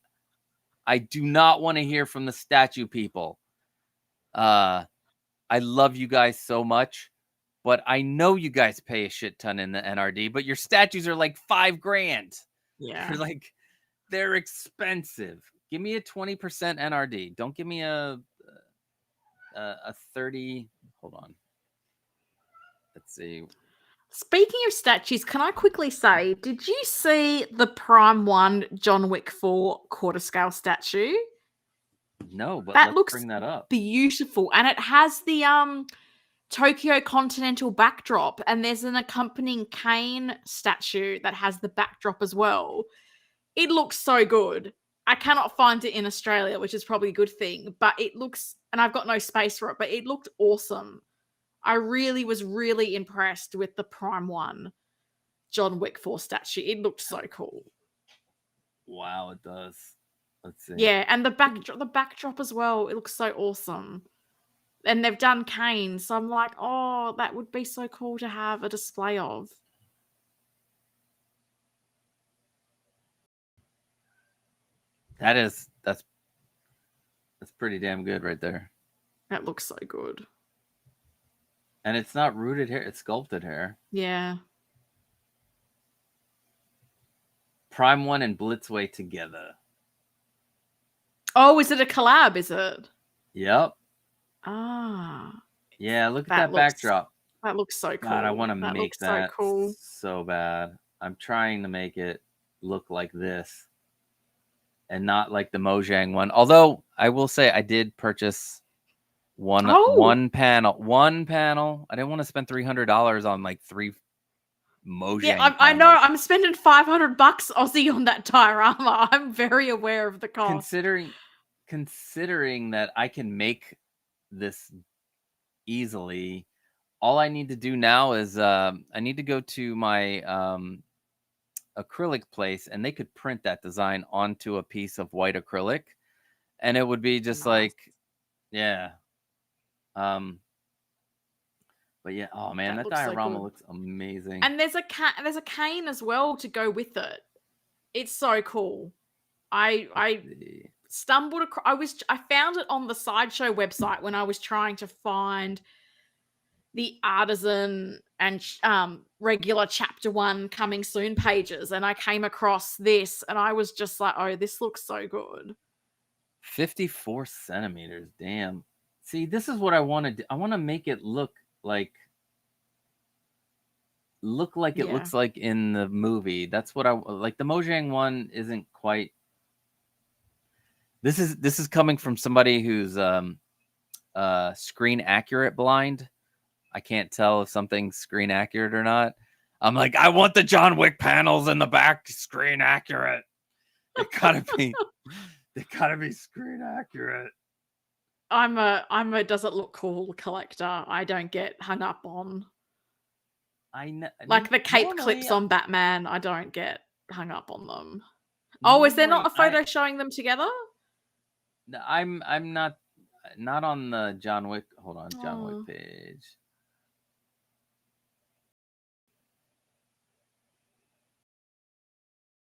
I do not want to hear from the statue people. I love you guys so much, but I know you guys pay a shit ton in the NRD, but your statues are like $5,000. Yeah. They're expensive. Give me a 20% NRD. Don't give me a 30. Hold on. Let's see. Speaking of statues, can I quickly say, did you see the Prime 1 John Wick 4 quarter scale statue? No, but that looks bring that up. Beautiful. And it has the Tokyo Continental backdrop, and there's an accompanying cane statue that has the backdrop as well. It looks so good. I cannot find it in Australia, which is probably a good thing, but it looks, and I've got no space for it, but it looked awesome. I was really impressed with the Prime 1 John Wick 4 statue. It looked so cool. Wow, it does. Let's see. Yeah, and the backdrop as well. It looks so awesome. And they've done canes, so I'm like, oh, that would be so cool to have a display of. That's pretty damn good right there. That looks so good. And it's not rooted hair, it's sculpted hair. Yeah. Prime 1 and Blitzway together. Oh, is it a collab, is it? Yep. Ah. Yeah, look at that backdrop. That looks so cool. God, I want to make that so cool. so bad. I'm trying to make it look like this and not like the Mojang one. Although I will say I did purchase one panel. I didn't want to spend $300 on like 3 Mojang. Yeah, I know. I'm spending $500 Aussie on that diorama. I'm very aware of the cost. Considering that I can make this easily, all I need to do now is I need to go to my acrylic place, and they could print that design onto a piece of white acrylic, and it would be just like, yeah. But yeah, oh man, that diorama looks amazing. And there's a cane as well to go with it. It's so cool. I stumbled across. I found it on the Sideshow website when I was trying to find the Artisan and regular chapter 1 coming soon pages, and I came across this, and I was just like, oh, this looks so good. 54 centimeters, damn. See, this is what I want to do. I want to make it look like it looks like in the movie. That's what I like. The Mojang one isn't quite. This is coming from somebody who's screen accurate blind. I can't tell if something's screen accurate or not. I'm like, I want the John Wick panels in the back screen accurate. They gotta be screen accurate. I'm a does it look cool collector. I don't get hung up on. I know, like the cape clips on Batman. I don't get hung up on them. Oh, is there not a photo showing them together? No, I'm not on the John Wick. Hold on, John Wick page.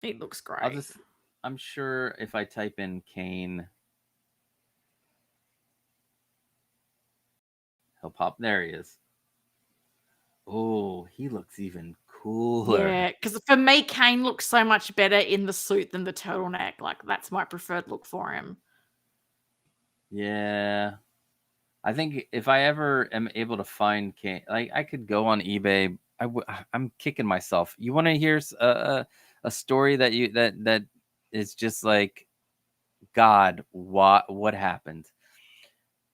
It looks great. I'm sure if I type in Kane, he'll pop. There he is. Oh, he looks even cooler. Yeah, because for me, Kane looks so much better in the suit than the turtleneck. Like, that's my preferred look for him. Yeah. I think if I ever am able to find Kane, like I could go on eBay. I'm kicking myself. You want to hear a story that is just like, God, what happened?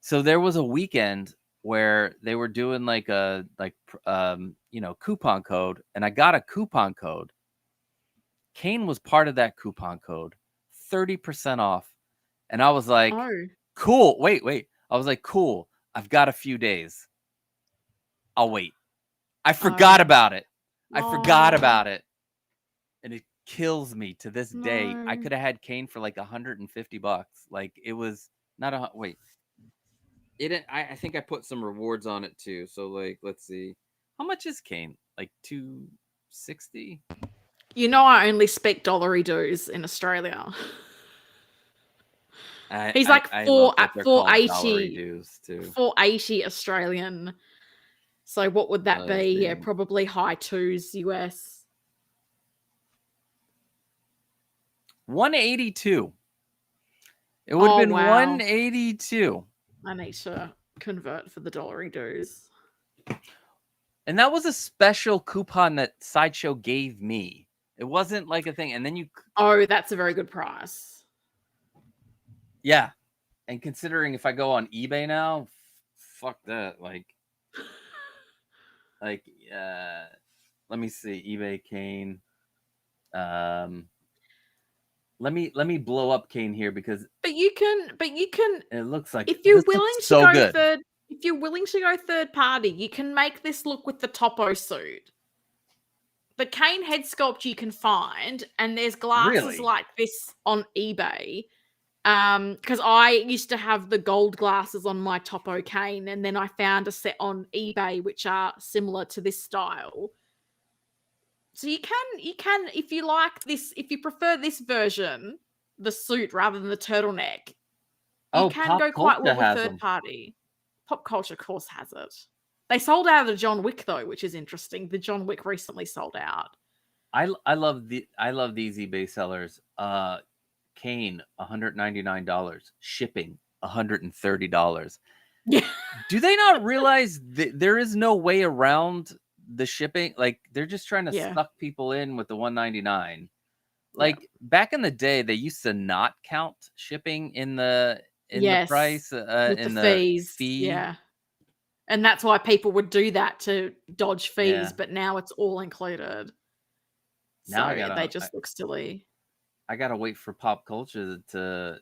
So there was a weekend where they were doing like a coupon code, and I got a coupon code. Kane was part of that coupon code, 30% off, and I was like, cool. Wait. I was like, cool. I've got a few days. I'll wait. I forgot about it. And it kills me to this day. I could have had Kane for like $150. Like, it was not a wait. I think I put some rewards on it too. So like, let's see. How much is Kane? Like $260? You know, I only speak dollary dues in Australia. He's like $480 $480 Australian. So what would that be? Yeah, probably high twos US. 182. It would have been 182. I need to convert for the dollary dues. And that was a special coupon that Sideshow gave me. It wasn't like a thing. And then oh, that's a very good price. Yeah. And considering if I go on eBay now, fuck that. Like, let me see. eBay Kane. Let me blow up Kane here because But you can it looks like if you're willing to go third, if you're willing to go third party, you can make this look with the Topo suit. The Kane head sculpt you can find, and there's glasses like this on eBay. Because I used to have the gold glasses on my Topo Kane, and then I found a set on eBay which are similar to this style. So you can, if you like this, if you prefer this version, the suit rather than the turtleneck, you can go quite well with third party. Pop Culture, of course, has it. They sold out of the John Wick though, which is interesting. The John Wick recently sold out. I love these eBay sellers. Kane, $199. Shipping, $130. Yeah. Do they not realize that there is no way around the shipping, like they're just trying to Yeah. suck people in with the $1.99. Yeah. Like back in the day, they used to not count shipping in the Yes. price, With the in the fees. fee. Yeah. And that's why people would do that to dodge fees, Yeah. but now it's all included. Now So they just look silly. I gotta wait for pop culture to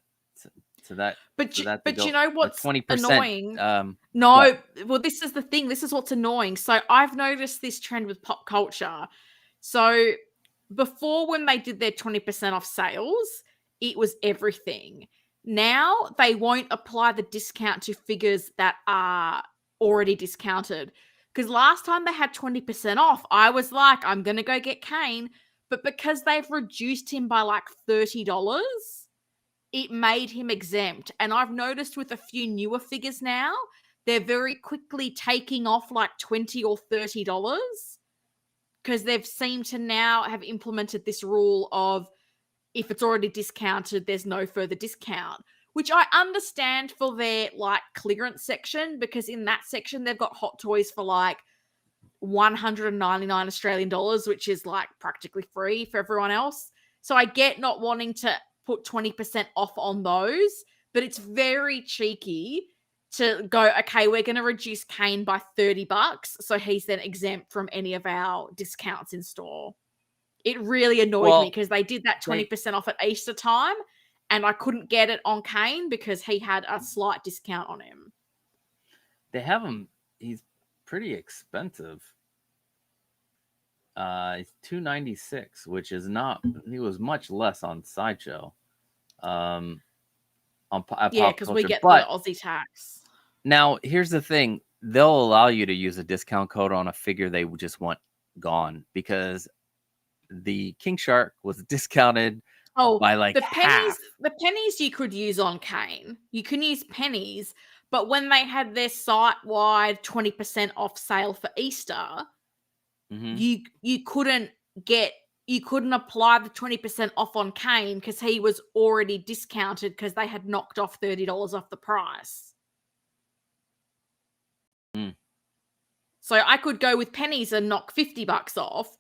that But for you, that to but you go know a what's 20%. annoying? What? No, well, this is the thing. This is what's annoying. So I've noticed this trend with pop culture. So before, when they did their 20% off sales, it was everything. Now they won't apply the discount to figures that are already discounted. Because last time they had 20% off, I was like, I'm going to go get Kane. But because they've reduced him by like $30, it made him exempt. And I've noticed with a few newer figures now, they're very quickly taking off like $20 or $30 because they've seemed to now have implemented this rule of if it's already discounted, there's no further discount, which I understand for their like clearance section, because in that section they've got hot toys for like 199 Australian dollars, which is like practically free for everyone else. So I get not wanting to put 20% off on those, but it's very cheeky to go, okay, we're going to reduce Kane by $30, so he's then exempt from any of our discounts in store. It really annoyed me because they did that 20% off at Easter time, and I couldn't get it on Kane because he had a slight discount on him. They have him. He's pretty expensive. He's $296, which is not. He was much less on Sideshow. Yeah, because we get the Aussie tax. Now, here's the thing: they'll allow you to use a discount code on a figure they just want gone, because the King Shark was discounted by like half. The pennies you could use on Kane. You can use pennies, but when they had their site-wide 20% off sale for Easter, you couldn't apply the 20% off on Kane because he was already discounted because they had knocked off $30 off the price. So I could go with pennies and knock $50 off,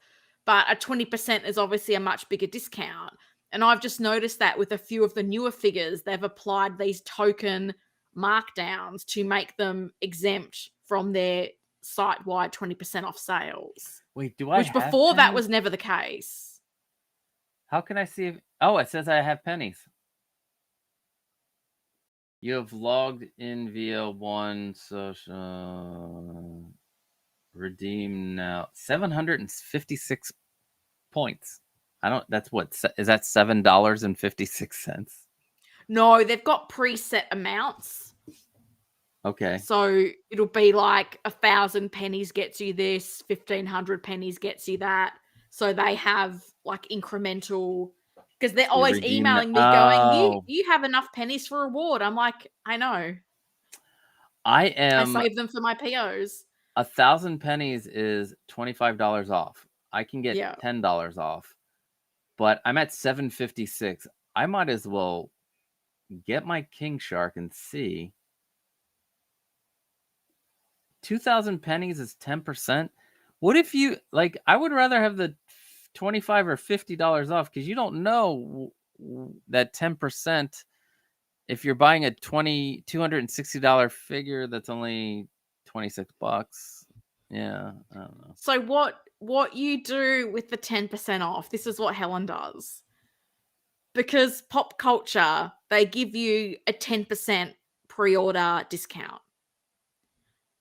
but a 20% is obviously a much bigger discount. And I've just noticed that with a few of the newer figures, they've applied these token markdowns to make them exempt from their site-wide 20% off sales. Wait, do I Which have before pennies? that was never the case. How can I see if... Oh, it says I have pennies. You have logged in via one social... Redeem now. 756 points. That's what... Is that $7.56? No, they've got preset amounts. Okay. So it'll be like 1,000 pennies gets you this, 1,500 pennies gets you that. So they have like incremental, because they're always emailing me going, you have enough pennies for reward. I'm like, I know. I save them for my POs. 1,000 pennies is $25 off. I can get $10 off, but I'm at 756. I might as well get my King Shark and see. 2,000 pennies is 10%. What if you like? I would rather have the $25 or $50 off, because you don't know that 10%. If you're buying a $260 figure, that's only $26. Yeah, I don't know. So what you do with the 10% off? This is what Helen does. Because pop culture, they give you a 10% pre-order discount.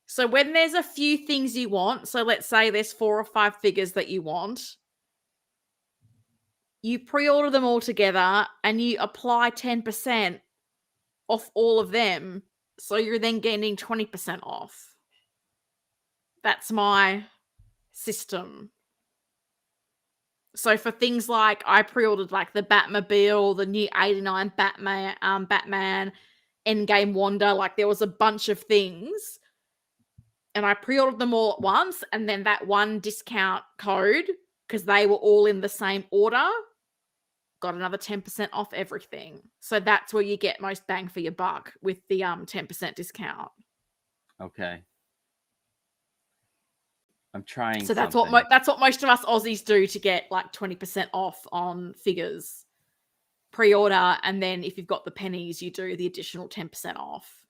So when there's a few things you want, so let's say there's 4 or 5 figures that you want, you pre-order them all together and you apply 10% off all of them. So you're then getting 20% off. That's my system. So for things like, I pre-ordered like the Batmobile, the new 89 Batman, Endgame Wanda, like there was a bunch of things. And I pre-ordered them all at once, and then that one discount code, because they were all in the same order, got another 10% off everything. So that's where you get most bang for your buck, with the 10% discount. Okay. I'm trying So that's something. what most of us Aussies do to get like 20% off on figures. Pre-order, and then if you've got the pennies, you do the additional 10% off.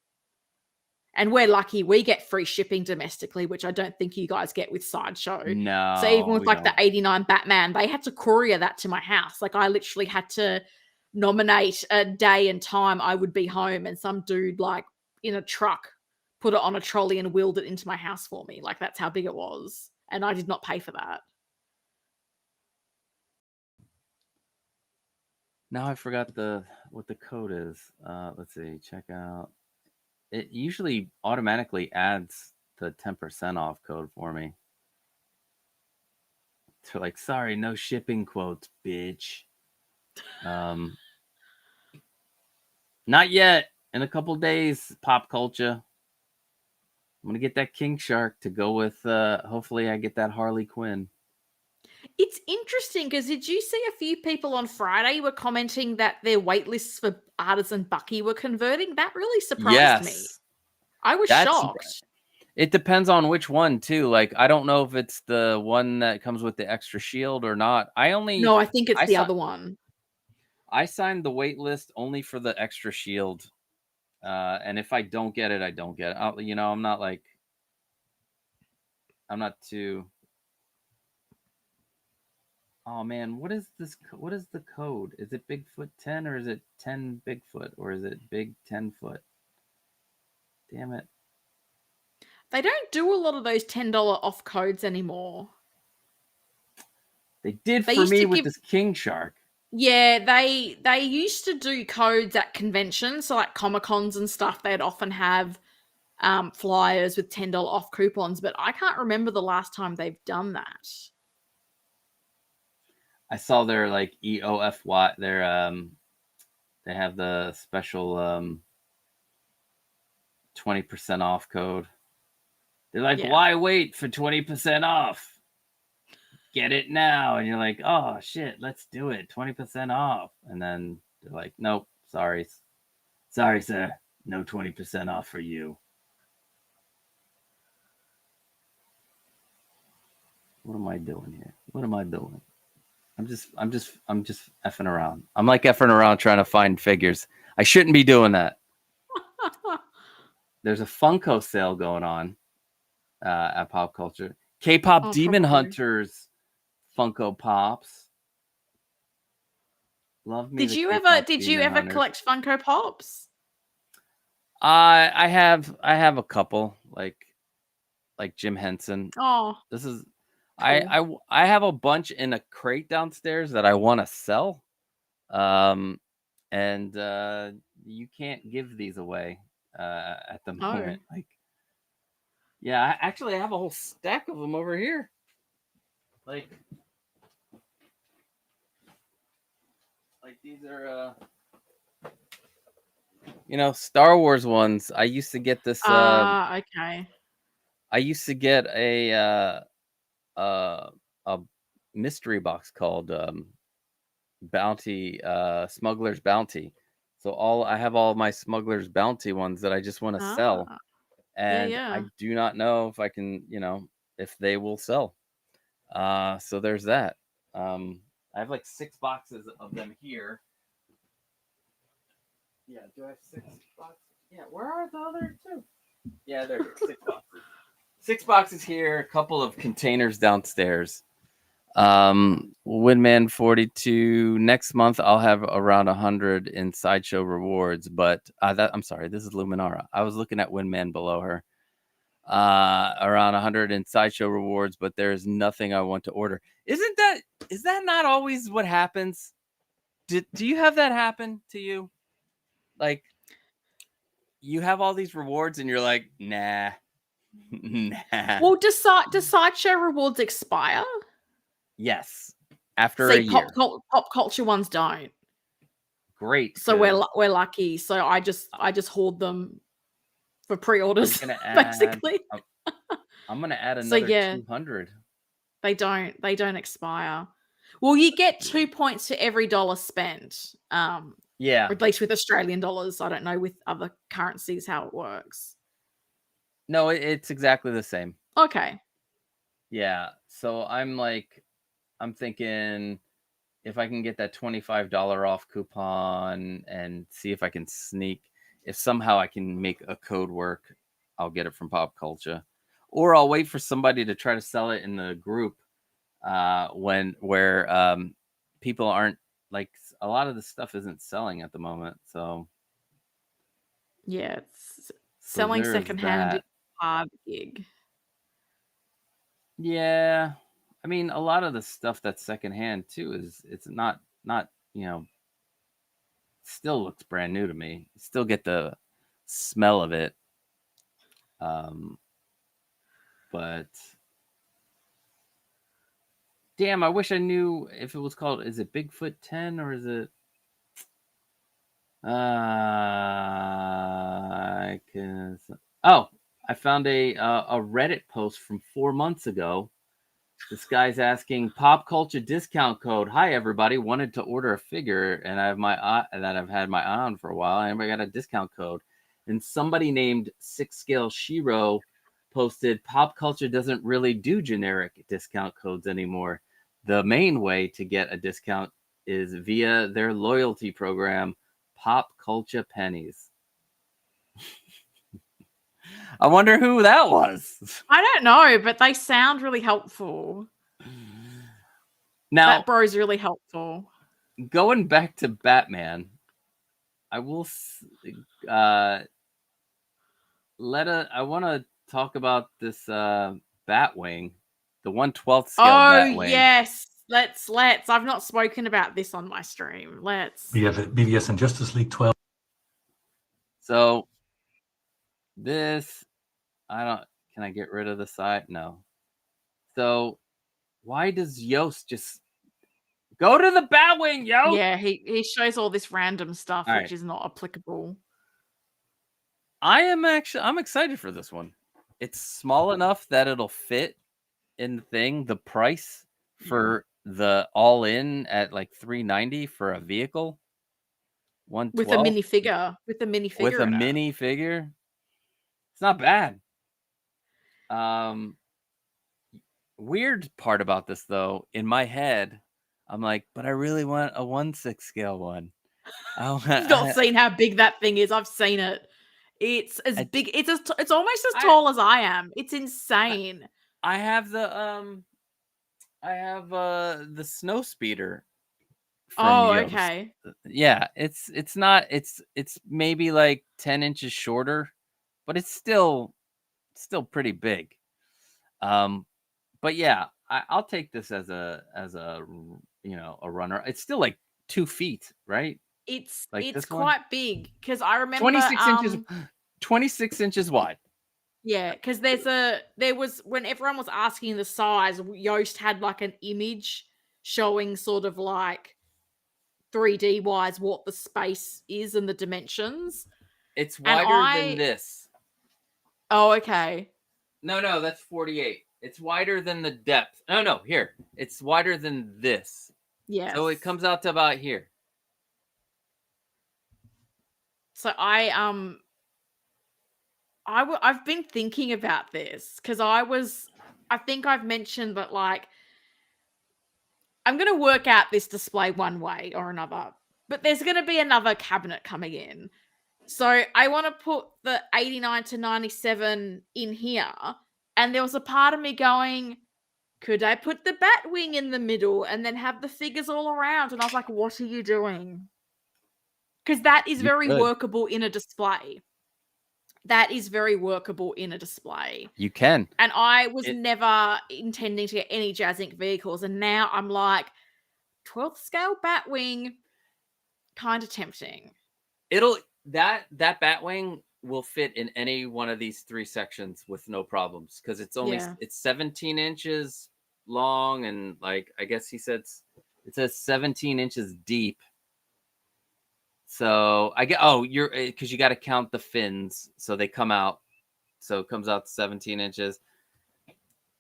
And we're lucky we get free shipping domestically, which I don't think you guys get with Sideshow. So even No, with we like don't. the 89 Batman, they had to courier that to my house. Like I literally had to nominate a day and time I would be home, and some dude like in a truck put it on a trolley and wheeled it into my house for me. Like that's how big it was. And I did not pay for that. Now I forgot what the code is. Let's see. Check out. It usually automatically adds the 10% off code for me. They're like, sorry, no shipping quotes, bitch. Not yet. In a couple days, pop culture. I'm gonna get that King Shark to go with. Hopefully, I get that Harley Quinn. It's interesting because did you see a few people on Friday were commenting that their wait lists for Artisan Bucky were converting? That really surprised me. Yes, I was that's. shocked. It depends on which one too. Like I don't know if it's the one that comes with the extra shield or not. No, I think it's I the saw other one. I signed the wait list only for the extra shield. And if I don't get it, I don't get it. You know, I'm not too. Oh man, what is this? What is the code? Is it Bigfoot 10 or is it 10 Bigfoot or is it Big 10 foot? Damn it. They don't do a lot of those $10 off codes anymore. They did They for used me to with give this King Shark. Yeah, they used to do codes at conventions, so like Comic Cons and stuff. They'd often have flyers with $10 off coupons, but I can't remember the last time they've done that. I saw their like EOFY. They have the special 20% off code. They're like, Yeah. why wait for 20% off? Get it now. And you're like, oh shit, let's do it. 20% off. And then they're like, nope, sorry. Sorry, sir. No 20% off for you. What am I doing here? What am I doing? I'm just effing around. I'm like effing around trying to find figures. I shouldn't be doing that. There's a Funko sale going on at Pop Culture. K-pop Demon probably. Hunters Funko Pops. Love me. Did you ever collect Funko Pops? I have a couple like Jim Henson. Oh, This is cool. I have a bunch in a crate downstairs that I want to sell. And you can't give these away at the moment. Like, yeah, I have a whole stack of them over here. Like these are Star Wars ones. I used to get this okay. I used to get a mystery box called Bounty, Smuggler's Bounty. So I have all my Smuggler's Bounty ones that I just want to sell. And yeah. I do not know if I can, if they will sell. So there's that. I have like 6 boxes of them here. Yeah, do I have 6 boxes? Yeah, where are the other 2? Yeah, there are 6 boxes. 6 boxes here, a couple of containers downstairs. Windman 42. Next month I'll have around 100 in Sideshow rewards, but I'm sorry, this is Luminara. I was looking at Windman below her. Around 100 in Sideshow rewards, but there's nothing I want to order. Is that not always what happens? Do you have that happen to you? Like you have all these rewards and you're like, nah. Well, does Sideshow rewards expire? Yes. After a year. Pop culture ones don't. Great. So we're lucky. So I just hoard them for pre-orders, basically. I'm gonna add another 200. They don't expire. Well, you get 2 points for every dollar spent. Yeah. Or at least with Australian dollars. I don't know with other currencies how it works. No, it's exactly the same. Okay. Yeah. So I'm thinking if I can get that $25 off coupon and see if I can sneak, if somehow I can make a code work, I'll get it from Pop Culture, or I'll wait for somebody to try to sell it in the group where people aren't, like, a lot of the stuff isn't selling at the moment. So Yeah, it's selling there's secondhand is that. a hard gig. Yeah. I mean, a lot of the stuff that's secondhand too it's not still looks brand new to me. Still get the smell of it. But damn, I wish I knew if it was called, is it Bigfoot 10 or is it oh, I found a Reddit post from 4 months ago. This guy's asking pop culture discount code. Hi everybody, wanted to order a figure and I have my eye that I've had my eye on for a while. Anybody got a discount code? And somebody named 6-Scale Shero posted pop culture doesn't really do generic discount codes anymore. The main way to get a discount is via their loyalty program, Pop Culture Pennies. I wonder who that was. I don't know, but they sound really helpful. Now, that bro's really helpful. Going back to Batman, I will I want to talk about this Batwing, the 1/12 scale Batwing. Yes, let's. I've not spoken about this on my stream. Let's. BVS and Justice League 12. So this, can I get rid of the side? No. So why does Yost just go to the Batwing, Yost? Yeah, he shows all this random stuff which is not applicable. I'm excited for this one. It's small enough that it'll fit in the thing. The price for the all-in at like $390 for a vehicle. 112 with a minifigure. With a minifigure. It's not bad. Weird part about this though, in my head, I'm like, but I really want a 1/6 scale one. You've not seen how big that thing is. I've seen it. It's as big. It's almost as tall as I am. It's insane. I have the snow speeder. Oh, Yost. Okay. Yeah, it's maybe like 10 inches shorter, but it's still pretty big. But yeah, I'll take this as a a runner. It's still like 2 feet, right? It's quite big because I remember 26 inches wide. Yeah, because there was when everyone was asking the size, Yost had like an image showing sort of like 3D wise what the space is and the dimensions. It's wider than this. Oh, okay. No, that's 48. It's wider than the depth. No, here. It's wider than this. Yeah. So it comes out to about here. So I've been thinking about this because I think I've mentioned that, like, I'm going to work out this display one way or another, but there's going to be another cabinet coming in. So I want to put the 89 to 97 in here. And there was a part of me going, could I put the Batwing in the middle and then have the figures all around? And I was like, what are you doing? Because that is very workable in a display. That is very workable in a display. You can. And I was never intending to get any Jazz Inc. vehicles. And now I'm like, 12th scale Batwing, kind of tempting. That Batwing will fit in any one of these 3 sections with no problems because it's only it's 17 inches long and, like, I guess he said it says 17 inches deep. So I get you're because you got to count the fins, so they come out. So it comes out to 17 inches.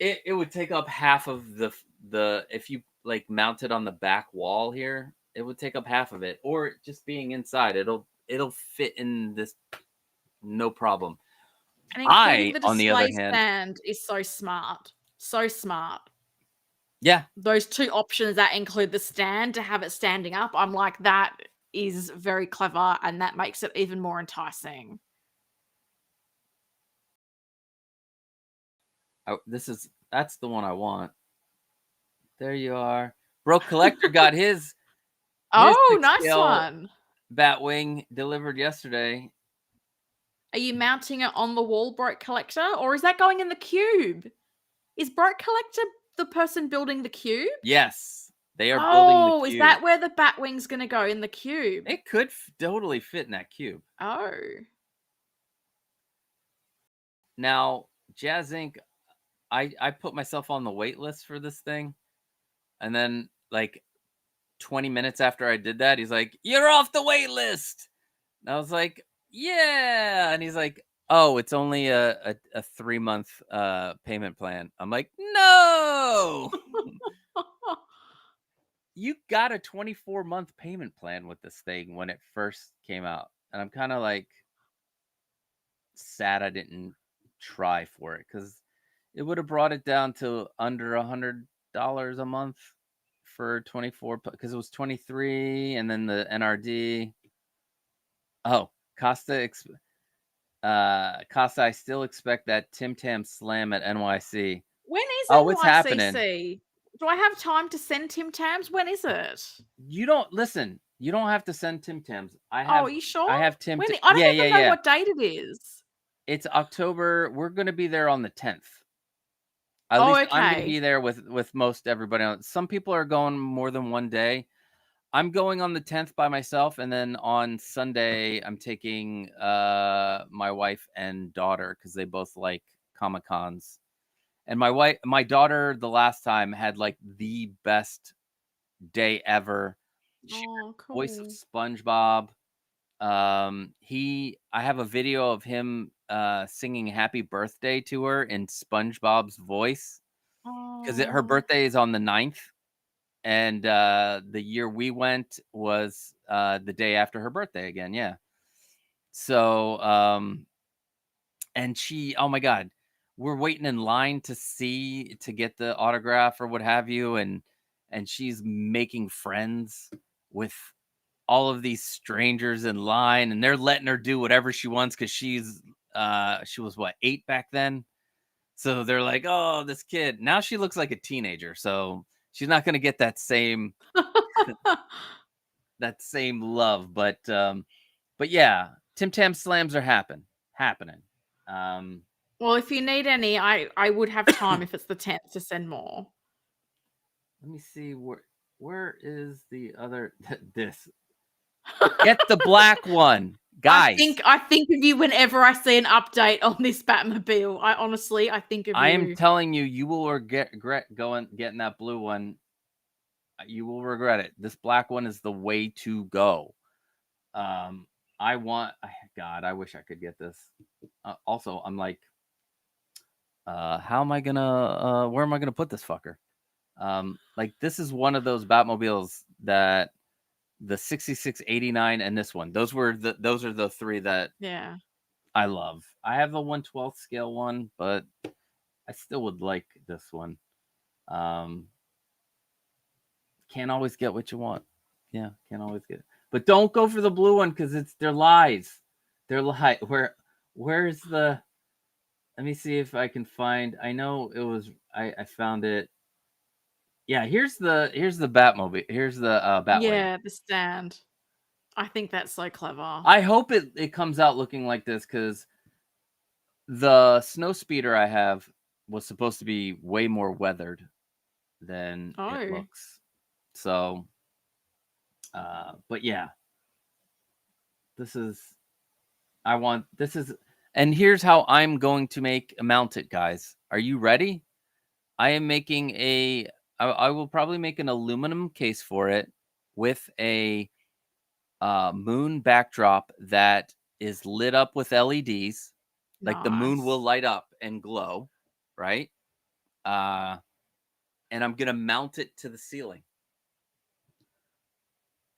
It would take up half of the if you like mount it on the back wall here, it would take up half of it, or just being inside, it'll fit in this no problem. And including the display stand is so smart. So smart. Yeah. Those two options that include the stand to have it standing up, I'm like, that is very clever, and that makes it even more enticing. That's the one I want. There you are. Bro Collector got his Oh, 6 nice scale one. Batwing delivered yesterday. Are you mounting it on the wall, Broke Collector, or is that going in the cube? Is Broke Collector the person building the cube? Yes, they are building the Oh, cube. is that where the Batwing's going to go, in the cube? It could totally fit in that cube. Oh. Now, Jazz Inc., I put myself on the wait list for this thing, and then like 20 minutes after I did that, he's like, "You're off the wait list." And I was like, "Yeah," and he's like, "Oh, it's only a 3-month payment plan." I'm like, "No." You got a 24-month payment plan with this thing when it first came out. And I'm kind of like sad I didn't try for it, because it would have brought it down to under $100 a month for 24, because it was 23 and then the NRD. Oh, Costa, I still expect that Tim Tam Slam at NYC. When is Oh, it's happening. NYCC? Do I have time to send Tim Tams? When is it? You don't listen. You don't have to send Tim Tams. Oh, are you sure? I have Tim. When, I don't even know what date it is. It's October. We're going to be there on the 10th. At least I'm going to be there with most everybody else. Some people are going more than one day. I'm going on the 10th by myself, and then on Sunday I'm taking my wife and daughter, because they both like Comic-Cons. And my daughter, the last time, had like the best day ever. She heard the voice of SpongeBob. I have a video of him singing happy birthday to her in SpongeBob's voice, because her birthday is on the 9th, and the year we went was the day after her birthday again. Yeah. So and she, oh my god, we're waiting in line to get the autograph or what have you, and she's making friends with all of these strangers in line, and they're letting her do whatever she wants, because she was what, 8 back then. So they're like, "Oh, this kid." Now she looks like a teenager, so she's not going to get that same love, but yeah, Tim Tam Slams are happening. Well, if you need any, I would have time if it's the 10th to send more. Let me see, where is the other this. Get the black one, guys. I think of you whenever I see an update on this Batmobile. I think of you. I am telling you, you will regret getting that blue one. You will regret it. This black one is the way to go. I wish I could get this. Also, I'm like, how am I gonna? Where am I gonna put this fucker? Like, this is one of those Batmobiles that the 6689 and this one. Those are the 3 that I love. I have the 1/12 scale one, but I still would like this one. Can't always get what you want. Yeah, can't always get it. But don't go for the blue one, because they're lies. They're lies. Where's the? Let me see if I can find. I know it was. I found it. Yeah, here's the Batmobile. Here's the Batwing. Yeah, the stand. I think that's so clever. I hope it comes out looking like this, because the snow speeder I have was supposed to be way more weathered than it looks. So, but yeah, and here's how I'm going to mount it, guys. Are you ready? I am making I will probably make an aluminum case for it with a moon backdrop that is lit up with LEDs. Like, the moon will light up and glow, right? And I'm gonna mount it to the ceiling.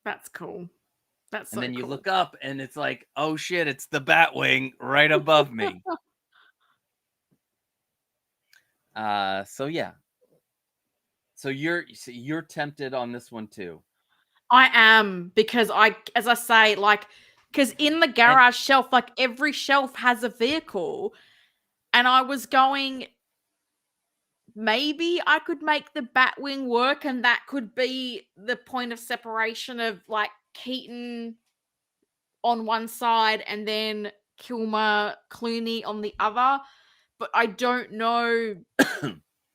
That's cool. That's so cool. And then you cool. look up, and it's like, oh shit, it's the Batwing right above me. So yeah. So you're tempted on this one too. I am, because as I say, like, because in the garage shelf, like every shelf has a vehicle, and I was going, maybe I could make the Batwing work, and that could be the point of separation of like Keaton on one side and then Kilmer Clooney on the other. But I don't know,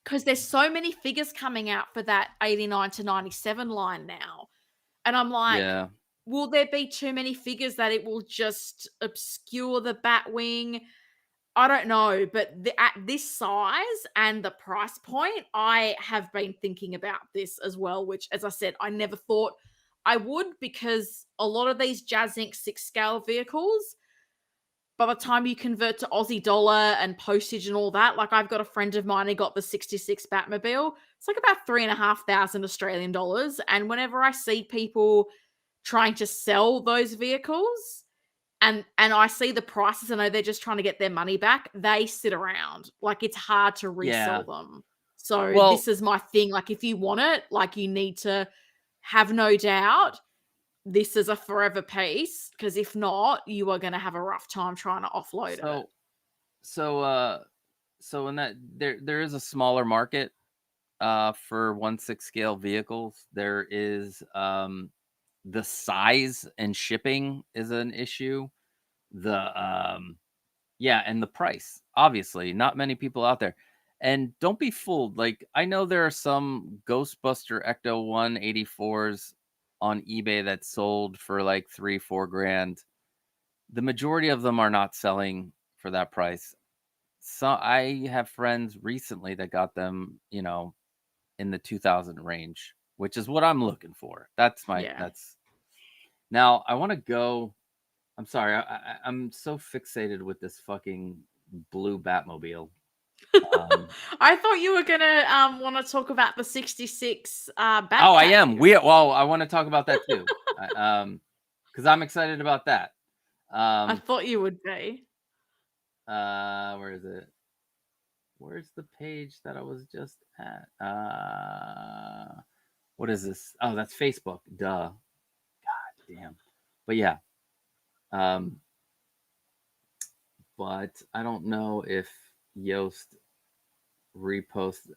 because there's so many figures coming out for that 89 to 97 line now. And I'm like, Yeah. will there be too many figures that it will just obscure the Batwing? I don't know, but at this size and the price point, I have been thinking about this as well, which, as I said, I never thought I would, because a lot of these Jazz Inc. 6-scale vehicles, by the time you convert to Aussie dollar and postage and all that, like I've got a friend of mine who got the 66 Batmobile. It's like about 3,500 Australian dollars. And whenever I see people trying to sell those vehicles, and I see the prices, I know they're just trying to get their money back, they sit around. Like, it's hard to resell them. So this is my thing. Like, if you want it, like, you need to have no doubt this is a forever piece, because if not, you are going to have a rough time trying to offload it. So in that there is a smaller market for 1/6 scale vehicles. There is the size and shipping is an issue. And the price. Obviously, not many people out there. And don't be fooled. Like, I know there are some Ghostbuster Ecto 184s on eBay that sold for like $3-4 grand. The majority of them are not selling for that price. So I have friends recently that got them, in the 2000 range, which is what I'm looking for. That's now I want to go. I'm sorry. I'm so fixated with this fucking blue Batmobile. I thought you were gonna want to talk about the 66 Batcave. Oh, I am. I want to talk about that too. Because I'm excited about that. I thought you would be. Where is it? Where's the page that I was just at? What is this? Oh, that's Facebook. Duh. God damn. But yeah. But I don't know if Yoast repost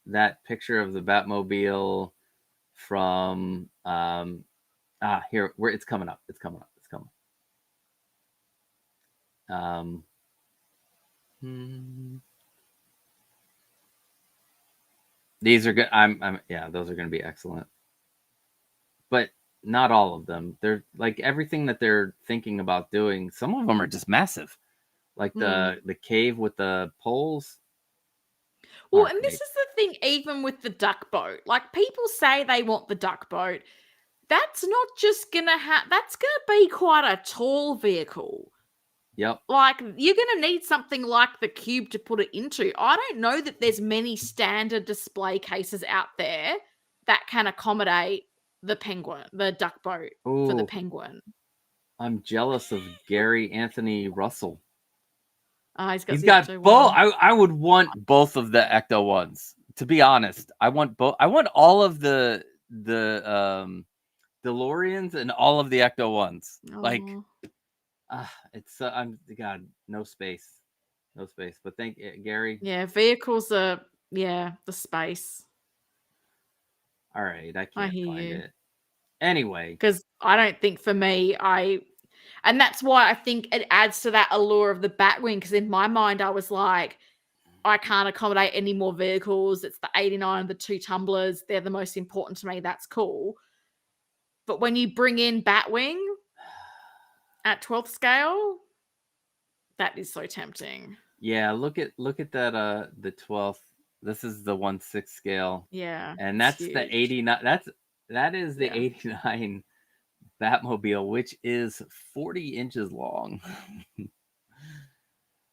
that picture of the Batmobile from here, where it's coming up. These are good. Those are going to be excellent. But not all of them. They're like everything that they're thinking about doing. Some of them are just massive. Like the cave with the poles. Well, and this is the thing, even with the duck boat. Like, people say they want the duck boat. That's not just gonna that's gonna be quite a tall vehicle. Yep. Like, you're gonna need something like the Cube to put it into. I don't know that there's many standard display cases out there that can accommodate the duck boat for the Penguin. I'm jealous of Gary Anthony Russell. He's got both. I would want both of the Ecto ones. To be honest, I want both. I want all of the DeLoreans and all of the Ecto ones. Like, it's God, no space. But thank Gary. Yeah, vehicles are the space. All right, I can't find it. Anyway, because I don't think for me, and that's why I think it adds to that allure of the Batwing, because in my mind, I was like, I can't accommodate any more vehicles. It's the 89 and the 2 tumblers. They're the most important to me. That's cool. But when you bring in Batwing at 12th scale, that is so tempting. Yeah, look at that the 12th. This is the 1/6 scale. Yeah. And that's the 89. That is the 89 Batmobile, which is 40 inches long.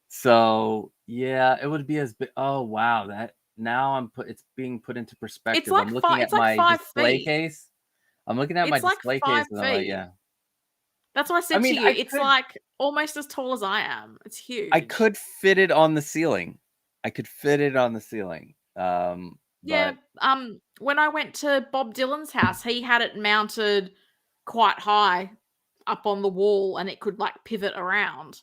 So yeah, it would be as big. Oh wow, that now it's being put into perspective. It's like I'm looking at my display case. I'm looking at my display case, and I'm like, yeah. That's what I said to you. It's like almost as tall as I am. It's huge. I could fit it on the ceiling. I could fit it on the ceiling. Yeah. But When I went to Bob Dylan's house, he had it mounted quite high up on the wall, and it could like pivot around.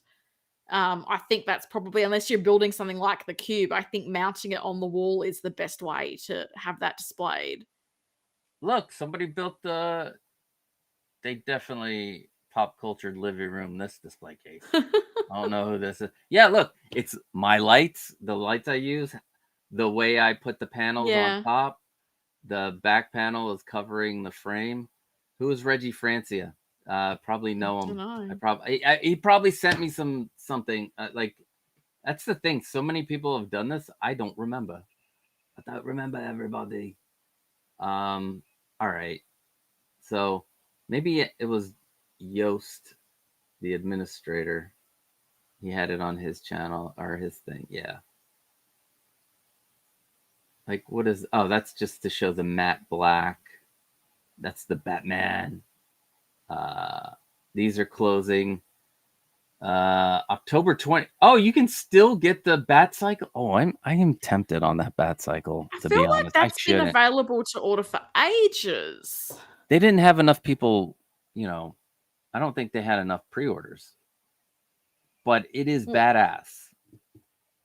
I think that's probably, unless you're building something like the cube, I think mounting it on the wall is the best way to have that displayed. look, somebody built they definitely pop cultured living room this display case. I don't know who this is. Yeah, look, it's my lights, the lights I use, the way I put the panels on top. The back panel is covering the frame. Who is Reggie Francia? Probably know him. He probably sent me something. Like, that's the thing. So many people have done this. I don't remember. I don't remember everybody. All right. So maybe it was Yost, the administrator. He had it on his channel or his thing. Yeah. Like, what is... Oh, that's just to show the matte black. That's the Batman. These are closing October 20. Oh, you can still get the Bat Cycle. Oh, I am tempted on that Bat Cycle, to be honest. Like that's been available to order for ages. They didn't have enough people, I don't think they had enough pre-orders. But it is badass.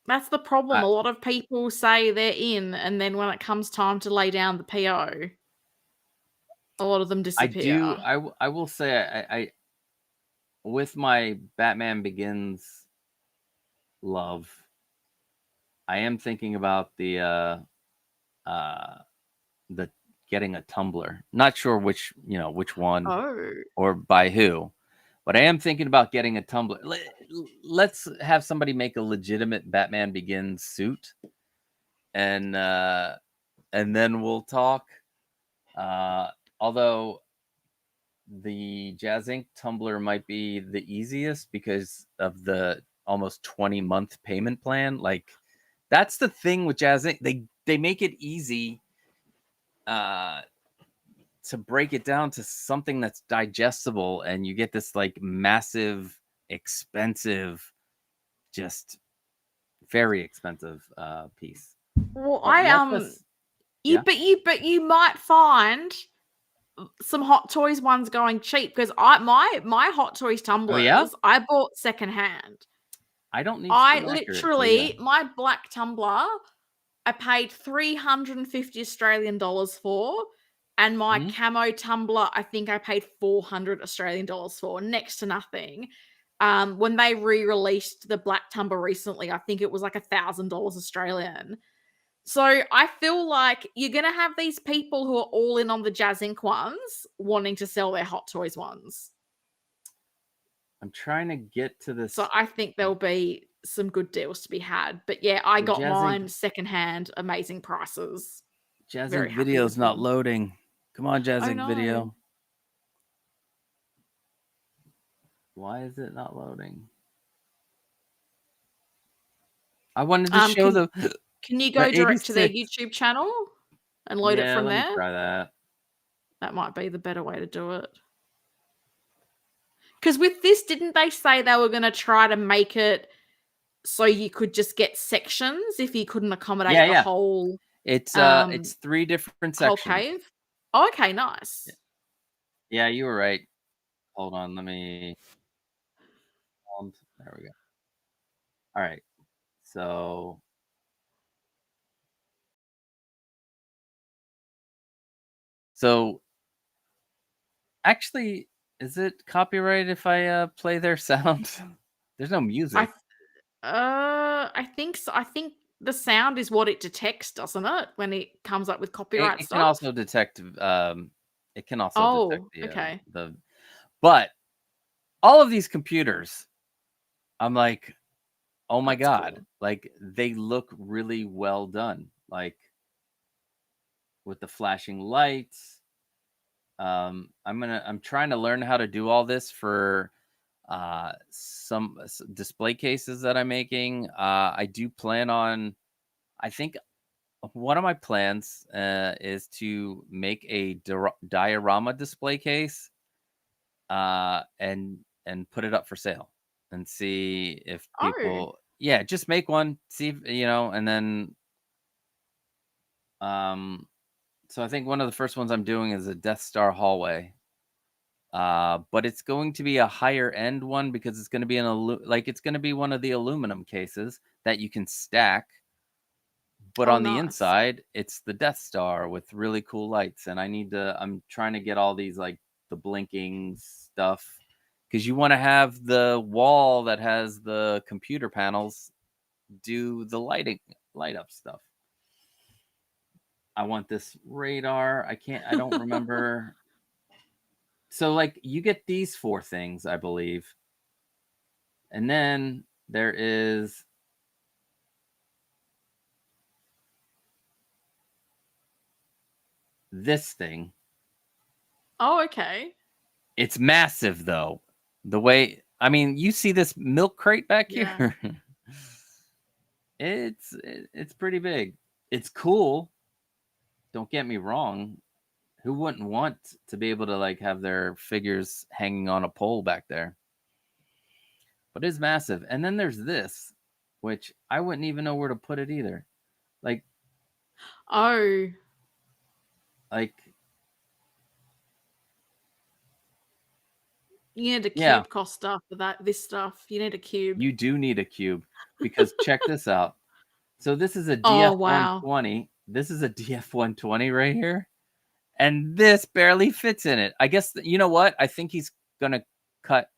That's the problem. A lot of people say they're in, and then when it comes time to lay down the PO, a lot of them disappear. I will say I with my Batman Begins love, I am thinking about the getting a tumbler. Not sure which one or by who, but I am thinking about getting a tumbler. Let's have somebody make a legitimate Batman Begins suit, and then we'll talk. Although the Jazz Inc. tumbler might be the easiest because of the almost 20-month payment plan. Like, that's the thing with Jazz Inc. They make it easy to break it down to something that's digestible, and you get this like massive, expensive, just very expensive piece. Well, but you might find some Hot Toys ones going cheap, because my Hot Toys tumblers I bought secondhand. I don't need. My black tumbler I paid 350 Australian dollars for, and my camo tumbler I think I paid 400 Australian dollars for, next to nothing. When they re-released the black tumbler recently, I think it was like $1,000 Australian. So I feel like you're going to have these people who are all in on the Jazz Inc. ones wanting to sell their Hot Toys ones. I'm trying to get to this. So I think there'll be some good deals to be had. But yeah, I got mine secondhand, amazing prices. Jazz Inc. Video's not loading. Come on, Jazz Inc. Video. Why is it not loading? I wanted to show the... Can you go direct to their YouTube channel and load it from there? Let me try that. That might be the better way to do it. Because with this, didn't they say they were going to try to make it so you could just get sections if you couldn't accommodate the whole... It's 3 different sections. Whole cave? Oh, okay, nice. Yeah, you were right. Hold on, let me... There we go. All right. So actually, is it copyright if I play their sound? There's no music. I think so. I think the sound is what it detects, doesn't it? When it comes up with copyright it stuff. Can also detect. It can also detect But all of these computers, I'm like, oh my god, cool. Like they look really well done. Like with the flashing lights. I'm trying to learn how to do all this for some display cases that I'm making. I do plan on, I think one of my plans is to make a diorama display case and put it up for sale and see if people yeah, just make one, see if, and then so I think one of the first ones I'm doing is a Death Star hallway. But it's going to be a higher end one because it's going to be it's going to be one of the aluminum cases that you can stack. But on the nice. inside, it's the Death Star with really cool lights, and I'm trying to get all these like the blinking stuff because you want to have the wall that has the computer panels do the light up stuff. I want this radar. I don't remember. So like you get these 4 things, I believe. And then there is this thing. Oh, okay. It's massive though. You see this milk crate back Yeah. here? It's pretty big. It's cool. Don't get me wrong. Who wouldn't want to be able to like have their figures hanging on a pole back there? But it's massive. And then there's this, which I wouldn't even know where to put it either. Like you need a cube, Costa, for this stuff. You need a cube. You do need a cube because check this out. So this is a DF-120. This is a DF-120 right here. And this barely fits in it. I guess, you know what? I think he's going to cut.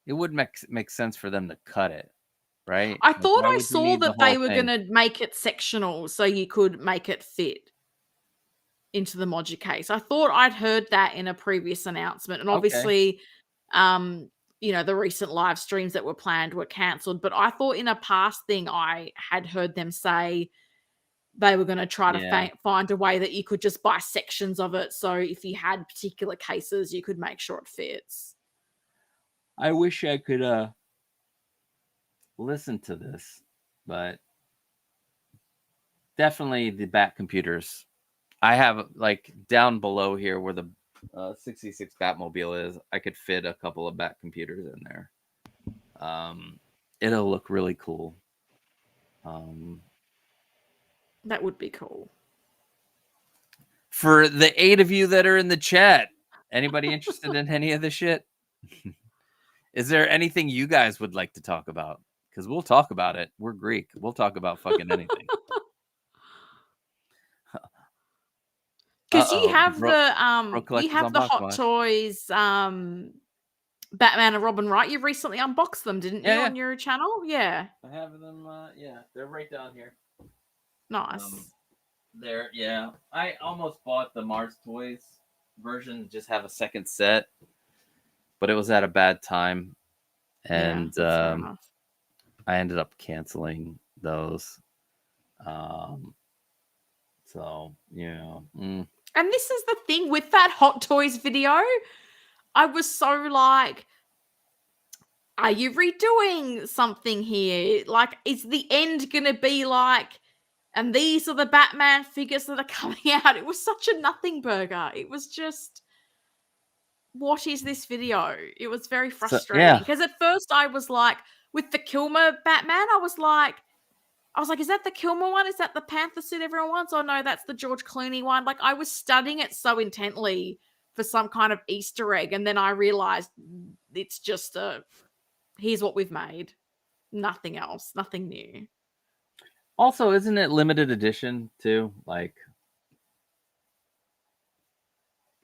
It would make sense for them to cut it, right? I thought I saw that they were going to make it sectional so you could make it fit into the modular case. I thought I'd heard that in a previous announcement. And obviously, the recent live streams that were planned were cancelled. But I thought in a past thing I had heard them say they were going to try to find a way that you could just buy sections of it. So if you had particular cases, you could make sure it fits. I wish I could listen to this, but definitely the Bat computers. I have like down below here where the 66 Batmobile is. I could fit a couple of Bat computers in there. It'll look really cool. That would be cool. For the 8 of you that are in the chat, anybody interested in any of this shit? Is there anything you guys would like to talk about? Because we'll talk about it. We're Greek. We'll talk about fucking anything. Because you have the Hot Toys Batman and Robin, right? You recently unboxed them, didn't you, on your channel? Yeah. I have them, they're right down here. Nice. I almost bought the Mars Toys version to just have a second set, but it was at a bad time. And I ended up canceling those. And this is the thing with that Hot Toys video. I was so like, are you redoing something here? Like, is the end going to be like, and these are the Batman figures that are coming out? It was such a nothing burger. It was just, what is this video? It was very frustrating. Because at first I was like, with the Kilmer Batman, I was like, is that the Kilmer one? Is that the Panther suit everyone wants? Oh, no, that's the George Clooney one. Like, I was studying it so intently for some kind of Easter egg. And then I realized it's just here's what we've made. Nothing else. Nothing new. Also, isn't it limited edition, too? Like,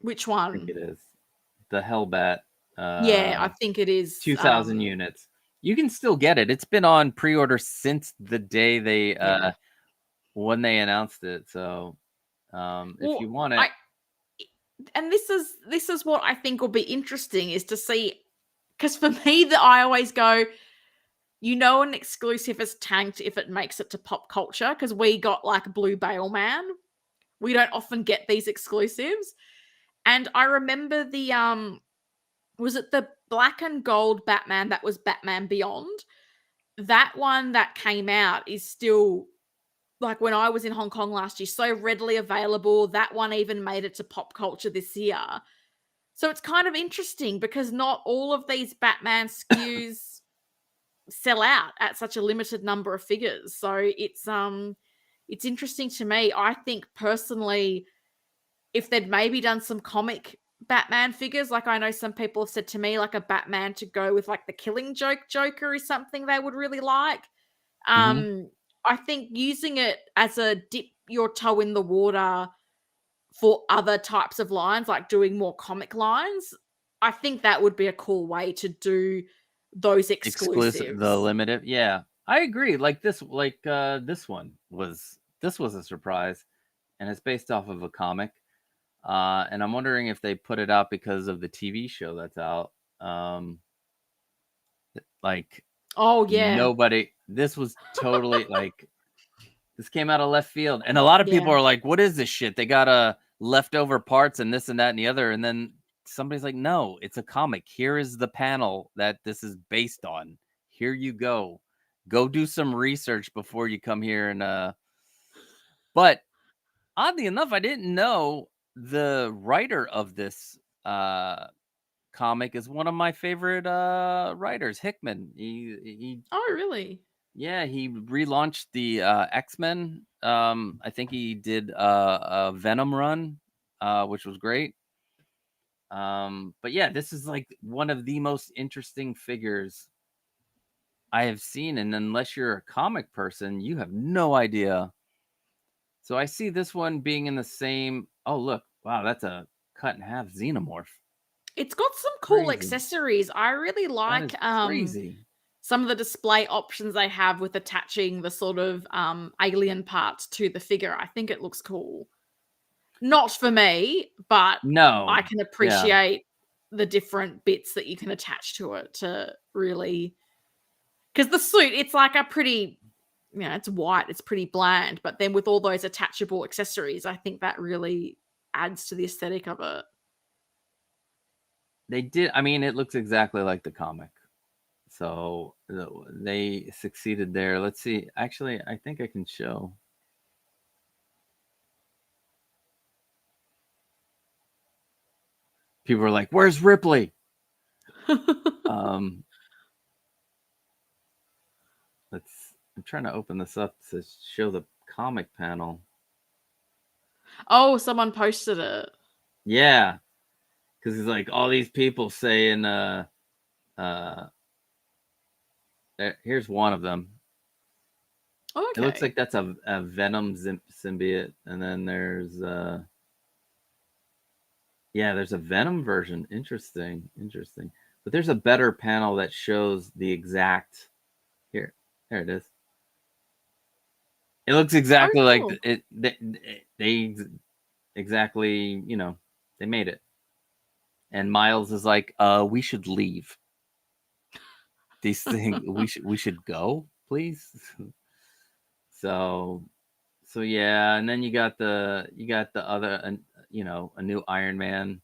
which one? I think it is. The Hellbat. I think it is. 2,000 units. You can still get it. It's been on pre-order since the day they when they announced it. So if you want it, and this is what I think will be interesting is to see, because for me I always go, an exclusive is tanked if it makes it to pop culture, because we got like Blue Bale Man. We don't often get these exclusives, and I remember the was it the black and gold Batman that was Batman Beyond? That one that came out is still, like when I was in Hong Kong last year, so readily available. That one even made it to pop culture this year. So it's kind of interesting because not all of these Batman SKUs sell out at such a limited number of figures. So it's interesting to me. I think personally, if they'd maybe done some comic Batman figures, like I know some people have said to me, like a Batman to go with like the Killing Joke Joker is something they would really like. I think using it as a dip your toe in the water for other types of lines, like doing more comic lines, I think that would be a cool way to do those exclusives. The limited, yeah, I agree. Like this one was a surprise, and it's based off of a comic. And I'm wondering if they put it out because of the TV show that's out. Like, oh yeah, this was totally like, this came out of left field. And a lot of people are like, what is this shit? They got leftover parts and this and that and the other. And then somebody's like, no, it's a comic. Here is the panel that this is based on. Here you go. Go do some research before you come here. And but oddly enough, I didn't know the writer of this comic is one of my favorite writers, Hickman. He oh really? Yeah, he relaunched the X-Men. I think he did a Venom run, which was great. But yeah, this is like one of the most interesting figures I have seen, and unless you're a comic person, you have no idea. So I see this one being in the same. Oh look, wow, that's a cut in half xenomorph. It's got some cool Crazy. accessories. I really like crazy. Some of the display options they have with attaching the sort of alien parts to the figure. I think it looks cool. Not for me, but no, I can appreciate the different bits that you can attach to it to really, because the suit, it's like a pretty, it's white, it's pretty bland, but then with all those attachable accessories, I think that really adds to the aesthetic of it. They did. I mean, it looks exactly like the comic. So they succeeded there. Let's see. Actually, I think I can show. People are like, "Where's Ripley?" I'm trying to open this up to show the comic panel. Oh, someone posted it. Yeah, because it's like all these people saying, here's one of them. Okay. It looks like that's a Venom symbiote, and then there's there's a Venom version. Interesting. But there's a better panel that shows the exact. Here, there it is. It looks exactly like it. They exactly, they made it. And Miles is like, we should leave. These things, we should go, please. So yeah, and then you got the other, a new Iron Man,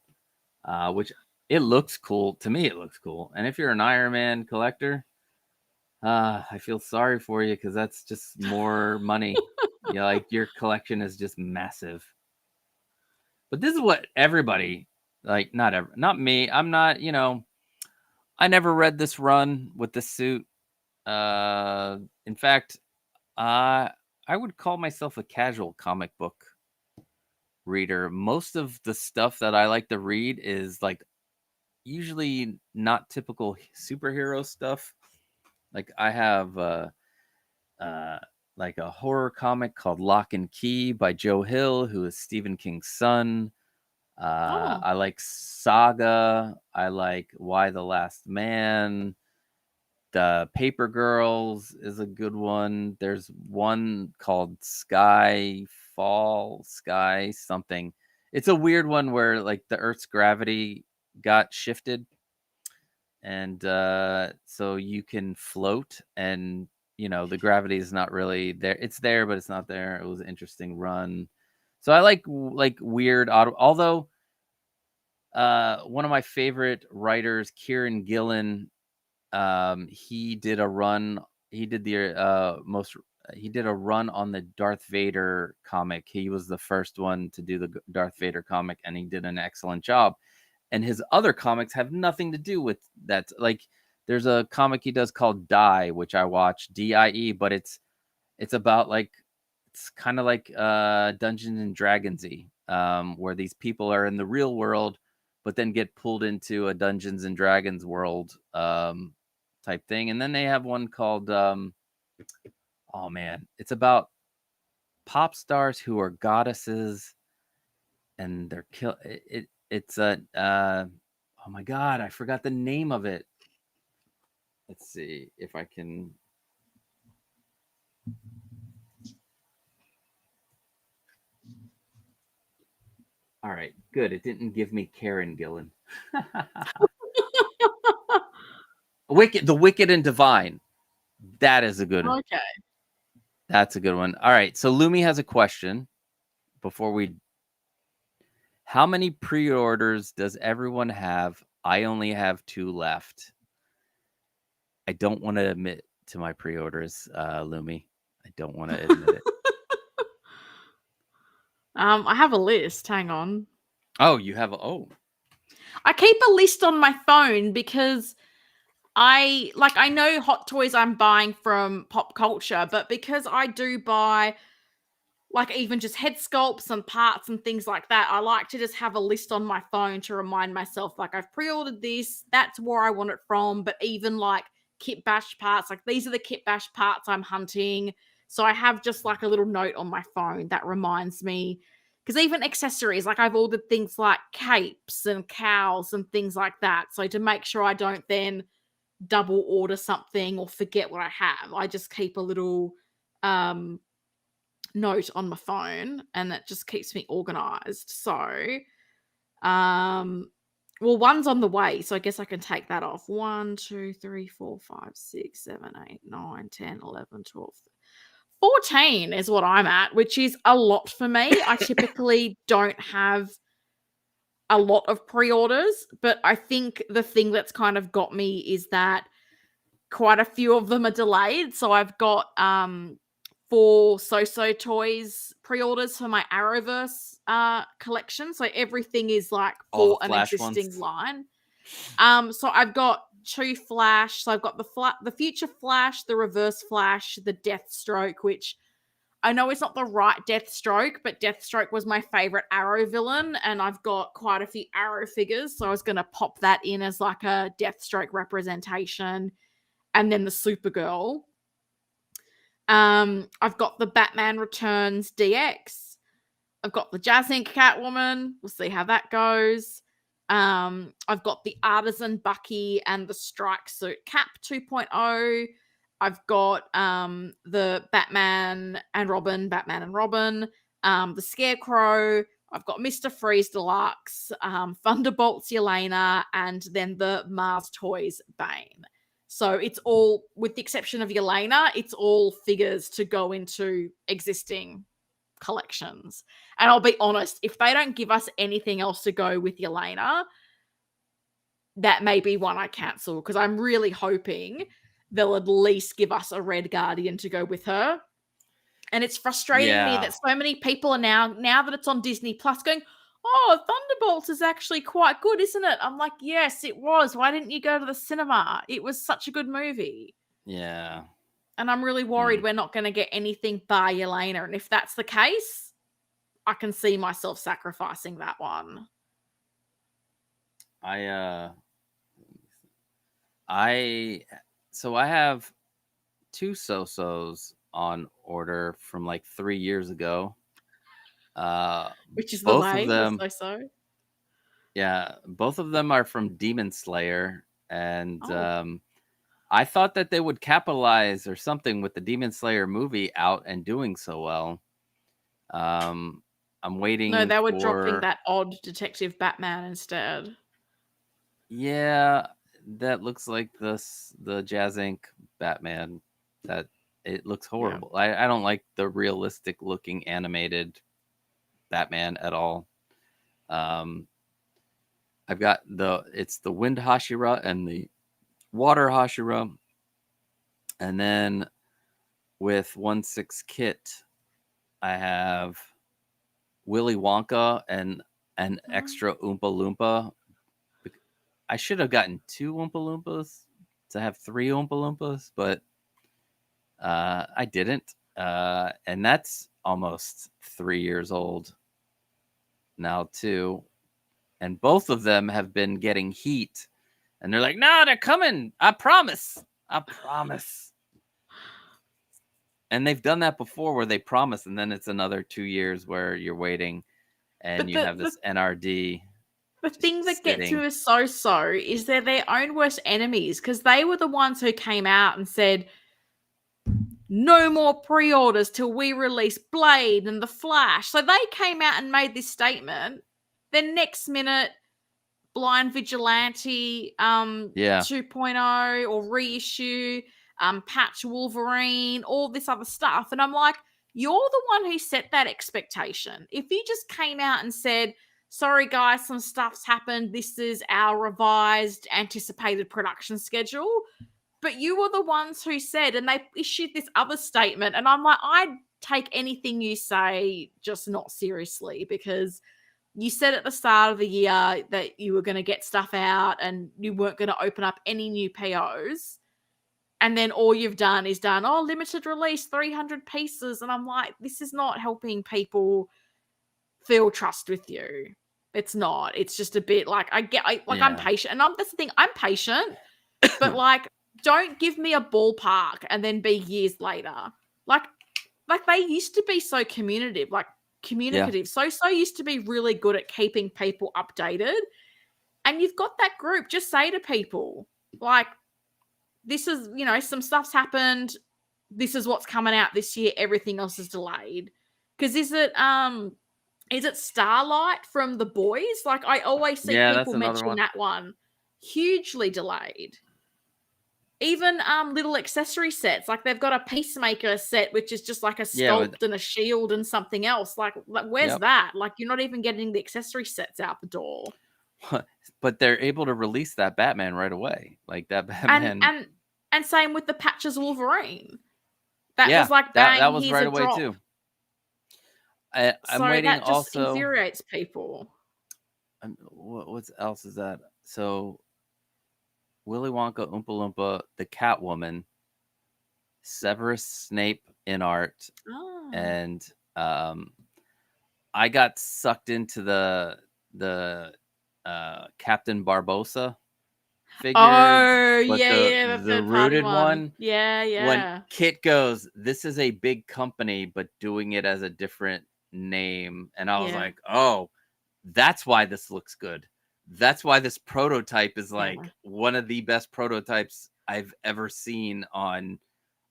which it looks cool to me. It looks cool, and if you're an Iron Man collector, I feel sorry for you because that's just more money. Like your collection is just massive. But this is what everybody, like, not me. I'm not, I never read this run with this suit. In fact, I would call myself a casual comic book reader. Most of the stuff that I like to read is like usually not typical superhero stuff. Like I have like a horror comic called Lock and Key by Joe Hill, who is Stephen King's son. I like Saga. I like Why the Last Man. The Paper Girls is a good one. There's one called Sky something. It's a weird one where like the Earth's gravity got shifted, and so you can float, and the gravity is not really there. It's there, but it's not there. It was an interesting run. So I like weird, although one of my favorite writers, Kieran Gillen, he did a run. He did he did a run on the Darth Vader comic. He was the first one to do the Darth Vader comic, and he did an excellent job. And his other comics have nothing to do with that. Like there's a comic he does called Die, which I watch, DIE, but it's about like, it's kind of like Dungeons and Dragons-y, where these people are in the real world, but then get pulled into a Dungeons and Dragons world type thing. And then they have one called, oh man, it's about pop stars who are goddesses, and they're it's a oh my god, I forgot the name of it. Let's see if I can. All right, good. It didn't give me Karen Gillan. The Wicked and Divine. That is a good one. Okay. That's a good one. All right, so Lumi has a question before we. How many pre-orders does everyone have? I only have 2 left. I don't want to admit to my pre-orders, Lumi. I don't want to admit it. I have a list. Hang on. Oh, you have I keep a list on my phone because I know Hot Toys I'm buying from Pop Culture, but because I do buy like even just head sculpts and parts and things like that, I like to just have a list on my phone to remind myself, like, I've pre-ordered this, that's where I want it from. But even like Kit Bash parts, like these are the Kit Bash parts I'm hunting. So I have just like a little note on my phone that reminds me. Because even accessories, like I've ordered things like capes and cowls and things like that. So to make sure I don't then double order something or forget what I have, I just keep a little note on my phone, and that just keeps me organized. So well, one's on the way, so I guess I can take that off. 1 2 3 4 5 6 7 8 9 10 11 12 14 is what I'm at, which is a lot for me. I typically don't have a lot of pre-orders, but I think the thing that's kind of got me is that quite a few of them are delayed. So I've got 4 So Toys pre-orders for my Arrowverse collection. So everything is like for an existing line. So I've got 2 Flash. So I've got the Future Flash, the Reverse Flash, the Deathstroke, which I know it's not the right Deathstroke, but Deathstroke was my favorite Arrow villain, and I've got quite a few Arrow figures, so I was going to pop that in as like a Deathstroke representation. And then the Supergirl. I've got the Batman Returns DX. I've got the Jazz Inc. Catwoman. We'll see how that goes. I've got the Artisan Bucky and the Strike Suit Cap 2.0. I've got the Batman and Robin, the Scarecrow. I've got Mr. Freeze Deluxe, Thunderbolts Yelena, and then the Mars Toys Bane. So it's all, with the exception of Yelena, it's all figures to go into existing collections. And I'll be honest, if they don't give us anything else to go with Yelena, that may be one I cancel, because I'm really hoping they'll at least give us a Red Guardian to go with her. And it's frustrating me that so many people are now that it's on Disney Plus going, oh, Thunderbolts is actually quite good, isn't it? I'm like, yes, it was. Why didn't you go to the cinema? It was such a good movie. Yeah. And I'm really worried we're not going to get anything by Yelena. And if that's the case, I can see myself sacrificing that one. So I have 2 So-Sos on order from like 3 years ago. Which is both the way, of them, So-So. Yeah, both of them are from Demon Slayer, and I thought that they would capitalize or something with the Demon Slayer movie out and doing so well. I'm waiting. No, they were dropping that odd Detective Batman instead. Yeah, that looks like the Jazz Inc. Batman. That it looks horrible. Yeah. I don't like the realistic looking animated Batman at all. I've got it's the Wind Hashira and the Water Hashira, and then with 1/6 kit, I have Willy Wonka and an extra Oompa Loompa. I should have gotten 2 Oompa Loompas to have 3 Oompa Loompas, but I didn't. And that's almost 3 years old now too. And both of them have been getting heat. And they're like, no, they're coming. I promise. I promise. And they've done that before where they promise, and then it's another 2 years where you're waiting and you have this NRD. The thing that gets sitting. you is they're their own worst enemies, because they were the ones who came out and said, no more pre-orders till we release Blade and The Flash. So they came out and made this statement. Then next minute, Blind Vigilante 2.0 or reissue, Patch Wolverine, all this other stuff. And I'm like, you're the one who set that expectation. If you just came out and said, sorry guys, some stuff's happened, this is our revised anticipated production schedule, but you were the ones who said, and they issued this other statement, and I'm like, I'd take anything you say just not seriously, because you said at the start of the year that you were going to get stuff out and you weren't going to open up any new POs. And then all you've done is limited release, 300 pieces. And I'm like, this is not helping people feel trust with you. It's not. It's just a bit like, I'm patient. And that's the thing, I'm patient. But like, don't give me a ballpark and then be years later. Like they used to be so communicative. So used to be really good at keeping people updated. And you've got that group. Just say to people, like, this is, some stuff's happened. This is what's coming out this year. Everything else is delayed. Because is it Starlight from The Boys? Like, I always see people mention that one. Hugely delayed. Even little accessory sets, like they've got a Peacemaker set, which is just like a sculpt and a shield and something else. Like where's that? Like, you're not even getting the accessory sets out the door. But they're able to release that Batman right away. Like that Batman. And same with the Patches Wolverine. That was like, bang, that was here's right a away drop. too. I'm waiting that just also. infuriates people. What else is that? So Willy Wonka, Oompa Loompa, the Catwoman, Severus Snape in art, and I got sucked into the Captain Barbossa figure. Oh, but the rooted one. Yeah. When Kit goes, this is a big company, but doing it as a different name, and I was like, oh, that's why this looks good. That's why this prototype is like one of the best prototypes I've ever seen on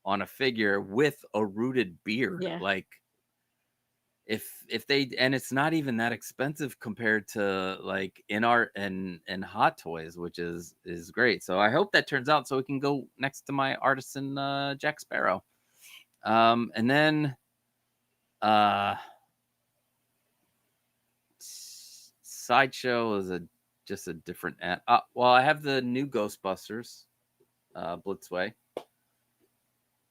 a figure with a rooted beard. Yeah. Like if they, and it's not even that expensive compared to like in art and Hot Toys, which is great. So I hope that turns out so it can go next to my Artisan Jack Sparrow. And then Sideshow is just a different well, I have the new Ghostbusters Blitzway. You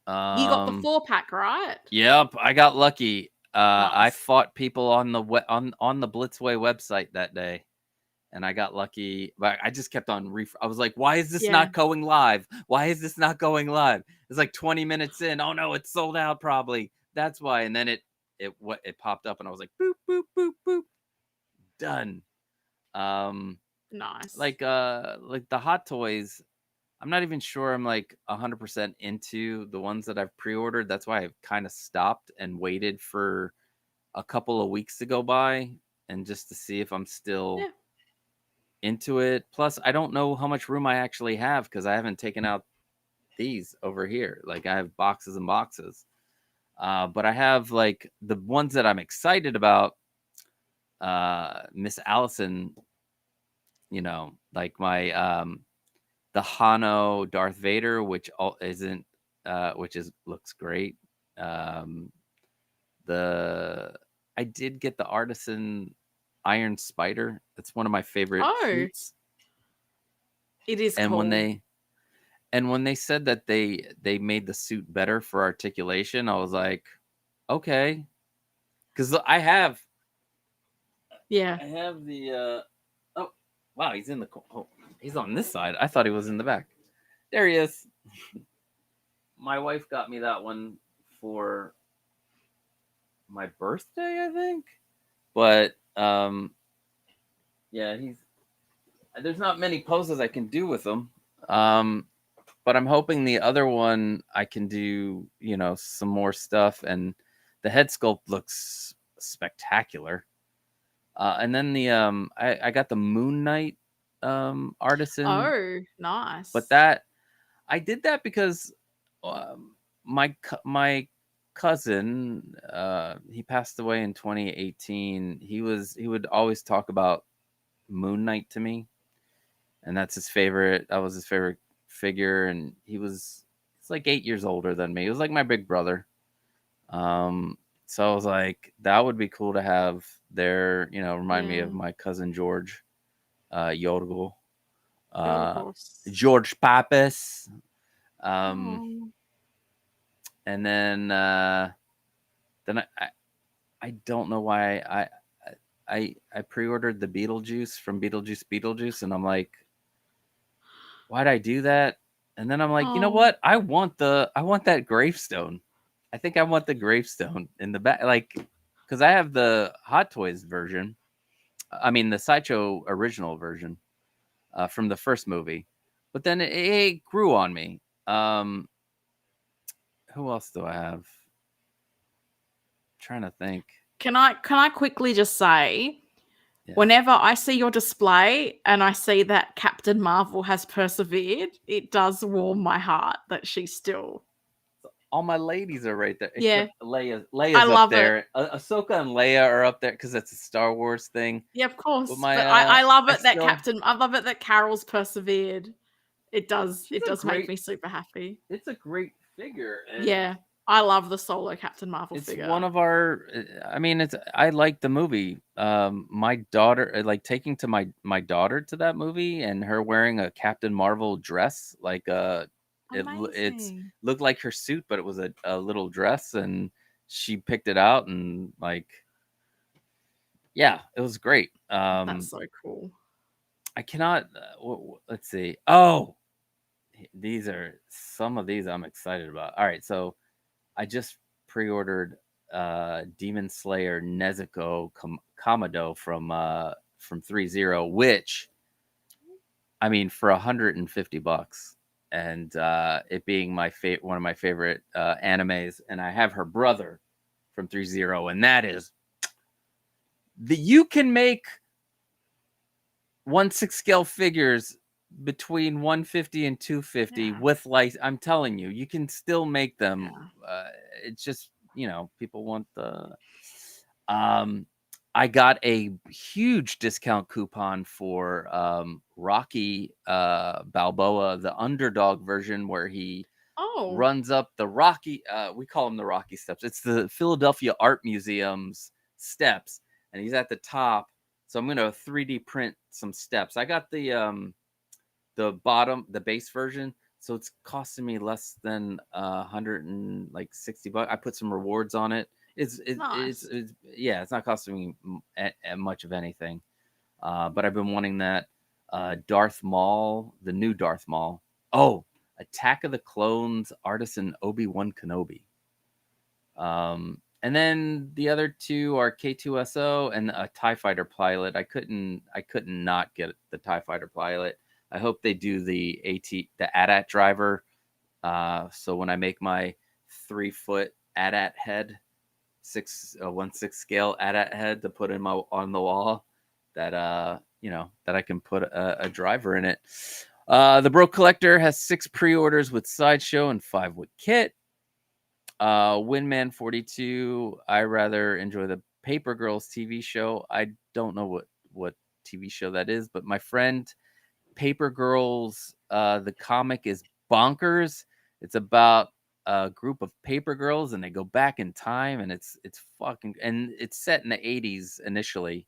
got the 4-pack, right? Yep, I got lucky. Nice. I fought people on the Blitzway website that day, and I got lucky. But I just kept on I was like, why is this not going live? Why is this not going live? It's like 20 minutes in. Oh no, it's sold out probably. That's why. And then it popped up, and I was like, boop boop boop boop, done. Nice. Like the Hot Toys, I'm not even sure I'm like 100% into the ones that I've pre-ordered. That's why I've kind of stopped and waited for a couple of weeks to go by, and just to see if I'm still into it. Plus, I don't know how much room I actually have, because I haven't taken out these over here. Like, I have boxes and boxes. But I have like the ones that I'm excited about. Miss Allison, like my the Hano Darth Vader, which looks great. I did get the Artisan Iron Spider. That's one of my favorite suits. It is and cool. when they said that they made the suit better for articulation, I was like, okay, because I have the oh wow, he's in the he's on this side. I thought he was in the back. There he is. My wife got me that one for my birthday, I think. But yeah, there's not many poses I can do with him. But I'm hoping the other one I can do, some more stuff, and the head sculpt looks spectacular. And then I got the Moon Knight Artisan. Oh, nice. But that I did that because my cousin, he passed away in 2018. He would always talk about Moon Knight to me, and that's his favorite. That was his favorite figure, and he's like 8 years older than me. He was like my big brother. So I was like, that would be cool to have there. Remind me of my cousin George, Yorgul, George Pappas. And then I don't know why I pre-ordered the Beetlejuice from Beetlejuice, and I'm like, why'd I do that? And then I'm like, you know what? I want that gravestone. I think I want the gravestone in the back, like, because I have the Hot Toys version. I mean, the Sideshow original version from the first movie, but then it grew on me. Who else do I have? I'm trying to think. Can I quickly just say, whenever I see your display and I see that Captain Marvel has persevered, it does warm my heart that she's still. All my ladies are right there. Yeah, Leia's I love up there. Ahsoka and Leia are up there because it's a Star Wars thing. Yeah, of course. But I love it I love it that Carol's persevered. It does make me super happy. It's a great figure. Yeah, I love the solo Captain Marvel figure. It's one of our. I mean, I like the movie. My daughter, like taking to my daughter to that movie, and her wearing a Captain Marvel dress, like it's looked like her suit, but it was a little dress, and she picked it out, and like, yeah, it was great. That's so cool. I cannot. Let's see. Oh, some of these I'm excited about. All right, so I just pre-ordered Demon Slayer Nezuko Kamado from 3-0, which, I mean, for $150, and it being one of my favorite animes, and I have her brother from 3-0, and that is you can make 1/6 scale figures between 150 and 250 with I'm telling you, you can still make them. It's just, people want the I got a huge discount coupon for Rocky Balboa, the underdog version, where he runs up the Rocky, we call them the Rocky steps. It's the Philadelphia Art Museum's steps, and he's at the top. So I'm going to 3D print some steps. I got the base version, so it's costing me less than $160. I put some rewards on it. It's not costing me much of anything. But I've been wanting that Darth Maul, the new Darth Maul. Oh, Attack of the Clones Artisan Obi-Wan Kenobi. And then the other two are K2SO and a TIE Fighter pilot. I couldn't not get the TIE Fighter pilot. I hope they do the AT driver. So when I make my 3-foot AT-AT head, 1/6 scale AT-AT head to put on the wall, that that I can put a driver in it. The Bro Collector has 6 pre-orders with Sideshow and 5 with Kit. Windman 42. I rather enjoy the Paper Girls TV show. I don't know what TV show that is, but my friend, Paper Girls, the comic is bonkers. It's about a group of paper girls, and they go back in time, and it's fucking, and it's set in the 80s initially,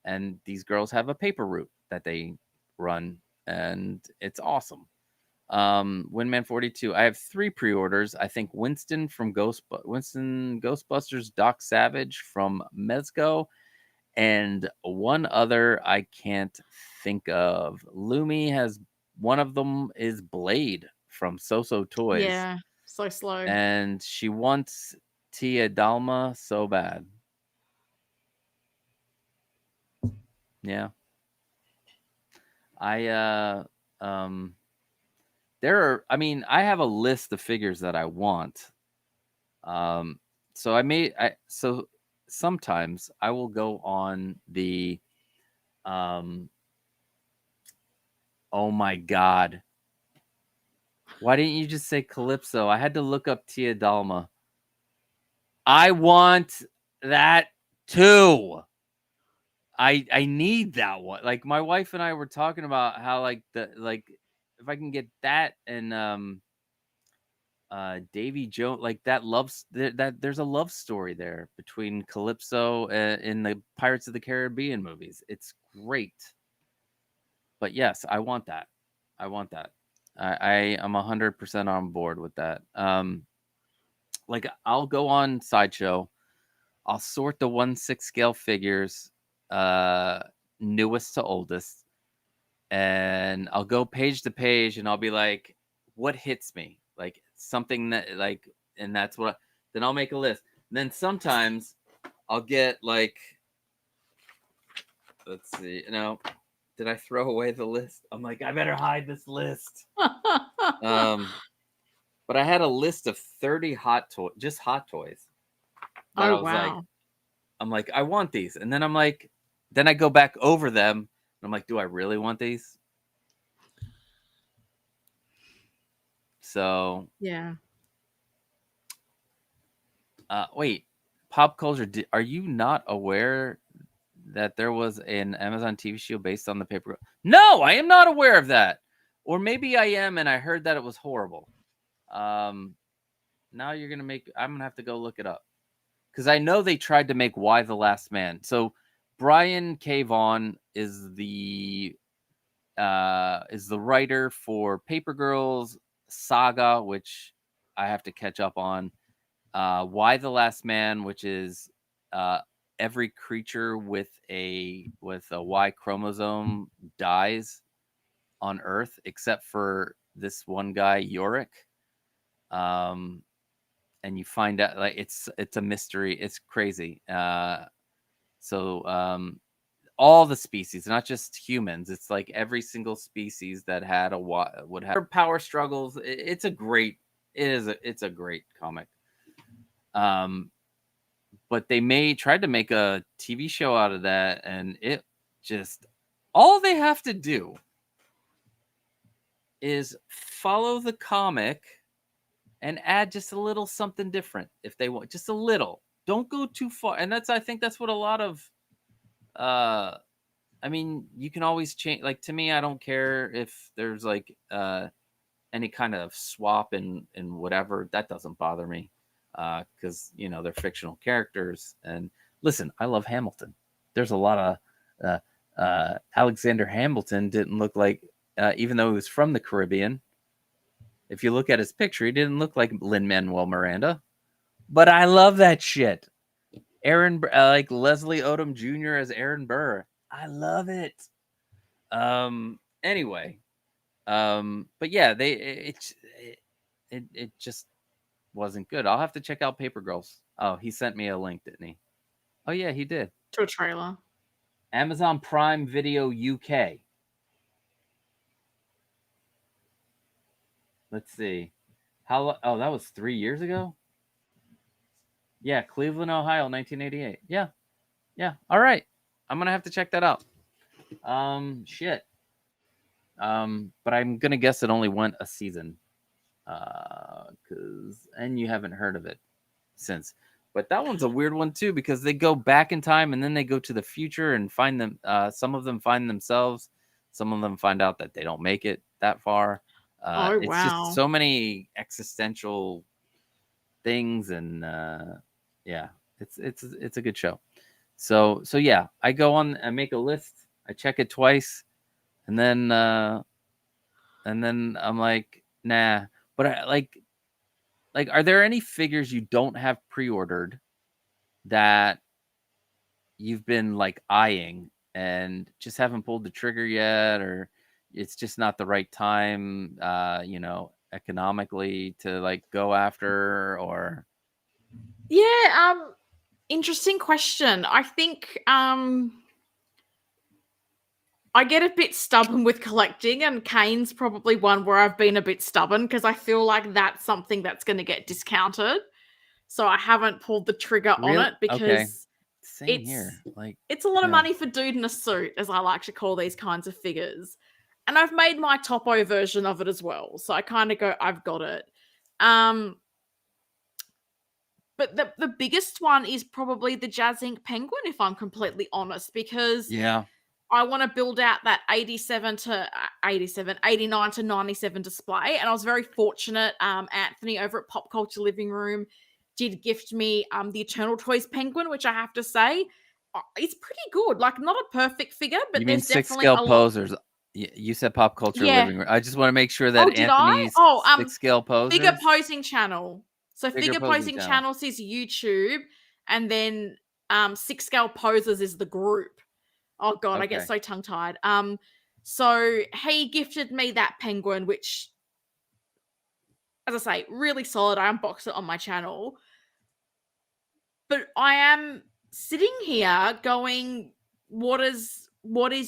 and these girls have a paper route that they run, and it's awesome. Windman 42. I have 3 pre-orders. I think Winston Ghostbusters, Doc Savage from Mezco, and one other I can't think of. Lumi has one of them is Blade from So Toys. Yeah, so slow. And she wants Tia Dalma so bad. Yeah. I have a list of figures that I want. So sometimes I will go on the oh my god. Why didn't you just say Calypso? I had to look up Tia Dalma. I want that too. I need that one. Like my wife and I were talking about how if I can get that and Davy Jones, like that there's a love story there between Calypso in the Pirates of the Caribbean movies. It's great. But yes, I want that. I am 100% on board with that. Like I'll go on Sideshow. I'll sort the 1/6 scale figures, newest to oldest, and I'll go page to page, and I'll be like, what hits me? Like something that like, and that's what. Then I'll make a list. And then sometimes I'll get like, let's see, did I throw away the list? I'm like, I better hide this list. But I had a list of 30 hot toys. That I was like, I'm like, I want these. And then I'm like, then I go back over them. And I'm like, do I really want these? So. Yeah. Wait, pop culture. Are you not aware that there was an Amazon TV show based on the paper? No, I am not aware of that. Or maybe I am, and I heard that it was horrible. Now I'm gonna have to go look it up. Because I know they tried to make Y the Last Man. So Brian K. Vaughan is the writer for Paper Girls, Saga, which I have to catch up on. Y the Last Man, which is every creature with a Y chromosome dies on Earth, except for this one guy, Yorick. And you find out like it's a mystery. It's crazy. So all the species, not just humans. It's like every single species that had would have power struggles. It's a great comic. But they tried to make a TV show out of that, and it just all they have to do is follow the comic and add just a little something different if they want, just a little. Don't go too far. And I think that's what a lot of I mean, you can always change. Like to me, I don't care if there's like any kind of swap in whatever. That doesn't bother me because they're fictional characters. And listen, I love Hamilton. There's a lot of Alexander Hamilton didn't look like, even though he was from the Caribbean. If you look at his picture, he didn't look like Lin-Manuel Miranda. But I love that shit. Aaron, like Leslie Odom Jr. as Aaron Burr. I love it. Anyway, but yeah, it just wasn't good. I'll have to check out Paper Girls. Oh, he sent me a link, didn't he? Oh yeah, he did. To a trailer. Amazon Prime Video UK. Let's see. Oh, that was 3 years ago? Yeah, Cleveland, Ohio, 1988. Yeah. All right. I'm going to have to check that out. Shit. But I'm going to guess it only went a season. And you haven't heard of it since. But that one's a weird one too, because they go back in time and then they go to the future and find them. Some of them find themselves. Some of them find out that they don't make it that far. It's just so many existential things, and yeah, it's a good show. So yeah, I go on, I make a list, I check it twice, and then I'm like, nah. But I like, are there any figures you don't have pre-ordered that you've been like eyeing and just haven't pulled the trigger yet, or it's just not the right time, economically to like go after, or Interesting question. I think I get a bit stubborn with collecting, and Kane's probably one where I've been a bit stubborn because I feel like that's something that's going to get discounted. So I haven't pulled the trigger on it Okay. because Same here. it's a lot of yeah. money for dude in a suit, as I like to call these kinds of figures. And I've made my Topo version of it as well. So I kind of go, I've got it. But the biggest one is probably the Jazz Ink Penguin, if I'm completely honest, because Yeah. I want to build out that 89 to 97 display. And I was very fortunate. Anthony over at Pop Culture Living Room did gift me the Eternal Toys Penguin, which I have to say, it's pretty good. Like, not a perfect figure, but You mean there's six definitely scale a lot. posers? You said Pop Culture Yeah. Living Room. I just want to make sure that Did Anthony's I? 6 scale posers. Figure posing channel. So Figure figure posing posing channel. channels is YouTube, and then 6 scale posers is the group. Oh god, I get Okay. so tongue tied. So he gifted me that penguin, which, as I say, really solid. I unboxed it on my channel, but I am sitting here going, what is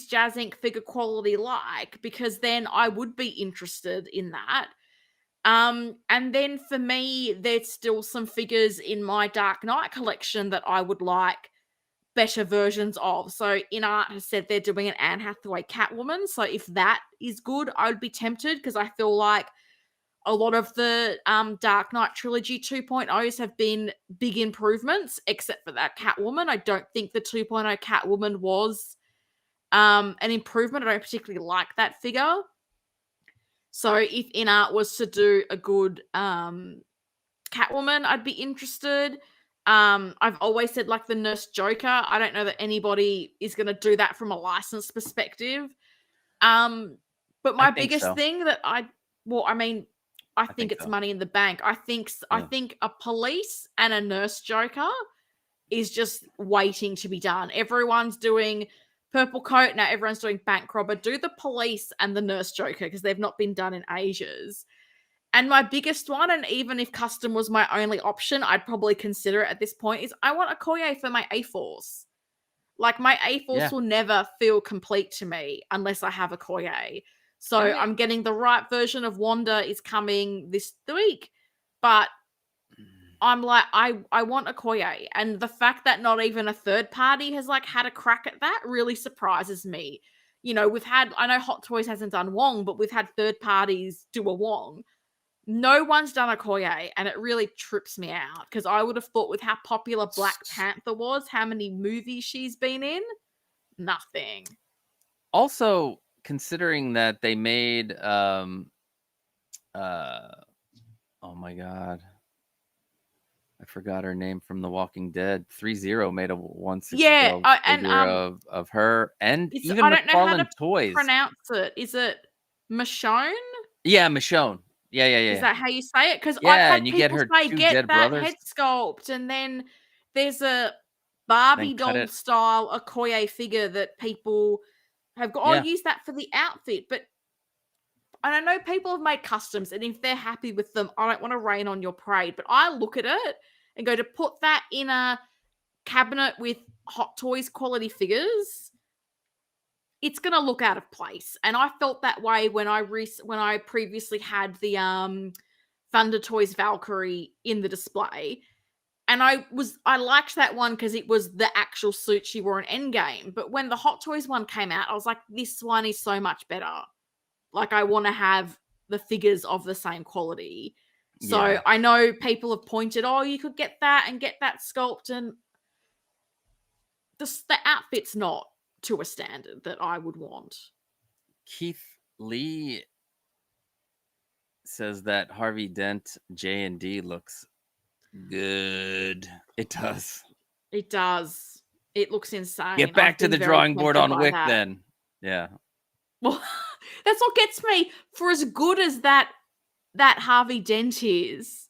Jazz Inc. figure quality like? Because then I would be interested in that. And then for me, there's still some figures in my Dark Knight collection that I would like better versions of. So In Art has said they're doing an Anne Hathaway Catwoman. So if that is good, I would be tempted, because I feel like a lot of the Dark Knight Trilogy 2.0s have been big improvements, except for that Catwoman. I don't think the 2.0 Catwoman was an improvement. I don't particularly like that figure. So if In Art was to do a good Catwoman, I'd be interested. I've always said, like, the Nurse Joker. I don't know that anybody is going to do that from a license perspective. But my think biggest so. thing that I think it's so. money in the bank. I think a police and a Nurse Joker is just waiting to be done. Everyone's doing Purple Coat, now everyone's doing Bank Robber. Do the police and the Nurse Joker, because they've not been done in ages. And my biggest one, and even if custom was my only option, I'd probably consider it at this point, is I want a Okoye for my A-Force. Like, my A-Force will never feel complete to me unless I have a Okoye. So I'm getting the right version of Wanda is coming this week. But I'm like, I want a Okoye. And the fact that not even a third party has like had a crack at that really surprises me. You know, I know Hot Toys hasn't done Wong, but we've had third parties do a Wong. No one's done a Okoye, and it really trips me out, because I would have thought, with how popular Black Panther was, how many movies she's been in, nothing. Also, considering that they made oh my god, I forgot her name from The Walking Dead. 3-0 made a 1/6 scale figure of her, and even I don't know how to Toys. pronounce it. Is it Michonne? Yeah, Michonne. Yeah. Is that how you say it? Because Yeah, I've had and you people get her say, two get dead that brothers. head sculpt, and then there's a Barbie doll style Okoye figure that people have got. Yeah. Oh, use that for the outfit. But I know people have made customs, and if they're happy with them, I don't want to rain on your parade. But I look at it and go, to put that in a cabinet with Hot Toys quality figures, it's going to look out of place. And I felt that way when I previously had the Thunder Toys Valkyrie in the display. And I liked that one because it was the actual suit she wore in Endgame. But when the Hot Toys one came out, I was like, this one is so much better. Like, I want to have the figures of the same quality. So I know people have pointed, oh, you could get that and get that sculpt, and the outfit's not to a standard that I would want. Keith Lee says that Harvey Dent JND looks good. It does. It does. It looks insane. Get back to the drawing board on Wick then. Yeah. Well, that's what gets me. For as good as that Harvey Dent is,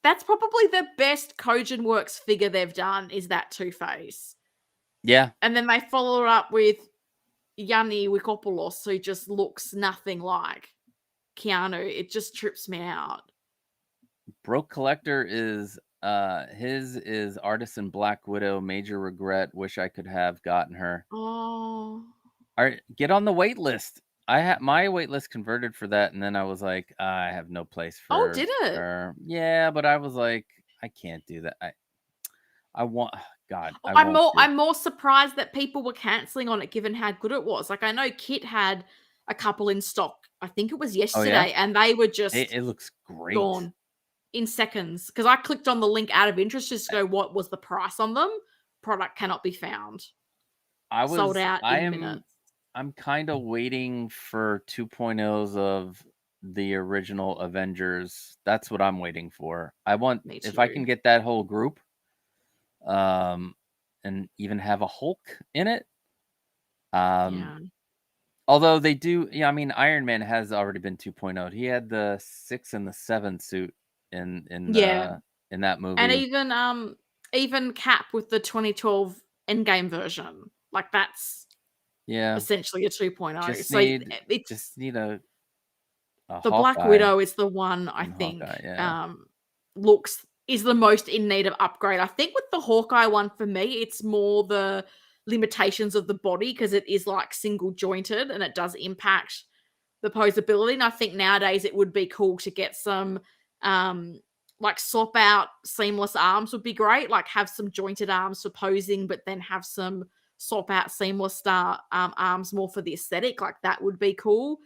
that's probably the best Kojin Works figure they've done, is that Two-Face. Yeah. And then they follow it up with Yanni Wikopoulos, who just looks nothing like Keanu. It just trips me out. Broke Collector is his is Artisan Black Widow. Major regret. Wish I could have gotten her. Oh. All right, get on the wait list. I had my wait list converted for that, and then I was like, I have no place Oh, for did it? her. Yeah, but I was like, I can't do that. I want God. Oh, I won't do it. I'm more surprised that people were canceling on it given how good it was. Like I know Kit had a couple in stock. I think it was yesterday, and they were just It looks great. gone in seconds. Because I clicked on the link out of interest just to go, what was the price on them? Product cannot be found. Sold out in minutes. I'm kind of waiting for 2.0s of the original Avengers. That's what I'm waiting for. I want if I can get that whole group, and even have a Hulk in it. Yeah. Although they do, I mean, Iron Man has already been 2.0'd. He had the 6 and the 7 suit in that movie. And even Cap with the 2012 Endgame version. Like that's essentially a 2.0. Just need a the Black Widow is the one I think is the most in need of upgrade. I think with the Hawkeye one for me, it's more the limitations of the body because it is like single jointed and it does impact the posability. And I think nowadays it would be cool to get some like swap out seamless arms would be great. Like have some jointed arms for posing, but then have some swap out seamless arms more for the aesthetic. Like that would be cool.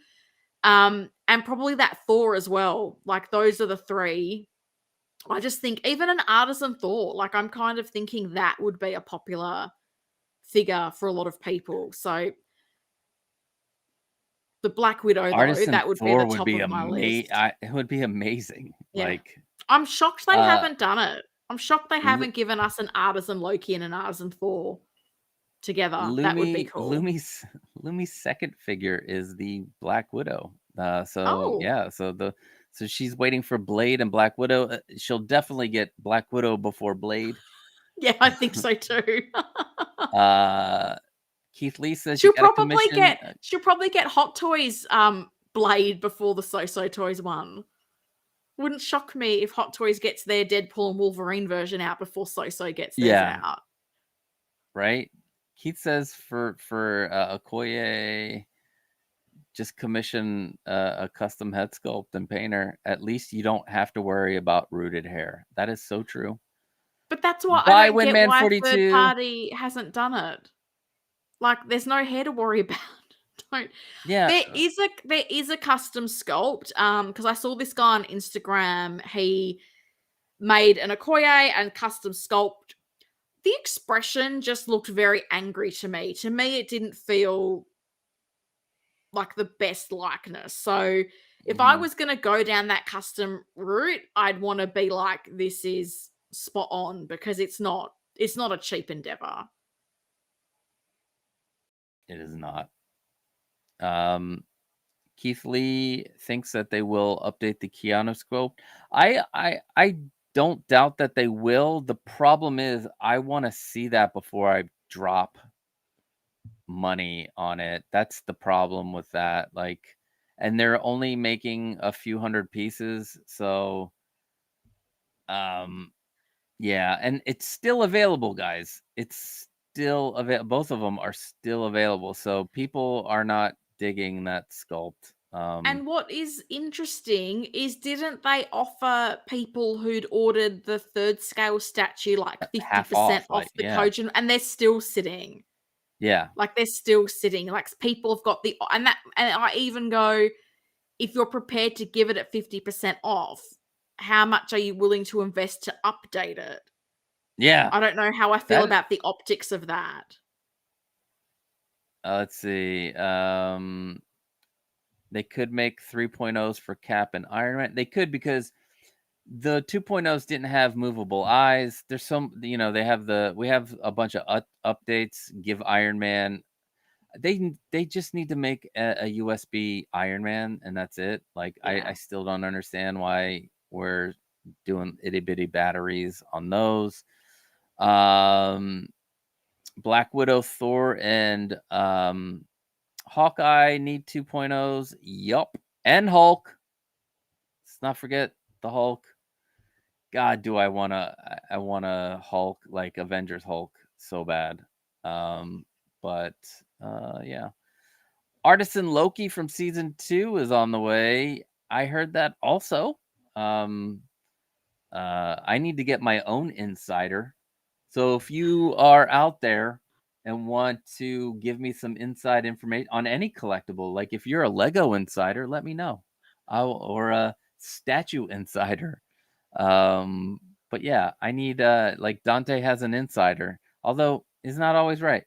And probably that Thor as well. Like those are the three. I just think even an Artisan Thor, like I'm kind of thinking that would be a popular figure for a lot of people. So the Black Widow, Artisan though, that would Thor be the top of my list. It would be amazing. Yeah. Like I'm shocked they haven't done it. I'm shocked they haven't given us an Artisan Loki and an Artisan Thor together. That would be cool. Lumi's second figure is the Black Widow. So she's waiting for Blade and Black Widow. She'll definitely get Black Widow before Blade. Yeah, I think so too. Keith Lee says she'll probably get Hot Toys Blade before the So Toys one. Wouldn't shock me if Hot Toys gets their Deadpool and Wolverine version out before So gets theirs out. Right? Keith says for Okoye, just commission a custom head sculpt and painter. At least you don't have to worry about rooted hair. That is so true. But that's what I don't get why 42. Third party hasn't done it. Like, there's no hair to worry about. There is a custom sculpt. Because I saw this guy on Instagram. He made an Okoye and custom sculpt. The expression just looked very angry to me. To me, it didn't feel like the best likeness. So if I was going to go down that custom route, I'd want to be like, this is spot on, because it's not a cheap endeavor. It is not. Keith Lee thinks that they will update the Keanu sculpt. I don't doubt that they will. The problem is I want to see that before I drop money on it. That's the problem with that. Like, and they're only making a few hundred pieces, so yeah, and it's still available, guys. It's still available. Both of them are still available, so people are not digging that sculpt. And what is interesting is, didn't they offer people who'd ordered the third scale statue like 50% off the Kojin, and they're still sitting? Yeah, like they're still sitting. Like people have got and I even go, if you're prepared to give it at 50% off, how much are you willing to invest to update it? Yeah, I don't know how I feel about the optics of that. Let's see. They could make 3.0s for Cap and Iron Man. They could, because the 2.0s didn't have movable eyes. There's some, we have a bunch of updates. Give Iron Man. They just need to make a USB Iron Man, and that's it. Like, I still don't understand why we're doing itty bitty batteries on those. Black Widow, Thor, and Hawkeye need 2.0s. Yup. And Hulk. Let's not forget the Hulk. God, do I want a Hulk, like Avengers Hulk, so bad. But yeah. Artisan Loki from season 2 is on the way. I heard that also. I need to get my own insider. So if you are out there and want to give me some inside information on any collectible, like if you're a Lego insider, let me know. Or a statue insider. But yeah, I need like Dante has an insider, although he's not always right.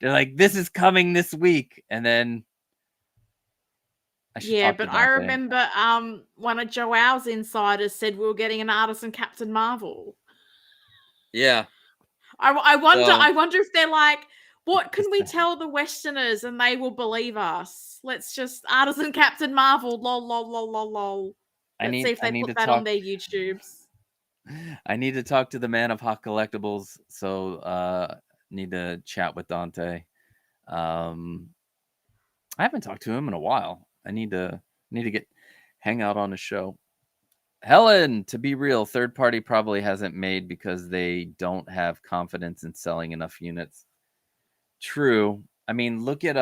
They're like, this is coming this week, and then I should Yeah, talk to but I Dante. remember one of Joel's insiders said we were getting an Artisan Captain Marvel. Yeah. I wonder So- I wonder if they're like, what can we tell the Westerners and they will believe us? Let's just Artisan Captain Marvel, lol lol lol lol lol. Let's see if they put that on their YouTubes. I need to talk to the man of hot collectibles, so need to chat with Dante. I haven't talked to him in a while. I need to hang out on his show. Helen, to be real, third party probably hasn't made because they don't have confidence in selling enough units. True. I mean, look at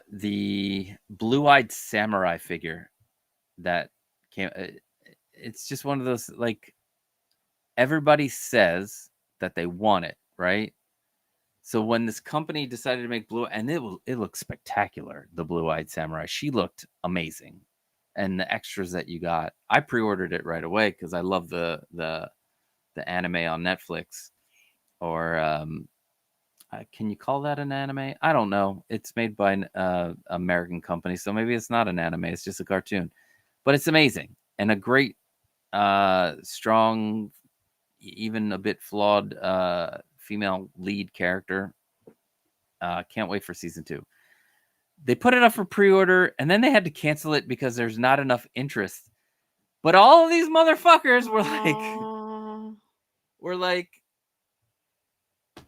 the blue-eyed samurai figure that came. It's just one of those, like, everybody says that they want it, right? So when this company decided to make blue, and it looked spectacular, the blue-eyed samurai, she looked amazing, and the extras that you got, I pre-ordered it right away because I love the anime on Netflix. Or can you call that an anime? I don't know. It's made by an American company, so maybe it's not an anime. It's just a cartoon, but it's amazing and a great, strong, even a bit flawed female lead character. Can't wait for season 2. They put it up for pre-order and then they had to cancel it because there's not enough interest. But all of these motherfuckers were like,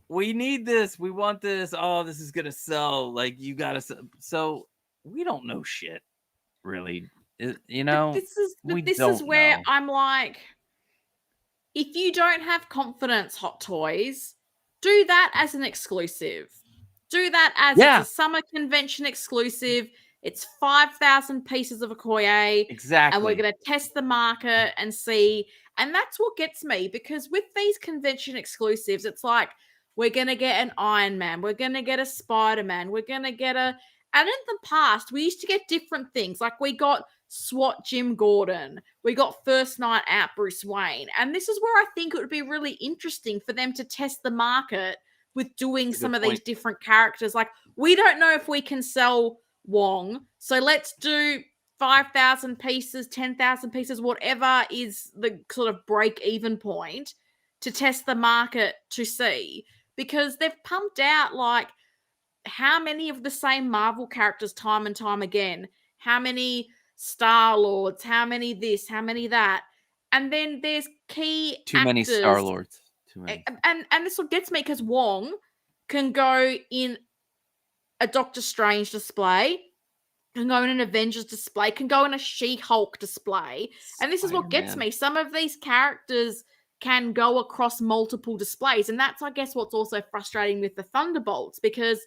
we need this. We want this. Oh, this is gonna sell. Like, you gotta. So we don't know shit, really. You know. This is where I'm like, if you don't have confidence, Hot Toys, do that as an exclusive. Do that as it's a summer convention exclusive. It's 5,000 pieces of Okoye. Exactly. And we're going to test the market and see. And that's what gets me, because with these convention exclusives, it's like, we're going to get an Iron Man. We're going to get a Spider-Man. We're going to get a... And in the past, we used to get different things. Like, we got SWAT Jim Gordon. We got First Night Out Bruce Wayne. And this is where I think it would be really interesting for them to test the market with doing some of these different characters. Like, we don't know if we can sell Wong, so let's do 5,000 pieces, 10,000 pieces, whatever is the sort of break-even point to test the market to see. Because they've pumped out, like, how many of the same Marvel characters time and time again? How many Star-Lords? How many this? How many that? And then there's key Too many Star-Lords. And this what gets me, because Wong can go in a Doctor Strange display, can go in an Avengers display, can go in a She-Hulk display. And this is what gets me. Some of these characters can go across multiple displays. And that's, I guess, what's also frustrating with the Thunderbolts, because,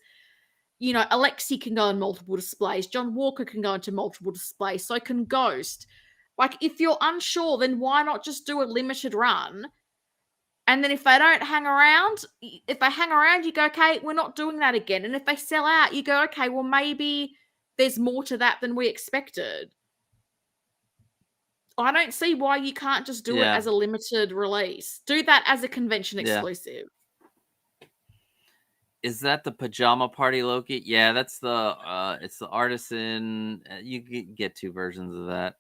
you know, Alexi can go in multiple displays. John Walker can go into multiple displays. So can Ghost. Like, if you're unsure, then why not just do a limited run? And then if they don't hang around, you go, okay, we're not doing that again. And if they sell out, you go, okay, well, maybe there's more to that than we expected. I don't see why you can't just do it as a limited release. Do that as a convention exclusive. Is that the Pajama Party Loki? Yeah, that's it's the Artisan. You get 2 versions of that.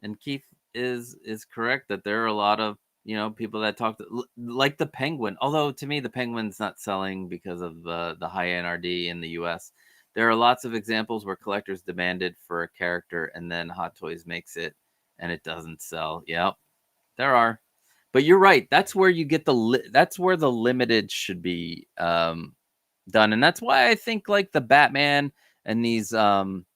And Keith is correct that there are a lot of, you know, people that talk like the Penguin. Although to me, the Penguin's not selling because of the high NRD in the US. There are lots of examples where collectors demanded for a character and then Hot Toys makes it and it doesn't sell. Yep, there are. But you're right. That's where you get that's where the limited should be done. And that's why I think like the Batman and these Iron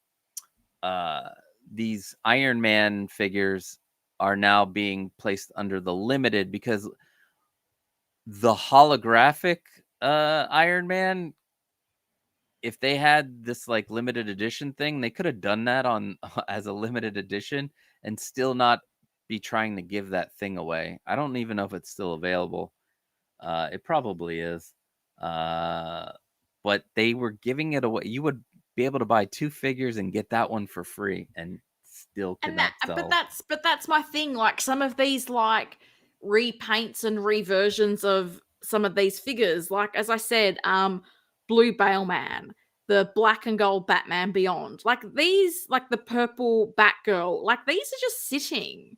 Man figures are now being placed under the limited, because the holographic Iron Man, if they had this like limited edition thing, they could have done that on as a limited edition and still not be trying to give that thing away. I don't even know if it's still available. It probably is. But they were giving it away. You would be able to buy 2 figures and get that one for free and still could And not that, sell. but that's my thing. Like some of these like repaints and reversions of some of these figures, like as I said, Blue Bailman, the black and gold Batman Beyond, like these, like the purple Batgirl, like these are just sitting.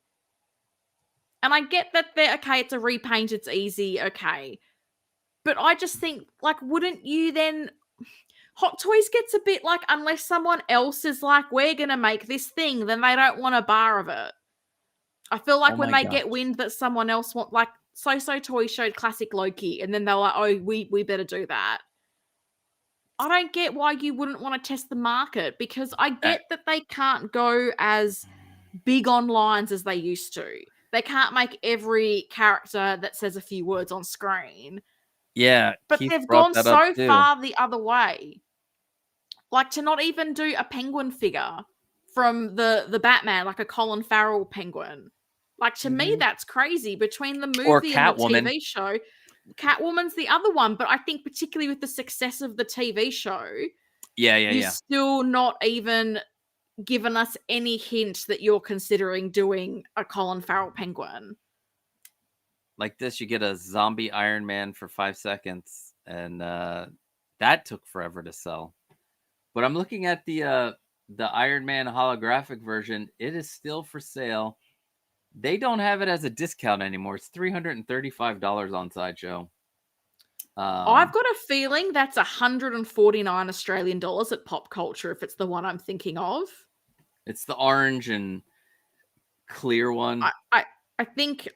And I get that they're okay, it's a repaint, it's easy, okay. But I just think, like, wouldn't you then? Hot Toys gets a bit like, unless someone else is like, we're going to make this thing, then they don't want a bar of it. I feel like when they get wind that someone else want, like, So Toys showed classic Loki, and then they're like, oh, we better do that. I don't get why you wouldn't want to test the market, because I get that they can't go as big on lines as they used to. They can't make every character that says a few words on screen. Yeah, but Keith they've brought gone that so up too. far the other way. Like to not even do a penguin figure from the Batman, like a Colin Farrell penguin. Like to me, that's crazy. Between the movie and the TV show, Catwoman's the other one. But I think particularly with the success of the TV show, you've still not even given us any hint that you're considering doing a Colin Farrell penguin. Like this, you get a zombie Iron Man for 5 seconds, and that took forever to sell. But I'm looking at the Iron Man holographic version. It is still for sale. They don't have it as a discount anymore. It's $335 on Sideshow. I've got a feeling that's 149 Australian dollars at Pop Culture, if it's the one I'm thinking of. It's the orange and clear one. I think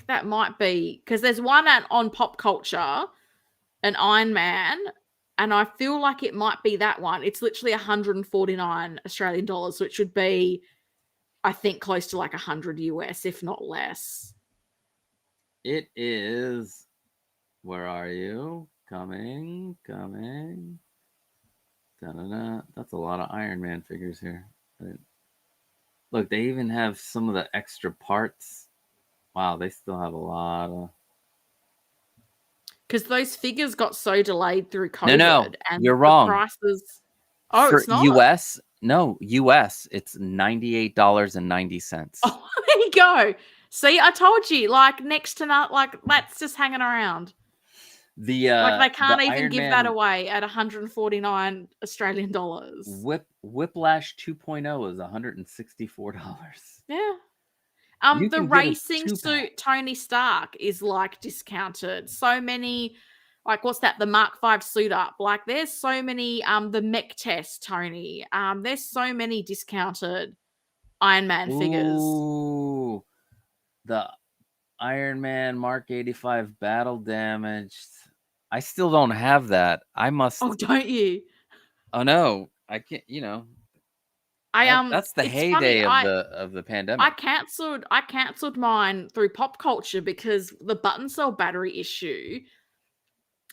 that might be, because there's one on Pop Culture, an Iron Man, and I feel like it might be that one. It's literally 149 Australian dollars, which would be, I think, close to like 100 US, if not less. It is. Where are you? Coming. Da-da-da. That's a lot of Iron Man figures here. Look, they even have some of the extra parts. Wow, they still have a lot of... Because those figures got so delayed through COVID. No, and you're wrong. Prices... Oh, for it's not? US? No, US, it's $98.90. Oh, there you go. See, I told you, like, next to not, like, that's just hanging around. Like, they can't even give that away at 149 Australian dollars. Whiplash 2.0 is $164. Yeah. The racing suit Tony Stark is like discounted. So many, like what's that? The Mark V suit up. Like there's so many. The mech test Tony. There's so many discounted Iron Man figures. Ooh, the Iron Man Mark 85 battle damaged. I still don't have that. I must. Oh, don't you? Oh no, I can't. You know. That's the heyday of the pandemic. I cancelled mine through Pop Culture because the button cell battery issue,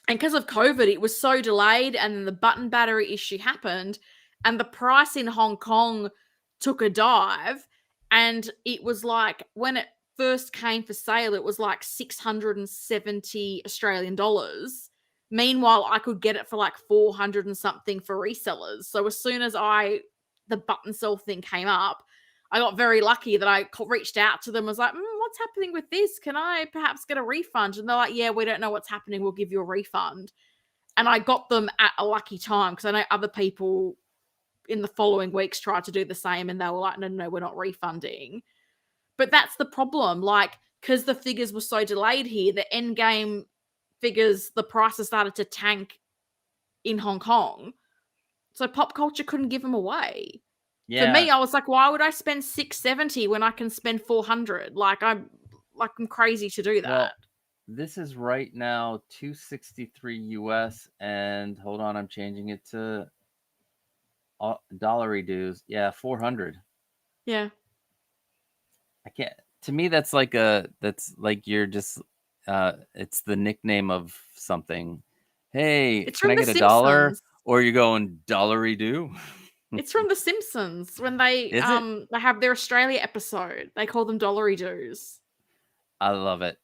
and because of COVID, it was so delayed, and then the button battery issue happened, and the price in Hong Kong took a dive, and it was like when it first came for sale, it was like 670 Australian dollars. Meanwhile, I could get it for like 400 and something for resellers. So as soon as the button cell thing came up, I got very lucky that I reached out to them, was like, what's happening with this? Can I perhaps get a refund? And they're like, yeah, we don't know what's happening. We'll give you a refund. And I got them at a lucky time, because I know other people in the following weeks tried to do the same, and they were like, no, we're not refunding. But that's the problem. Like, because the figures were so delayed here, the end game figures, the prices started to tank in Hong Kong. So Pop Culture couldn't give them away. Yeah. For me, I was like, why would I spend $670 when I can spend $400? I'm crazy to do that. Well, This is right now $263 US, and hold on, I'm changing it to dollary dues. Yeah, 400. Yeah. I can't. To me, that's like you're just. It's the nickname of something. Hey, It's can from I The get $1? Simpsons. Or you're going dollary do? It's from The Simpsons when Is it? they have their Australia episode. They call them dollary doos. I love it.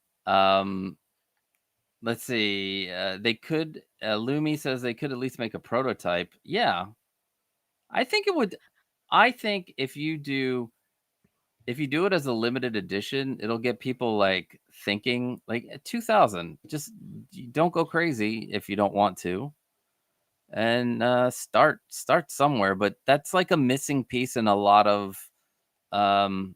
Let's see. They could. Lumi says they could at least make a prototype. Yeah, I think it would. I think if you do it as a limited edition, it'll get people like thinking like 2000. Just don't go crazy if you don't want to, and start somewhere. But that's like a missing piece in a lot of um,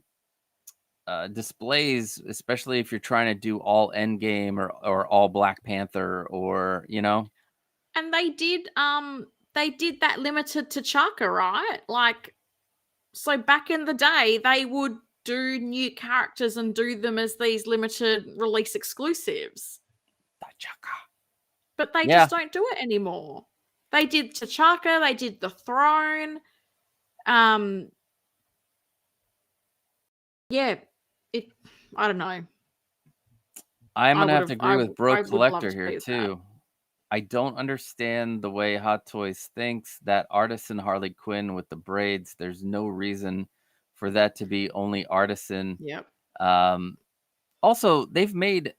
displays, especially if you're trying to do all Endgame or all Black Panther or And they did that limited to Chaka, right? Like, so back in the day, they would do new characters and do them as these limited release exclusives. But they Yeah, just don't do it anymore. They did T'Chaka, they did the Throne. Yeah, it. I don't know. I'm I gonna would have to have. agree with I Bro would love Collector to here see that. too. I don't understand the way Hot Toys thinks that Artisan Harley Quinn with the braids. There's no reason for that to be only Artisan. Yep. Um, Also, they've made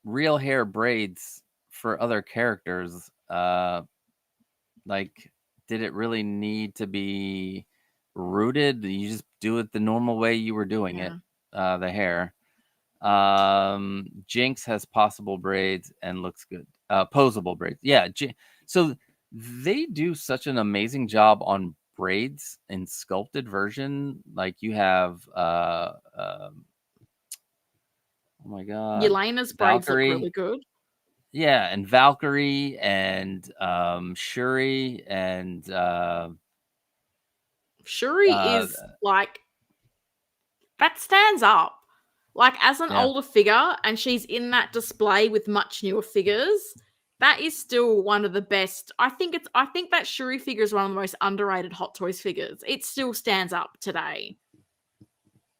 real hair braids for other characters. Like, did it really need to be rooted? You just do it the normal way you were doing it, the hair. Jinx has possible braids and looks good. Posable braids. Yeah. So they do such an amazing job on braids in sculpted version. Like you have oh my god, Yelena's braids look Valkyrie. really good. Yeah, and Valkyrie and Shuri and Shuri uh is like, that stands up. Like, as an yeah. older figure, and she's in that display with much newer figures, that is still one of the best. I think that Shuri figure is one of the most underrated Hot Toys figures. It still stands up today.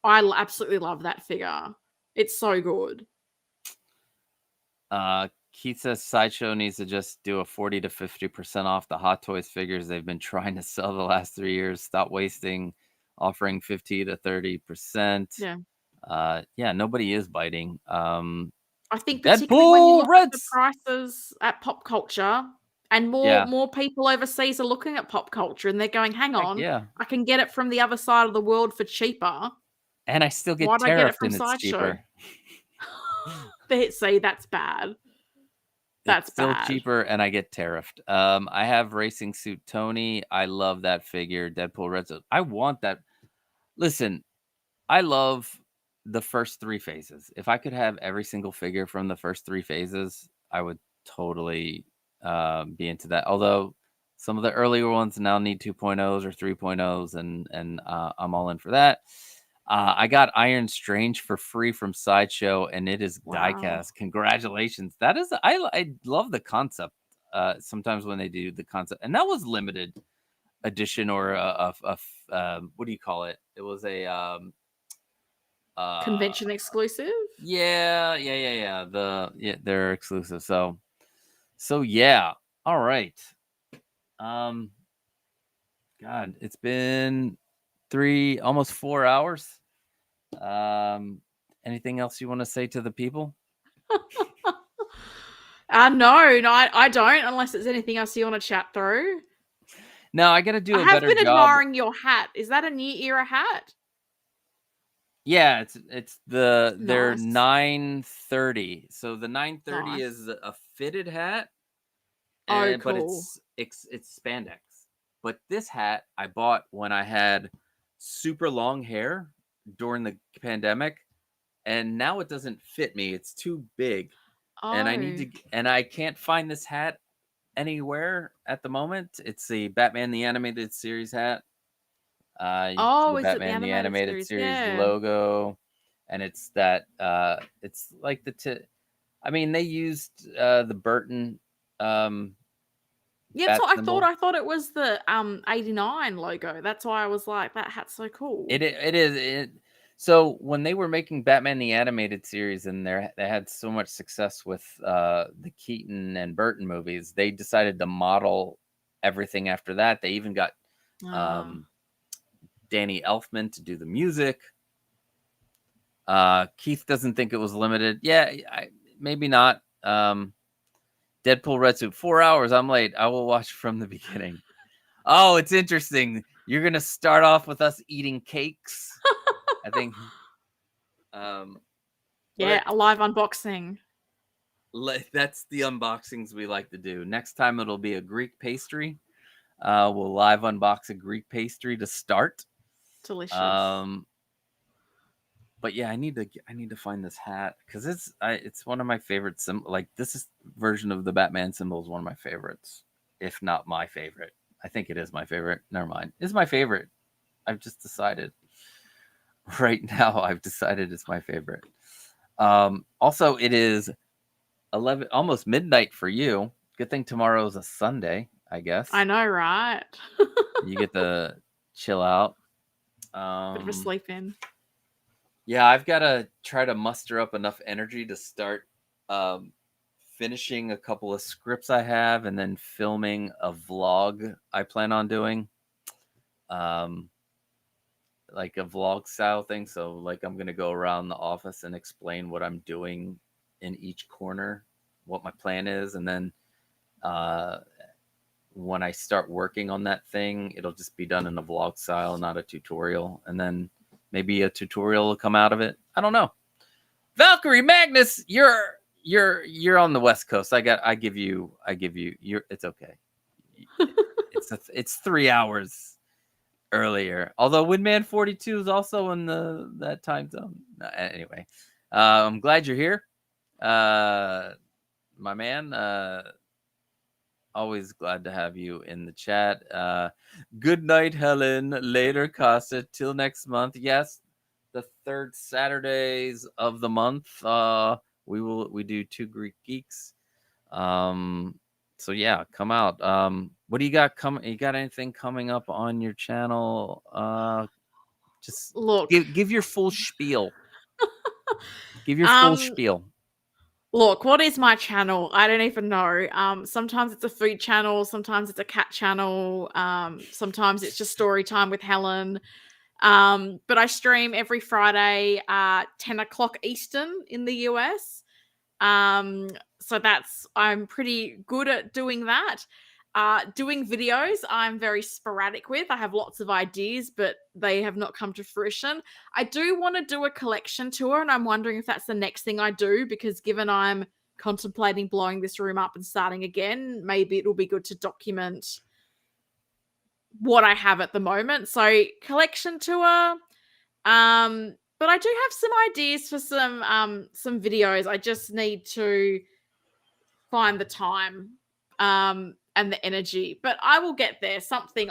Absolutely love that figure. It's so good. Keith says Sideshow needs to just do a 40 to 50% off the Hot Toys figures they've been trying to sell the last 3 years. Stop wasting, offering 50 to 30%. Yeah. Yeah, nobody is biting. I think particularly when you Deadpool look at the Reds. prices at Pop Culture, and Yeah, more people overseas are looking at Pop Culture and they're going, hang heck on, yeah. I can get it from the other side of the world for cheaper. And I still get Why'd I get it tariffed from and it's Sideshow? cheaper. See, that's bad. It's That's still bad. cheaper and I get tariffed. I have Racing Suit Tony. I love that figure. Deadpool Reds. I want that. Listen, I love the first 3 phases. If I could have every single figure from the first 3 phases, I would totally be into that. Although some of the earlier ones now need 2.0s or 3.0s, and I'm all in for that. I got Iron Strange for free from Sideshow, and it is Wow. diecast. Congratulations! That is, I love the concept. Sometimes when they do the concept, and that was limited edition or what do you call it? It was a Convention exclusive? yeah. They're exclusive. So yeah. All right. God, it's been almost 4 hours. Anything else you want to say to the people? No, I don't, unless there's anything else you want to chat through. No, I got to do I a have better been job. admiring your hat. Is that a new era hat? Yeah, it's their Nice. 930. So the 930 Nice. is a fitted hat. Oh, But cool. it's spandex. But this hat I bought when I had super long hair during the pandemic, and now it doesn't fit me. It's too big, and I can't find this hat anywhere at the moment. It's the Batman the Animated Series hat. You can see the Is it the Batman the animated Animated series? Series Yeah. logo, and it's that it's like I mean, they used the Burton. Yeah, that's bat what I symbol. thought. I thought it was the 89 logo. That's why I was like, that hat's so cool. It is. So when they were making Batman the Animated Series, and they had so much success with the Keaton and Burton movies, they decided to model everything after that. They even got Danny Elfman to do the music. Keith doesn't think it was limited. Yeah, maybe not. Deadpool Red Suit, 4 hours. I'm late. I will watch from the beginning. Oh, it's interesting. You're gonna start off with us eating cakes. I think. Yeah, a live unboxing. That's the unboxings we like to do. Next time it'll be a Greek pastry. We'll live unbox a Greek pastry to start. Delicious. But yeah, I need to find this hat because it's one of my favorites. Like this version of the Batman symbol is one of my favorites, if not my favorite. I think it is my favorite. Never mind, it's my favorite. I've just decided. Right now, I've decided it's my favorite. Also, it is 11, almost midnight for you. Good thing tomorrow is a Sunday, I guess. I know, right? You get to chill out. Bit of a sleep in. Yeah, I've got to try to muster up enough energy to start finishing a couple of scripts I have, and then filming a vlog I plan on doing. Like a vlog style thing. So like I'm going to go around the office and explain what I'm doing in each corner, what my plan is. And then when I start working on that thing, it'll just be done in a vlog style, not a tutorial. And then maybe a tutorial will come out of it. I don't know. Valkyrie Magnus, you're on the West Coast. I give you it's okay. It's 3 hours earlier, although Windman 42 is also in that time zone. Anyway, I'm glad you're here, my man. Always glad to have you in the chat. Good night, Helen. Later, Costa. Till next month. Yes, the third Saturdays of the month. We do 2 Greek Geeks. So yeah, come out. What do you got coming? You got anything coming up on your channel? Just look. Give your full spiel. Give your full spiel. Look, what is my channel? I don't even know. Sometimes it's a food channel, sometimes it's a cat channel, sometimes it's just story time with Helen. But I stream every Friday 10 o'clock Eastern in the US. So I'm pretty good at doing that. Doing videos, I'm very sporadic with. I have lots of ideas, but they have not come to fruition. I do want to do a collection tour, and I'm wondering if that's the next thing I do, because given I'm contemplating blowing this room up and starting again, maybe it'll be good to document what I have at the moment. So collection tour. But I do have some ideas for some videos. I just need to find the time and the energy, but I will get there.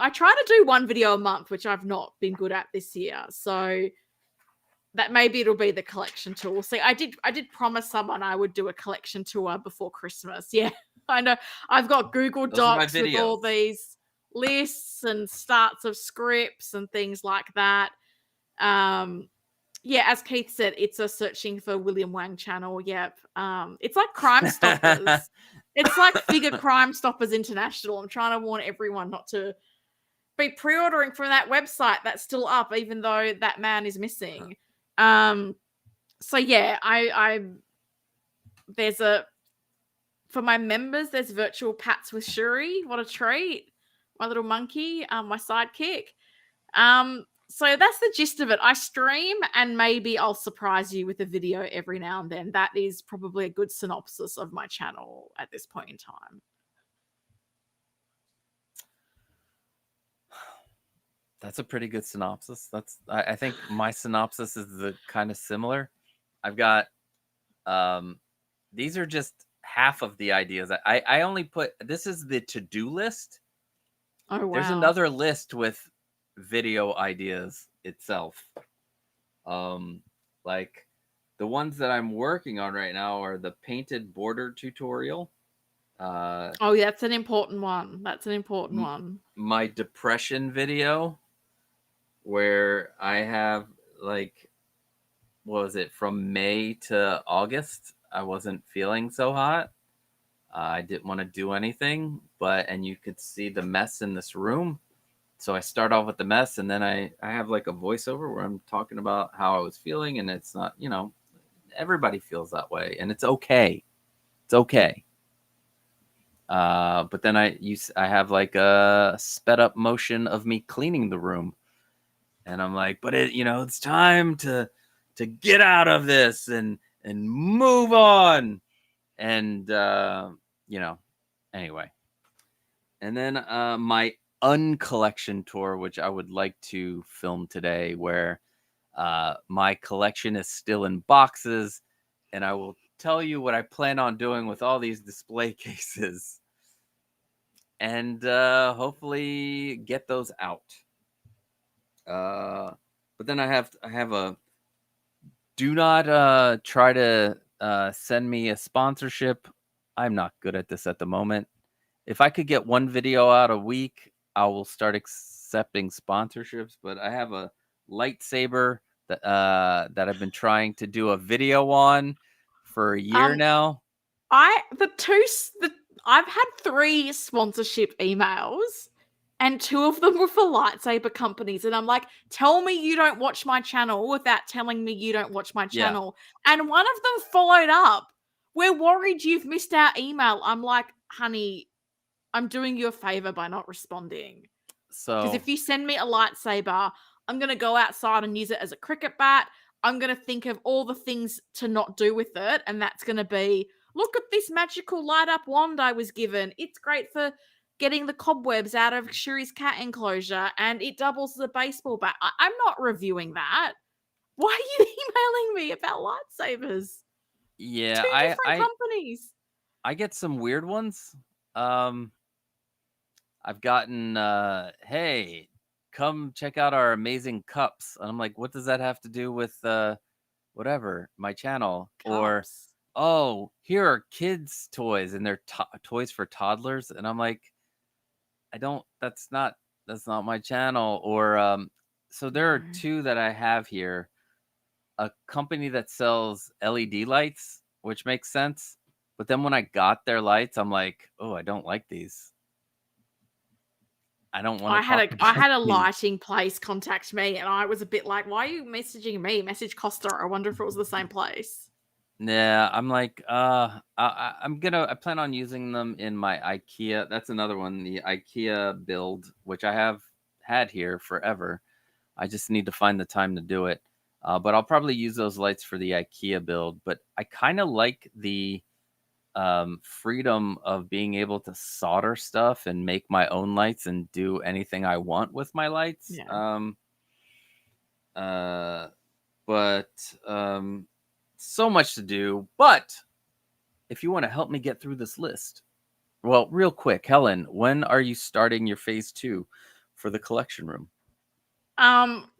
I try to do 1 video a month, which I've not been good at this year. So that maybe it'll be the collection tour. See, I did promise someone I would do a collection tour before Christmas. Yeah, I know. I've got Google Docs with all these lists and starts of scripts and things like that. Yeah, as Keith said, it's a searching for William Wang channel. Yep. It's like Crime Stoppers. It's like Figure Crime Stoppers International. I'm trying to warn everyone not to be pre-ordering from that website that's still up, even though that man is missing. So yeah, for my members, there's virtual pats with Shuri. What a treat. My little monkey, my sidekick. So that's the gist of it. I stream, and maybe I'll surprise you with a video every now and then. That is probably a good synopsis of my channel at this point in time. That's a pretty good synopsis. I think my synopsis is the kind of similar. I've got these are just half of the ideas. I only put, this is the to-do list. Oh wow. There's another list with video ideas itself. Like The ones that I'm working on right now are the painted border tutorial. Oh, yeah, that's an important one. That's an important one. My depression video, where I have like, what was it, from May to August, I wasn't feeling so hot. I didn't want to do anything, and you could see the mess in this room. So I start off with the mess, and then I have like a voiceover where I'm talking about how I was feeling, and it's not, everybody feels that way, and it's okay. It's okay. But then I have like a sped up motion of me cleaning the room, and I'm like, but it's time to get out of this and move on, and anyway. And then my uncollection tour, which I would like to film today, where my collection is still in boxes, and I will tell you what I plan on doing with all these display cases, and hopefully get those out. But then I have a, do not try to send me a sponsorship. I'm not good at this at the moment. If I could get one video out a week, I will start accepting sponsorships. But I have a lightsaber that I've been trying to do a video on for a year now. I've had 3 sponsorship emails, and 2 of them were for lightsaber companies. And I'm like, tell me you don't watch my channel without telling me you don't watch my channel. Yeah. And one of them followed up, we're worried you've missed our email. I'm like, honey, I'm doing you a favor by not responding. Because if you send me a lightsaber, I'm going to go outside and use it as a cricket bat. I'm going to think of all the things to not do with it. And that's going to be, look at this magical light up wand I was given. It's great for getting the cobwebs out of Shuri's cat enclosure, and it doubles as a baseball bat. I'm not reviewing that. Why are you emailing me about lightsabers? Yeah, 2 different companies. I get some weird ones. I've gotten, hey, come check out our amazing cups. And I'm like, what does that have to do with whatever, my channel? Cups. Or, oh, here are kids' toys, and they're toys for toddlers. And I'm like, that's not my channel. Or so there are 2 that I have here. A company that sells LED lights, which makes sense. But then when I got their lights, I'm like, oh, I don't like these. I don't want to. I had a lighting place contact me, and I was a bit like, why are you messaging me? Message Costa. I wonder if it was the same place. Yeah, I'm like, I plan on using them in my IKEA. That's another one, the IKEA build, which I have had here forever. I just need to find the time to do it. But I'll probably use those lights for the IKEA build. But I kind of like the freedom of being able to solder stuff and make my own lights and do anything I want with my lights. Yeah. So much to do. But if you want to help me get through this list, well, real quick, Helen, when are you starting your phase 2 for the collection room?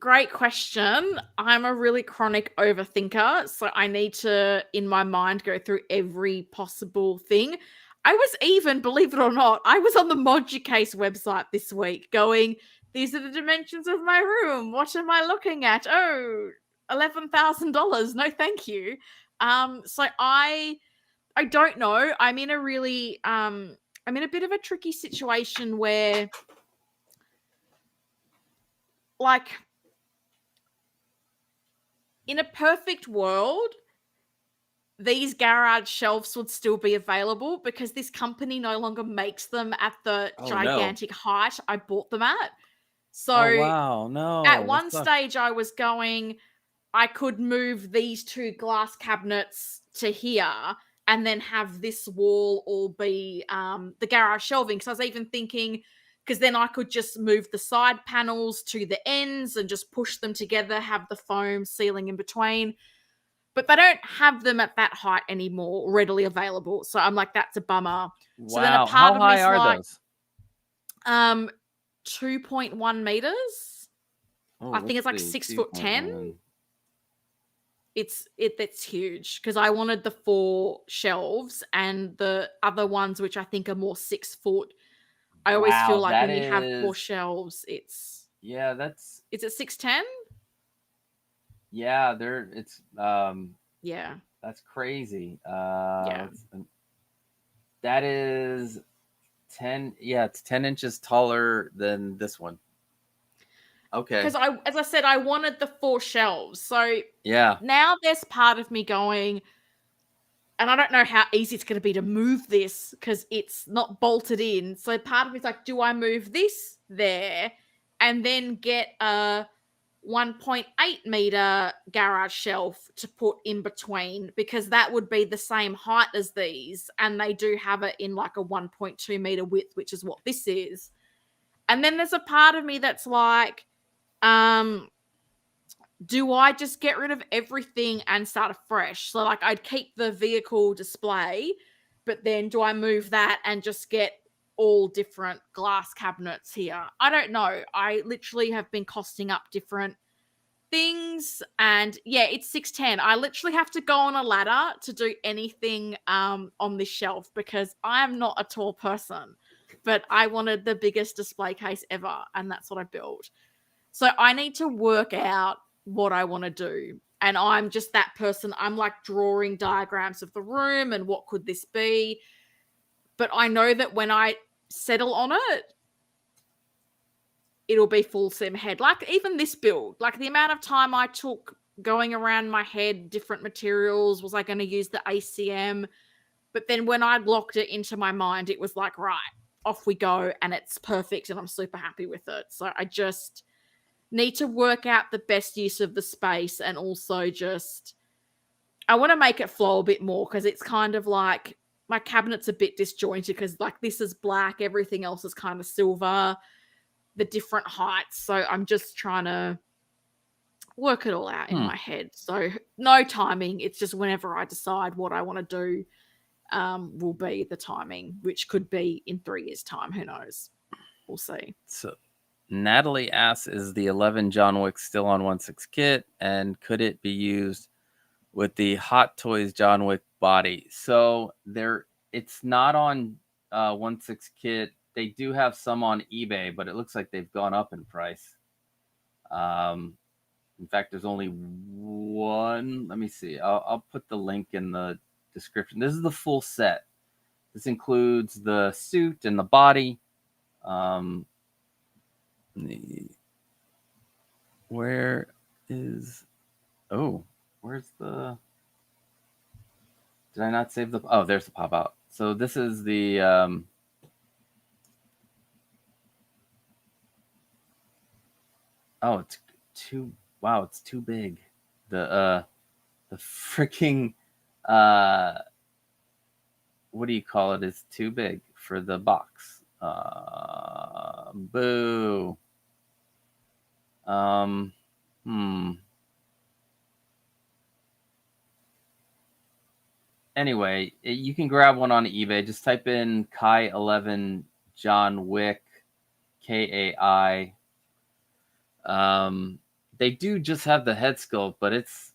Great question. I'm a really chronic overthinker, so I need to, in my mind, go through every possible thing. I was even, believe it or not, I was on the Moducase website this week going, these are the dimensions of my room. What am I looking at? Oh, $11,000. No, thank you. So I don't know. I'm in a bit of a tricky situation where, like, in a perfect world, these garage shelves would still be available because this company no longer makes them at the gigantic height I bought them at. So wow, no. At one stage I was going, I could move these 2 glass cabinets to here and then have this wall all be the garage shelving. So I was even thinking, because then I could just move the side panels to the ends and just push them together, have the foam ceiling in between. But they don't have them at that height anymore, readily available. So I'm like, that's a bummer. Wow. So then a part How of high me's are like, those? 2.1 meters. I think it's like 6'10". It's huge because I wanted the 4 shelves and the other ones, which I think are more 6 foot. I always feel Wow, like that when you have 4 is shelves, it's yeah, that's is it 610? yeah, Yeah, that's crazy. yeah. That is 10, yeah, it's 10 inches taller than this one. Okay. Because as I said, I wanted the 4 shelves. So Yeah. now there's part of me going, and I don't know how easy it's going to be to move this because it's not bolted in. So part of me's like, do I move this there and then get a 1.8 meter garage shelf to put in between? Because that would be the same height as these. And they do have it in like a 1.2 meter width, which is what this is. And then there's a part of me that's like, do I just get rid of everything and start afresh? So, like, I'd keep the vehicle display, but then do I move that and just get all different glass cabinets here? I don't know. I literally have been costing up different things, and yeah, it's 610. I literally have to go on a ladder to do anything on this shelf because I am not a tall person, but I wanted the biggest display case ever, and that's what I built. So I need to work out what I want to do. And I'm just that person. I'm like drawing diagrams of the room and what could this be. But I know that when I settle on it, it'll be full sim head. Like even this build, like the amount of time I took going around my head, different materials, was I going to use the ACM? But then when I locked it into my mind, it was like, right, off we go. And it's perfect. And I'm super happy with it. So I just need to work out the best use of the space and also just I want to make it flow a bit more because it's kind of like my cabinet's a bit disjointed because like this is black, everything else is kind of silver, the different heights. So I'm just trying to work it all out in my head. So no timing. It's just whenever I decide what I want to do will be the timing, which could be in 3 years' time. Who knows? We'll see. So Natalie asks, is the 11 John Wick still on 1/6 kit? And could it be used with the Hot Toys John Wick body? So it's not on 1/6 kit. They do have some on eBay, but it looks like they've gone up in price. In fact, there's only one. Let me see. I'll put the link in the description. This is the full set. This includes the suit and the body. Where's the, did I not save the, oh, there's the pop out. So this is the, oh, it's too, wow, it's too big. The freaking, what do you call it, is too big for the box. Boo. Anyway, you can grab one on eBay. Just type in Kai 11 John Wick, KAI. They do just have the head sculpt, but it's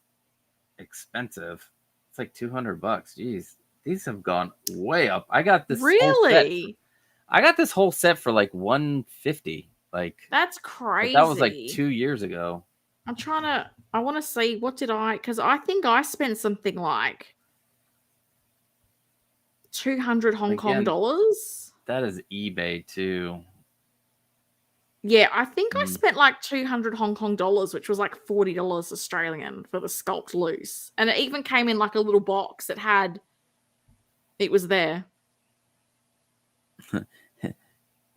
expensive. It's like $200. Jeez, these have gone way up. I got this Really? I got this whole set for like $150. Like that's crazy. But that was like 2 years ago. I want to see because I think I spent something like 200 Hong Kong dollars. That is eBay too. Yeah, I think I spent like 200 Hong Kong dollars, which was like $40 Australian for the sculpt loose. And it even came in like a little box that it was there.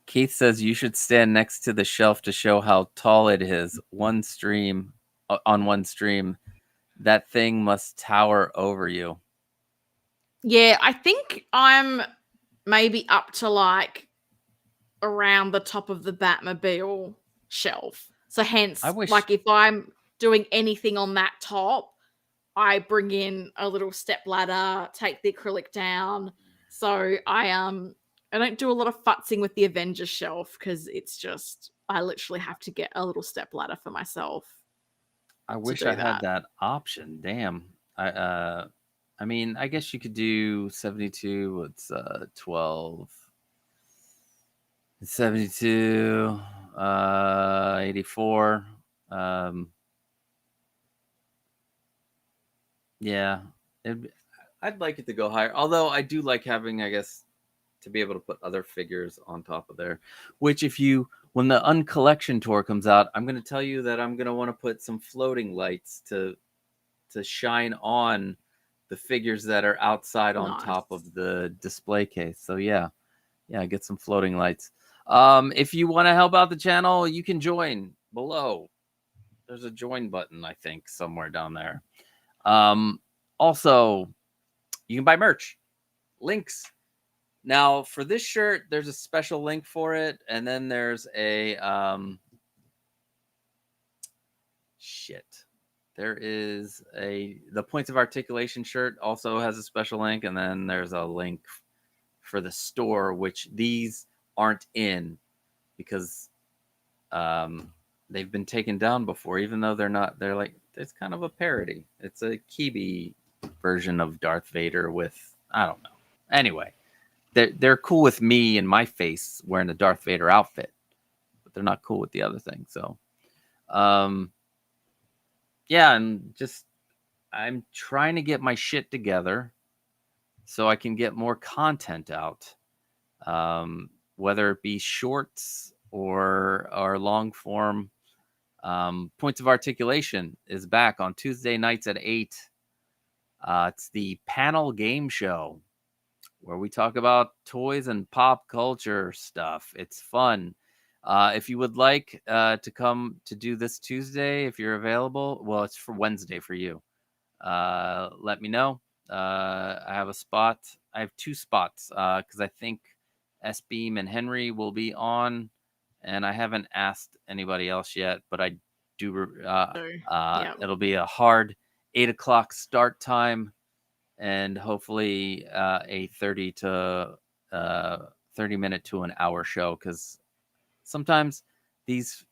Keith says you should stand next to the shelf to show how tall it is. On one stream, that thing must tower over you. Yeah, I think I'm maybe up to like around the top of the Batmobile shelf. So hence, like if I'm doing anything on that top, I bring in a little step ladder, take the acrylic down. So I don't do a lot of futzing with the Avengers shelf because it's just I literally have to get a little step ladder for myself. I wish do I had that. that option. Damn. I mean, I guess you could do 72. It's 12. 72, 84. Yeah, I'd like it to go higher. Although I do like having, I guess, to be able to put other figures on top of there. Which, when the Uncollection tour comes out, I'm going to tell you that I'm going to want to put some floating lights to shine on the figures that are outside on top of the display case. So yeah, get some floating lights. If you want to help out the channel, you can join below. There's a join button, I think, somewhere down there. Also, you can buy merch. Links. Now, for this shirt, there's a special link for it, and then there's a There is the Points of Articulation shirt also has a special link, and then there's a link for the store, which these aren't in because they've been taken down before, even though they're not. They're like, it's kind of a parody. It's a Kibi version of Darth Vader with, I don't know. Anyway, they're cool with me and my face wearing a Darth Vader outfit, but they're not cool with the other thing. So, yeah, and just I'm trying to get my shit together so I can get more content out, whether it be shorts or long form. Points of Articulation is back on Tuesday nights at 8. It's the panel game show where we talk about toys and pop culture stuff. It's fun. If you would like to come to do this Tuesday, if you're available, well, it's for Wednesday for you. Let me know. I have a spot. I have 2 spots because I think S-Beam and Henry will be on, and I haven't asked anybody else yet, but I do. It'll be a hard 8 o'clock start time, and hopefully a 30 minute to an hour show, because sometimes these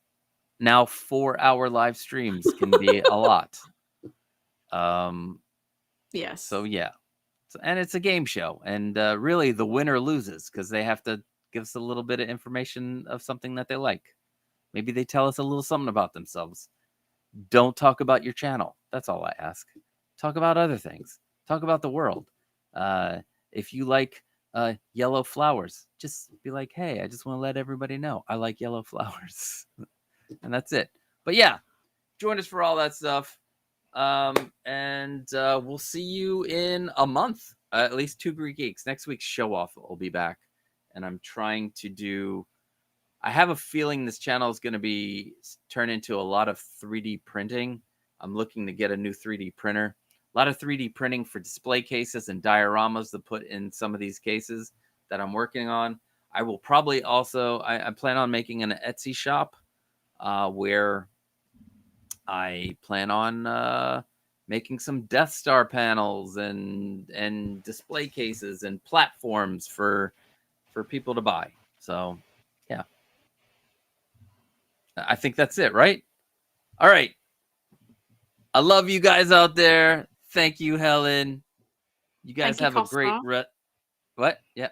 now 4-hour live streams can be a lot. Yes. So yeah, and it's a game show, and really the winner loses because they have to give us a little bit of information of something that they like. Maybe they tell us a little something about themselves. Don't talk about your channel. That's all I ask. Talk about other things. Talk about the world. If you like yellow flowers, just be like, hey, I just want to let everybody know I like yellow flowers. And that's it. But yeah, join us for all that stuff. And we'll see you in a month. At least 2 Greek Geeks. Next week's show off will be back. And I'm trying to do... I have a feeling this channel is going to be turned into a lot of 3D printing. I'm looking to get a new 3D printer. A lot of 3D printing for display cases and dioramas to put in some of these cases that I'm working on. I will probably also... I plan on making an Etsy shop where I plan on making some Death Star panels and display cases and platforms for people to buy. So, yeah. I think that's it, right? All right. I love you guys out there. Thank you, Helen. You guys have a great... What? Yeah.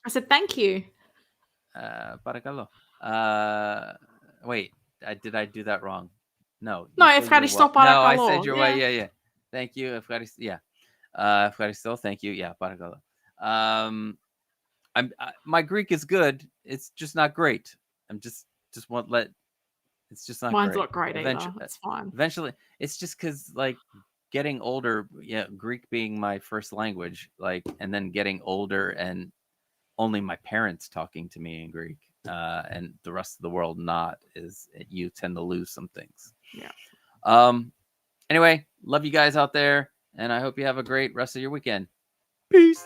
I said thank you. Παρακαλώ. Wait, did I do that wrong? No. No, ευχαριστώ παρακαλώ. No, I said your way. Yeah. Thank you. Ευχαριστώ. Yeah. Ευχαριστώ. Thank you. Yeah. Παρακαλώ. My Greek is good. It's just not great. It's just not Mine's great. not great either. It's fine. Eventually, it's just because getting older. Yeah, Greek being my first language, and then getting older and only my parents talking to me in Greek, and the rest of the world not, you tend to lose some things. Yeah. Anyway, love you guys out there, and I hope you have a great rest of your weekend. Peace.